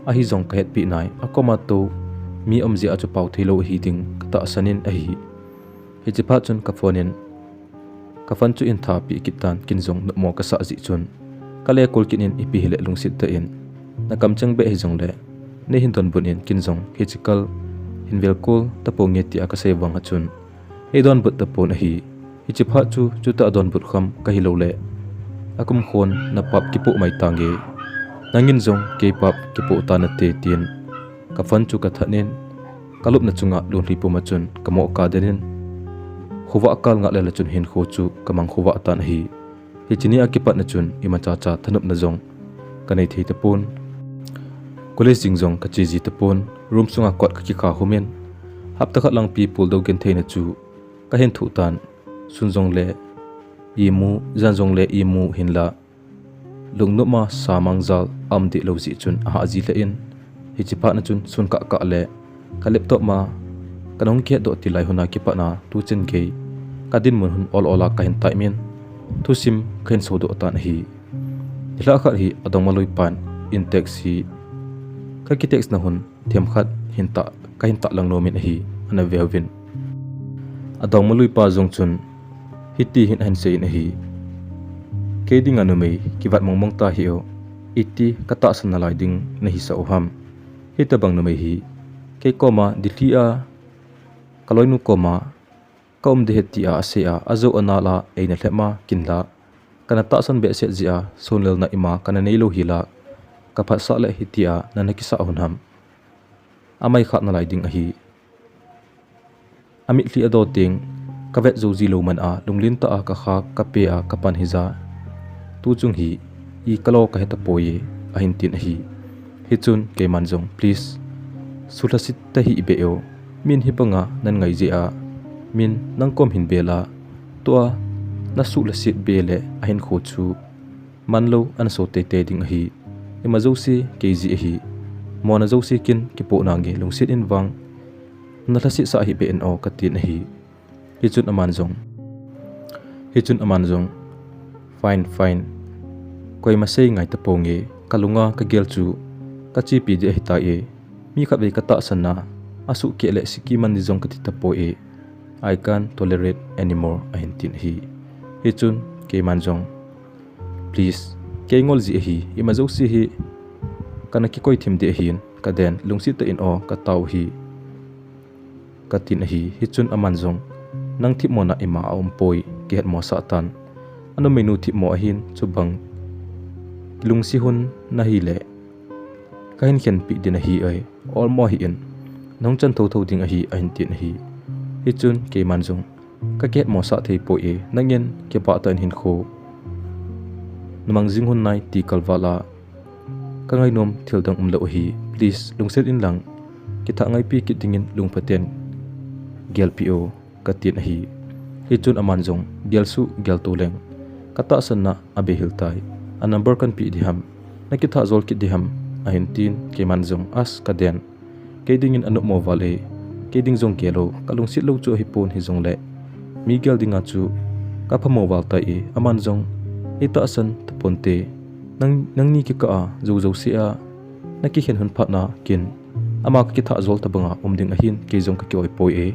a hi zong ka het pi nai akoma to mi omji a chu pau thilo hi ding ta sanin a hi he chi pha chun ka phonin ka fan chu in tha pi kitan kin zong no mo ka sa ji chun kale kol kinin ipi hele lungsit ta in na kam cheng be hi zong le ne hin don bun in kin zong hechikal hinvel kol ta po nge ti aka se wang achun e don but ta pon a hi chi pha chu ta don but kham ka hi lo le akum khon na pap ki pu mai tange nangin zong K-pop kipo ta na te tin ka fan chu ka thanin kalup na chunga lun hli puma chun kamo ka denin huwa kal nga le la chun hin kho chu kamang huwa ta na hi chini akipat na chun ima cha cha thanup na zong kanai thei te pon college jing zong ka chi ji te pon room sunga kot ka ki kha humen hapta khat lang pi pul do gen thei na chu ka hen thu tan sun zong le imu zan zong le imu hin la lungno ma samang zal amdi lo ji chun a ji la in hi chi pa na chun sun ka ka le ka laptop ma kanong ke do ti lai huna ki pa na tu chen ke kadin mun hun ol ola ka hin tai men thu sim khen so do tan hi hila khat hi adong maloi pan in taxi ka ki text na hun them khat hinta ka hinta lang no min hi ana velvin adong maloi pa jong chun hiti hin han sei na hi keding anu mei kiwat mongmong ta hi o iti kata san na lai ding na hi sa oham hita bang no mei hi ke koma dilia kaloinu koma kaum de heti a se a azo anala eina thlema kinla kana ta san be se zia sonlel na ima kana nei lo hila ka pha sa le hitia na nakisa hunham amai khat na lai ding a hi ami thli ado ting ka vet zo ji lo man a lunglin ta a ka kha ka pe a ka pan hiza tu chung hi I kalo ka heta poye a hin tin hi hi chun ke man jong please sulasit ta hi beo min hi panga nan ngai je a min nang kom hin bela to a na sulasit bele a hin kho chu manlo an so te te ding hi ema zo si ke ji hi mona zo si kin ki po nange lungsit in wang na thasi sa hi be en o ka tin hi hi chun aman jong fine koi ma sei ngai ta ponge kalunga ka gel chu ka chi pi de hita e mi kha be ka ta sanna asu ke le siki man ni jong ka ti ta po e I can't tolerate anymore a hin tin hi hi chun ke man jong please ke ngol ji hi ima zo si hi kana ki koi thim de hin ka den lungsi ta in o ka tau hi ka tin hi hi chun aman jong nang thip mo na ima a poi ke het mo sa tan anu menu thip mo hin chu bang lungsi hun na hi le kain khen pi din hi ai all mo hi in nong chan tho ding a hi a hin tin hi hi chun ke man jong ka ket mo sa thei po e nangen ke pa tan hin kho namang jing hun nai ti kalwala ka ngai nom thil dang lo hi please lungset in lang ki tha ngai pi ki tingin lungpaten gel pi o ka tin hi hi chun aman jong gel su gel to leng kata sanna abe hiltai a number kan pi diham na ki tha zol ki diham a hin tin ke man jong as ka den ke ding in anu mobile e ke ding jong kelo kalung sit lo chu hi pon hi jong le miguel dinga chu ka pha mobile ta e aman jong ita san taponte nang ni ki ka a zo si a na ki hen hun phat na kin ama ki tha zol ta banga ding a hin ke jong ka ki oi poi e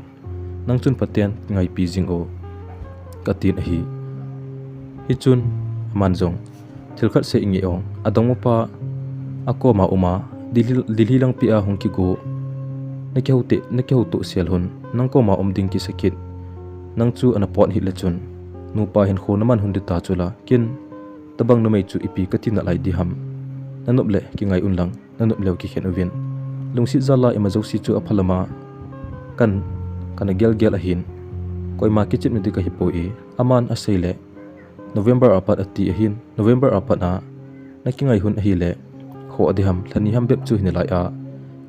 nang chun paten ngai pi jing o ka tin a hi chun aman jong thil khat se ingi ong adong pa akoma uma dilhi lang pi a hong ki go na ke hote sel hun nang ko ma ding ki sakit nang chu ana pon hi la chun nu pa hin kho naman hun de ta chula kin tabang no mai chu ipi ka tin lai di ham nanup le ki ngai unlang nanup le ki khen ovin lungsi zala ema zo si chu aphalama kana gel a hin koi ma ki chit mi de ka hi po e aman a seile November apat ati a hin November apat a na ki ngai hun a hi le kho adiham thani ham bep chu hin lai a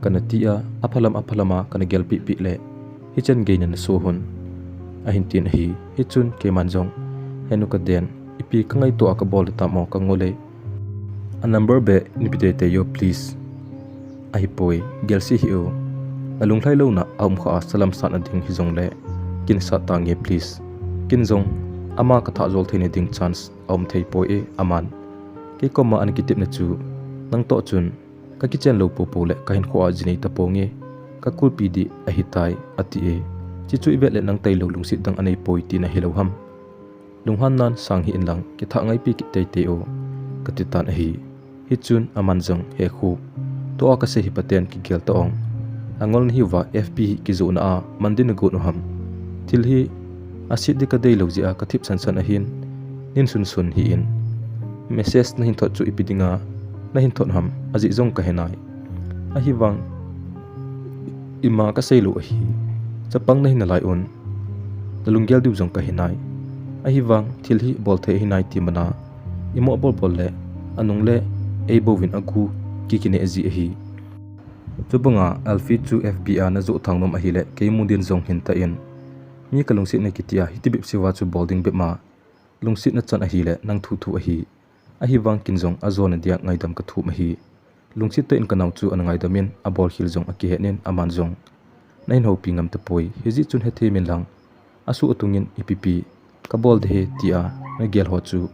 kana ti a aphalama kana gel pi le hi chen gein na so hun a hin tin hi hi chun ke man jong henu ka den ipi kangai to aka bol ta mo ka ngole a number be ni pite te yo please a hi poi gel si hi o alung thlai lo na kha salam san ading hi jong le kin sa tange please kin jong ama ka tha zol theine ding chance thei poi e aman ke koma an ki tip na chu nang to chun ka kitchen lo po le ka hin kho a jinei ta ponge ka kul pi di a hitai ati e chi chu ivet le nang tai lo lungsi dang anei poi ti na helo ham lunghan nan sang hi in lang ki tha ngai pi ki te o ka ti tan hi hi chun aman jong he khu to ka se hi paten ki gel to ong angol hi wa fp ki zo na a mandin go no ham til hi asit de ka dei lo ji a ka thip san a hin nin sun hi in message na hin tho chu ipidinga na hin thot ham aji zong ka henai a hi wang ima ka seilu a hi chapang na hin lai on dalunggel du zong ka henai a hi wang thil hi bol the hinai ti mana imo bol le anung le ei bowin agu kikine aji a hi chubanga alfi chu fba na zo thangnom a hi le keimundin zong hin ta in mi kalungsi na kitia hitibip siwa chu bolding be ma lungsi na chan a hi le nang thu a hi wang kinjong azon dia ngaidam ka thu ma hi lungsi te in kanau chu anangai damin a bol hil zong aki henin aman zong nain ho pingam te poi hiji chun he the min lang asu utungin ipp ka bol de he tia na gel ho chu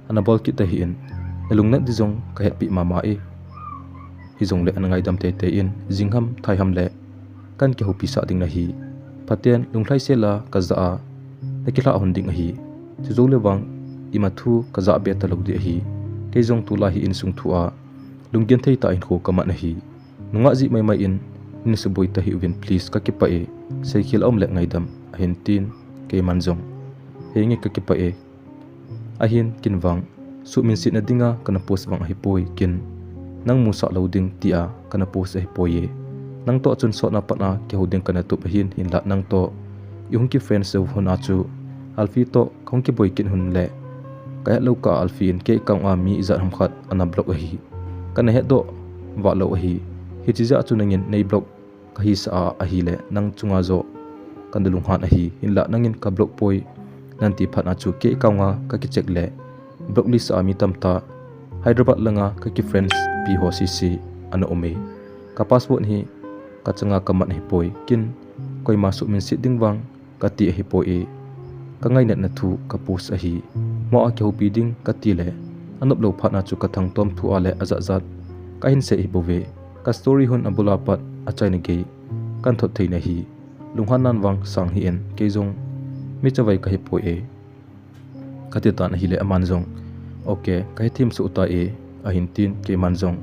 ana bol ki ta hi in elungna di zong ka het pi mama e hi zong le anangai dam te in jingham thai ham le kan ke ho pi sa ding na hi paten lunglai se la ka za a nakila honding a hi chu le wang imathu ka za be ta lo di a hi ke zong tu la hi in sung thu a lunggen thei ta in kho kama na hi nunga ji mai in ni se boi ta hi win please ka ki pa e cycle om le ngai dam a hin tin ke man zong hengi ka ki pa e a hin kin wang su min sit na dinga kana post wang a hi poi kin nang mu sa loading tia kana post a hi poi e nang to chun so na pa na ke hoding kana tu hin la nang to yung ki friends of hona chu alfi to khong ki boi kin hun le ka lo ka alfi in ke kaung a mi za ham khat ana block a hi kana he do wa lo a hi hi chi za chu nangin nei block ka hi sa a hi le nang chunga zo kandalung han a hi in la nangin ka block poi nan ti phat na chu ke kaung a ka ki check le block list a mi tamta Hyderabad langa ka ki friends pi ho cc ana ome ka passport hi ka changa kamat hi poi kin koi ma su min sit dingwang ka ti hi poi e ka ngai net na thu ka post a hi mo a ke ho pi ding ka ti le anop lo phat na chu ka thang tom thu ale aza zat ka hin se hi bove ka story hun abula pat a chai na ge kan thot thei na hi lunghan nan wang sang hi en ke jong mi chawai ka hi poi e ka te ta na hi le aman jong okay ka hi thim su ta e a hin tin ke man jong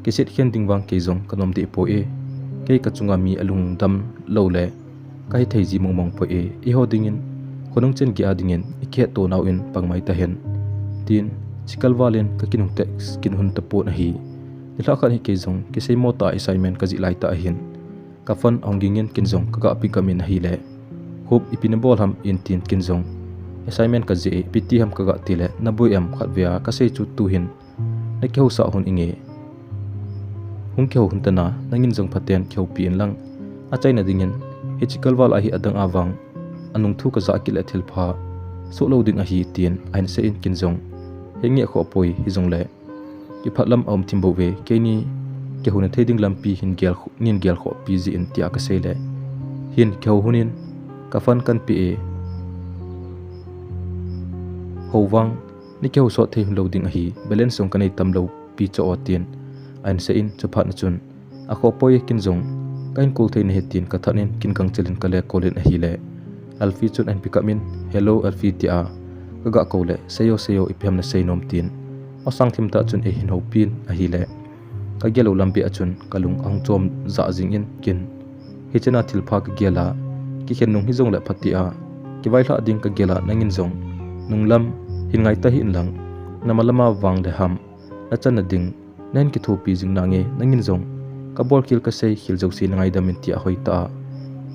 ke set khen dingwang ke jong kanom de poi e ke ka chunga mi alung dam lo le ka hi thei ji mong po e i ho dingin khonong chen gi adingen i khe to naw in pangmai ta hen tin chikal walen ka kinung text kin hun ta po na hi nila khan hi ke jong ke sei mo ta assignment ka ji lai ta hin ka fan ongingin kin jong ka pi kamin hi le hope ipin bol ham in tin kin jong assignment ka ji pt ham ka ga ti le na boi am khat via ka sei chu tu hin na ke ho sa hun inge hung kheu hun tana nangin jong phaten kheu pi in lang a chaina dingin hi chikal wal a hi adang awang anung thu ka za ki le thil pha so loading a hi tin ain se in kin jong hengi kho poi hi jong le ki phatlam om thimbo we ke ni ke hun theding lampi hin gel nin gel kho pi ji in tia ka se le hin kheu hunin ka fan kan pi e howang ni kheu so the loading a hi balance song kanai tam lo pi cho otin ain se in chaphat na chun a kho poi kin jong kain kul thein he tin ka thanin kin kang chelin kale kolin a hi le alfi chun an pikamin hello alfi tia ga ko le seyo iphem na seinom tin osang thim ta chun e hin ho pin a hi le ka gelo lambi a chun kalung ang chom za jing in kin hi chena thil pha ka gela ki khen nung hi jong le phatia ki vai hla ding ka gela nangin jong nunglam hin ngai ta hin lang namalama wang de ham na chan na ding nen ki thu pi jing nange nangin jong ka bol kil ka sei hil jok si nangai damin tia hoi ta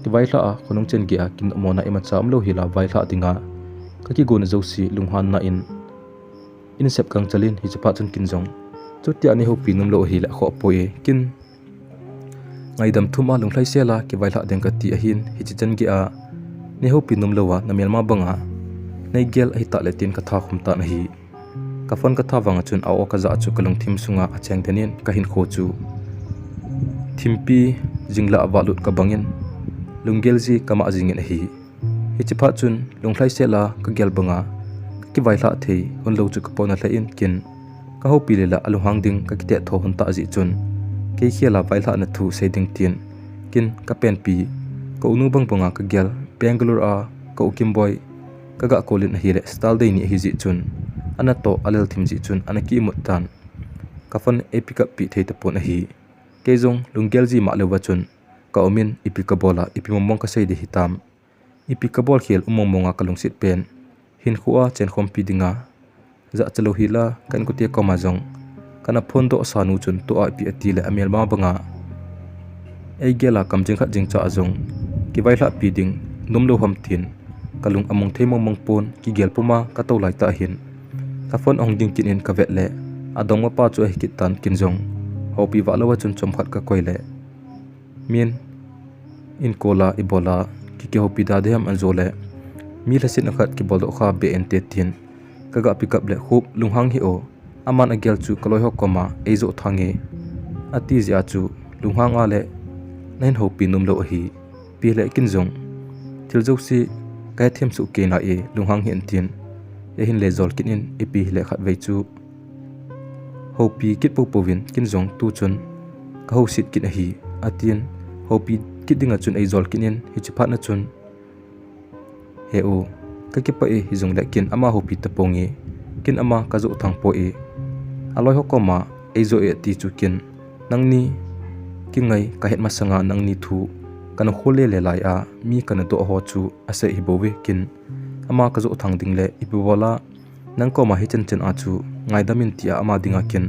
ki vai hla a khonong chen gi a kin mona ema cham lo hila vai hla dinga ka ki gon zo si lunghan na in sep kang chalin hi chapa chun kin jong chutia ni ho pi num lo hi la kho poe kin ngai dam thuma lunglai sela ki vai hla deng ka ti a hin hi chi chan gi a ni ho pi num lo wa na mel ma banga nei gel hi ta le tin ka tha khum ta na hi ka fon ka tha wanga chun a o ka za chu kalung thim sunga a cheng denin ka hin kho chu thimpi jingla awalut ka bangin lunggel ji kama jingin hi hi chipa chun lunglai sela ka gel banga ki vai hla thei hun lo chu ka pona hla in kin ka ho pi le la alu hang ding ka kite tho hun ta ji chun ke khiala vai hla na thu se ding tin kin ka pen pi ko unu bang banga ka gel Bangalore a ka ukim boy ka ga kolin hi le style dei ni hi ji chun ana to alel thim ji chun ana ki mut tan ka fan epic pi thei ta pon hi ke jong lunggel ji ma lewa chun ka omin ipika bola ipimomong ka sei de hitam ipika bol khel umonga kalung sit pen hin khuwa chen khom pi dinga za chalo hila kan kutia koma jong kana phone do sanu chun to a pi ati le amel ma banga ei gela kam jing khat jing cha azong ki vai hla pi ding num lo ham tin kalung among thei mong pon ki gel puma ka to lai ta hin ka phone ong ding kin in ka vet le adong ma pa chu hi kit tan kin jong hopi wa lawa chun chom khat ka koile min in kola ibola ki ke hopi da de ham anzole mi lasin khat ki bol do kha be en te tin kaga pick up le khup lunghang hi o aman agel chu kaloi ho koma eizo thange ati zia chu lunghang a le nain hopi num lo hi pi le kin jong thil jo si kai them su ke na e lunghang hin tin e hin le zol kin in ipi le khat ve chu hopi kit po povin kin jong tu chun ka ho sit kin hi atin hopi kidinga chun ei zol kin in hi chi phat na chun he o ka ki pa e hi jong le kin ama hopi ta pongi kin ama ka zo thang po e aloi ho koma ei zo e ti chu kin nangni ki ngai ka het masanga nangni thu kana khole le lai a mi kana do ho chu ase hi bowe kin ama ka zo thang ding le ibola nang ko ma hi chen chen a chu ngai damin tia ama dinga kin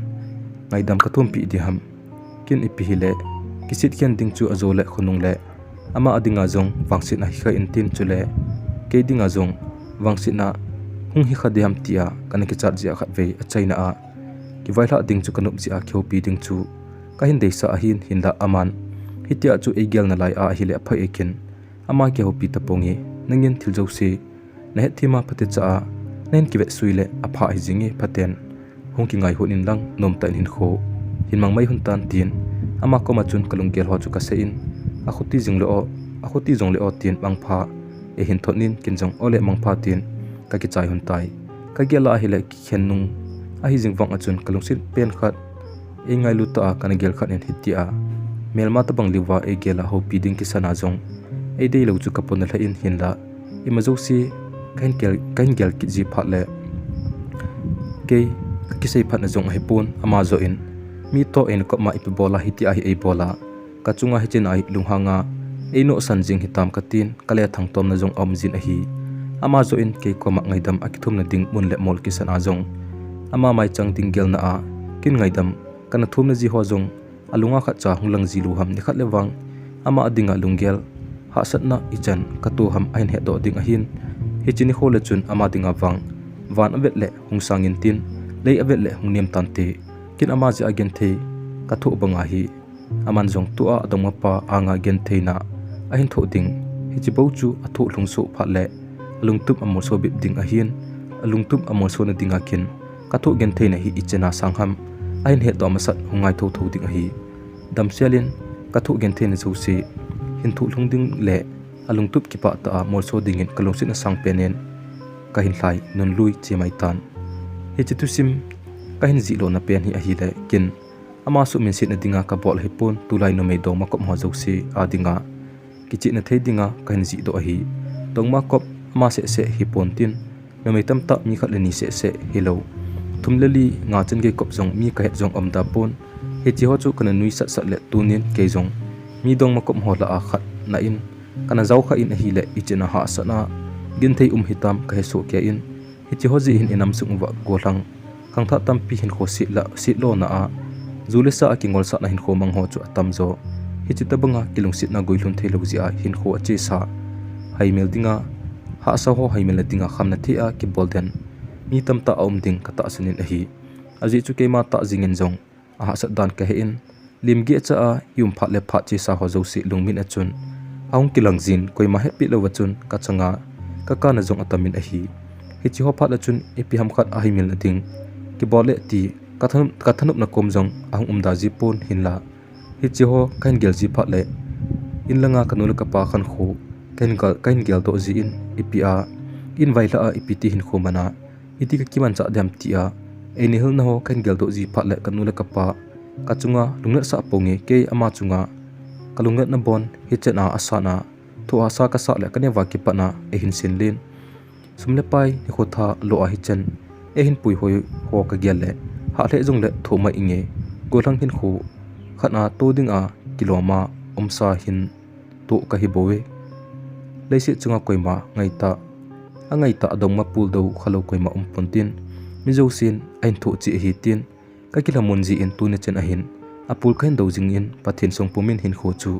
ngai dam ka thum pi di ham kin ipi hi le kisit khian ding chu azo le khunung le ama adinga jong wangsit na hi kha in tin chu le ke dinga jong wangsit na hung hi kha de ham tia kana ki chat jia khat ve a chaina a ki vai hla ding chu kanup ji a kheu pi ding chu ka hin dei sa hin hinda aman hitia chu egel na lai a hi le pha ekin ama ke hopi ta pongi nangin thil jo si na het thima phate cha nen ki ve suile a pha hi jingi phaten hung ki ngai hunin lang nom ta hin kho hin mang mai hun tan tin ama ko ma chun kalung gel ho chu ka se in a khuti jing lo a khuti jong le o tin bang pha e hin thonin kin jong ole mang pha tin ka ki chai hun tai ka gela hi le ki khen nung a hi jing wang a chun kalung sir pen khat e ngai lu ta kana gel khat en hitia melma ta bang liwa e gela ho pi ding ki sana jong e dei lo chu kapon la in hin la i ma zo si kain gel ki ji phat le ke ki sei phat na jong he pon ama zo in mi to en ko ma ipi bola hiti a hi e bola ka chunga hi chen ai lunghanga e no san jing hitam ka tin kale thang tom na jong om jin a hi ama zo in ke ko ma ngaidam akithum na ding mun le mol ki sana jong ama mai chang ding gel na a kin ngaidam kana thum na ji ho jong alunga kha cha hunglang ji lu ham ni khat lewang ama adinga lunggel ha satna ichan katu ham ain he do ding a hin hi chini khole chun ama dinga wang van avet le hung sangin tin lei avet le hung nem tan te kin ama ji again the kathu banga hi aman jong tu a adoma pa anga gen theina a hin tho ding hi chi bo chu athu lungso pha le lungtup amor so bip ding a hin lungtup amor so na dinga kin kathu gen theina hi ichena sangham ain he do masat hungai tho tho ding a hi dam selin kathu gen theina so se hin thu lungding le alungtup ki pa ta mor so dingin kalungsin na sang penen ka hin hlai nun lui chi mai tan hi chi tu sim ka hin ji lo na pen hi a hi le kin ama su min sit na dinga ka bol hi pon tulai no me do ma kop ho zo se a dinga ki chi na thei dinga ka hin ji do a hi dong ma kop ama se se hi pon tin no me tam ta mi khat le ni se se hello thumleli nga chen ge kop jong mi ka het jong om da pon he chi ho chu kana nui sat sat le tunin ke jong mi dong ma kop ho la a khat na in kana zau kha in a hi le ichena ha sana gin thei hitam ka he so ke in hi chi ho ji in enam sung wa golang khang tha tam pi hin kho si lo na a zulisa a kingol sa na hin kho mang ho chu atam zo hi chi tabanga kilung sit na goilun thei lo ji a hin kho ache sa haimel dinga ha sa ho haimel dinga khamna thi a ki bolden mi tam ta om ding ka ta sunin a hi aji chu ke ma ta jingin jong a ha sa dan ka he in lim ge cha a yum phat le phat chi sa ho zo si lungmin a chun aung kilang jin koi ma het pi lo wa chun ka changa ka ka na jong atamin a hi hi chi ho phat la chun epi ham khat a haimel na ding ki bole ti ka thanup na kom jong ahung umda ji pon hin la hi chi ho kain gel ji phat le in langa kanul ka pa khan kho kain gel do ji in ipia in vai la a ipiti hin kho mana iti ka kiman cha dam ti a eni hil na ho kain gel do ji phat le kanul ka pa ka chunga lungna sa ponge ke ama chunga kalungat na bon hi chena asana thu asa ka sa le kane wa ki pa na e hin sin lin sumle pai hi kho tha lo a hi chen e hin pui hoi ho ka gel le ha le jong le thoma inge golang hin khu khana to ding a kiloma omsa hin to ka hi bowe leisi chunga koima ngai ta adong ma pul do khalo koima pontin mizo sin ain tho chi hi tin ka kila monji in tu ne chen ahin apul kain do jing in pathin song pumin hin kho chu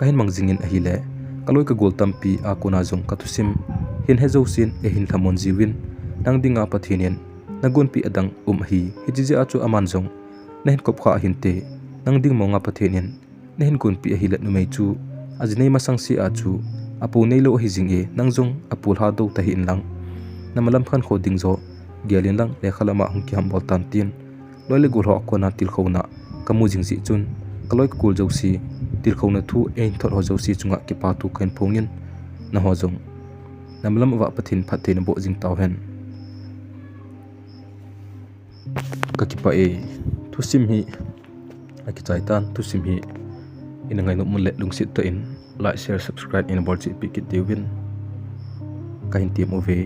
kain mangjing in ahile kaloi ka gol tampi a kona jong katusim hin hezo sin e hin thamonji win nang dinga pathinen nagun pi adang hi hijiji achu aman jong nahin kop kha hinte nang ding monga pathinen nahin kun pi ahilat numei chu ajnei masang si achu apu neilo hi jing e nangjong apul ha do ta hin lang namalam khan khoding zo gialin lang le khalama hung ki ham bol tan tin loile gul ho kona til khona kamu jing si chun kaloi kul jo si til khona thu ein thor ho jo si chunga ki pa tu kain phongin na ho jong namalam wa pathin phathin bo jing taw hen ka ki pa e thu sim hi aki chaitan thu sim hi ina ngai no mun le lungsit to in like share subscribe in bol chi pikit dewin kain tim ove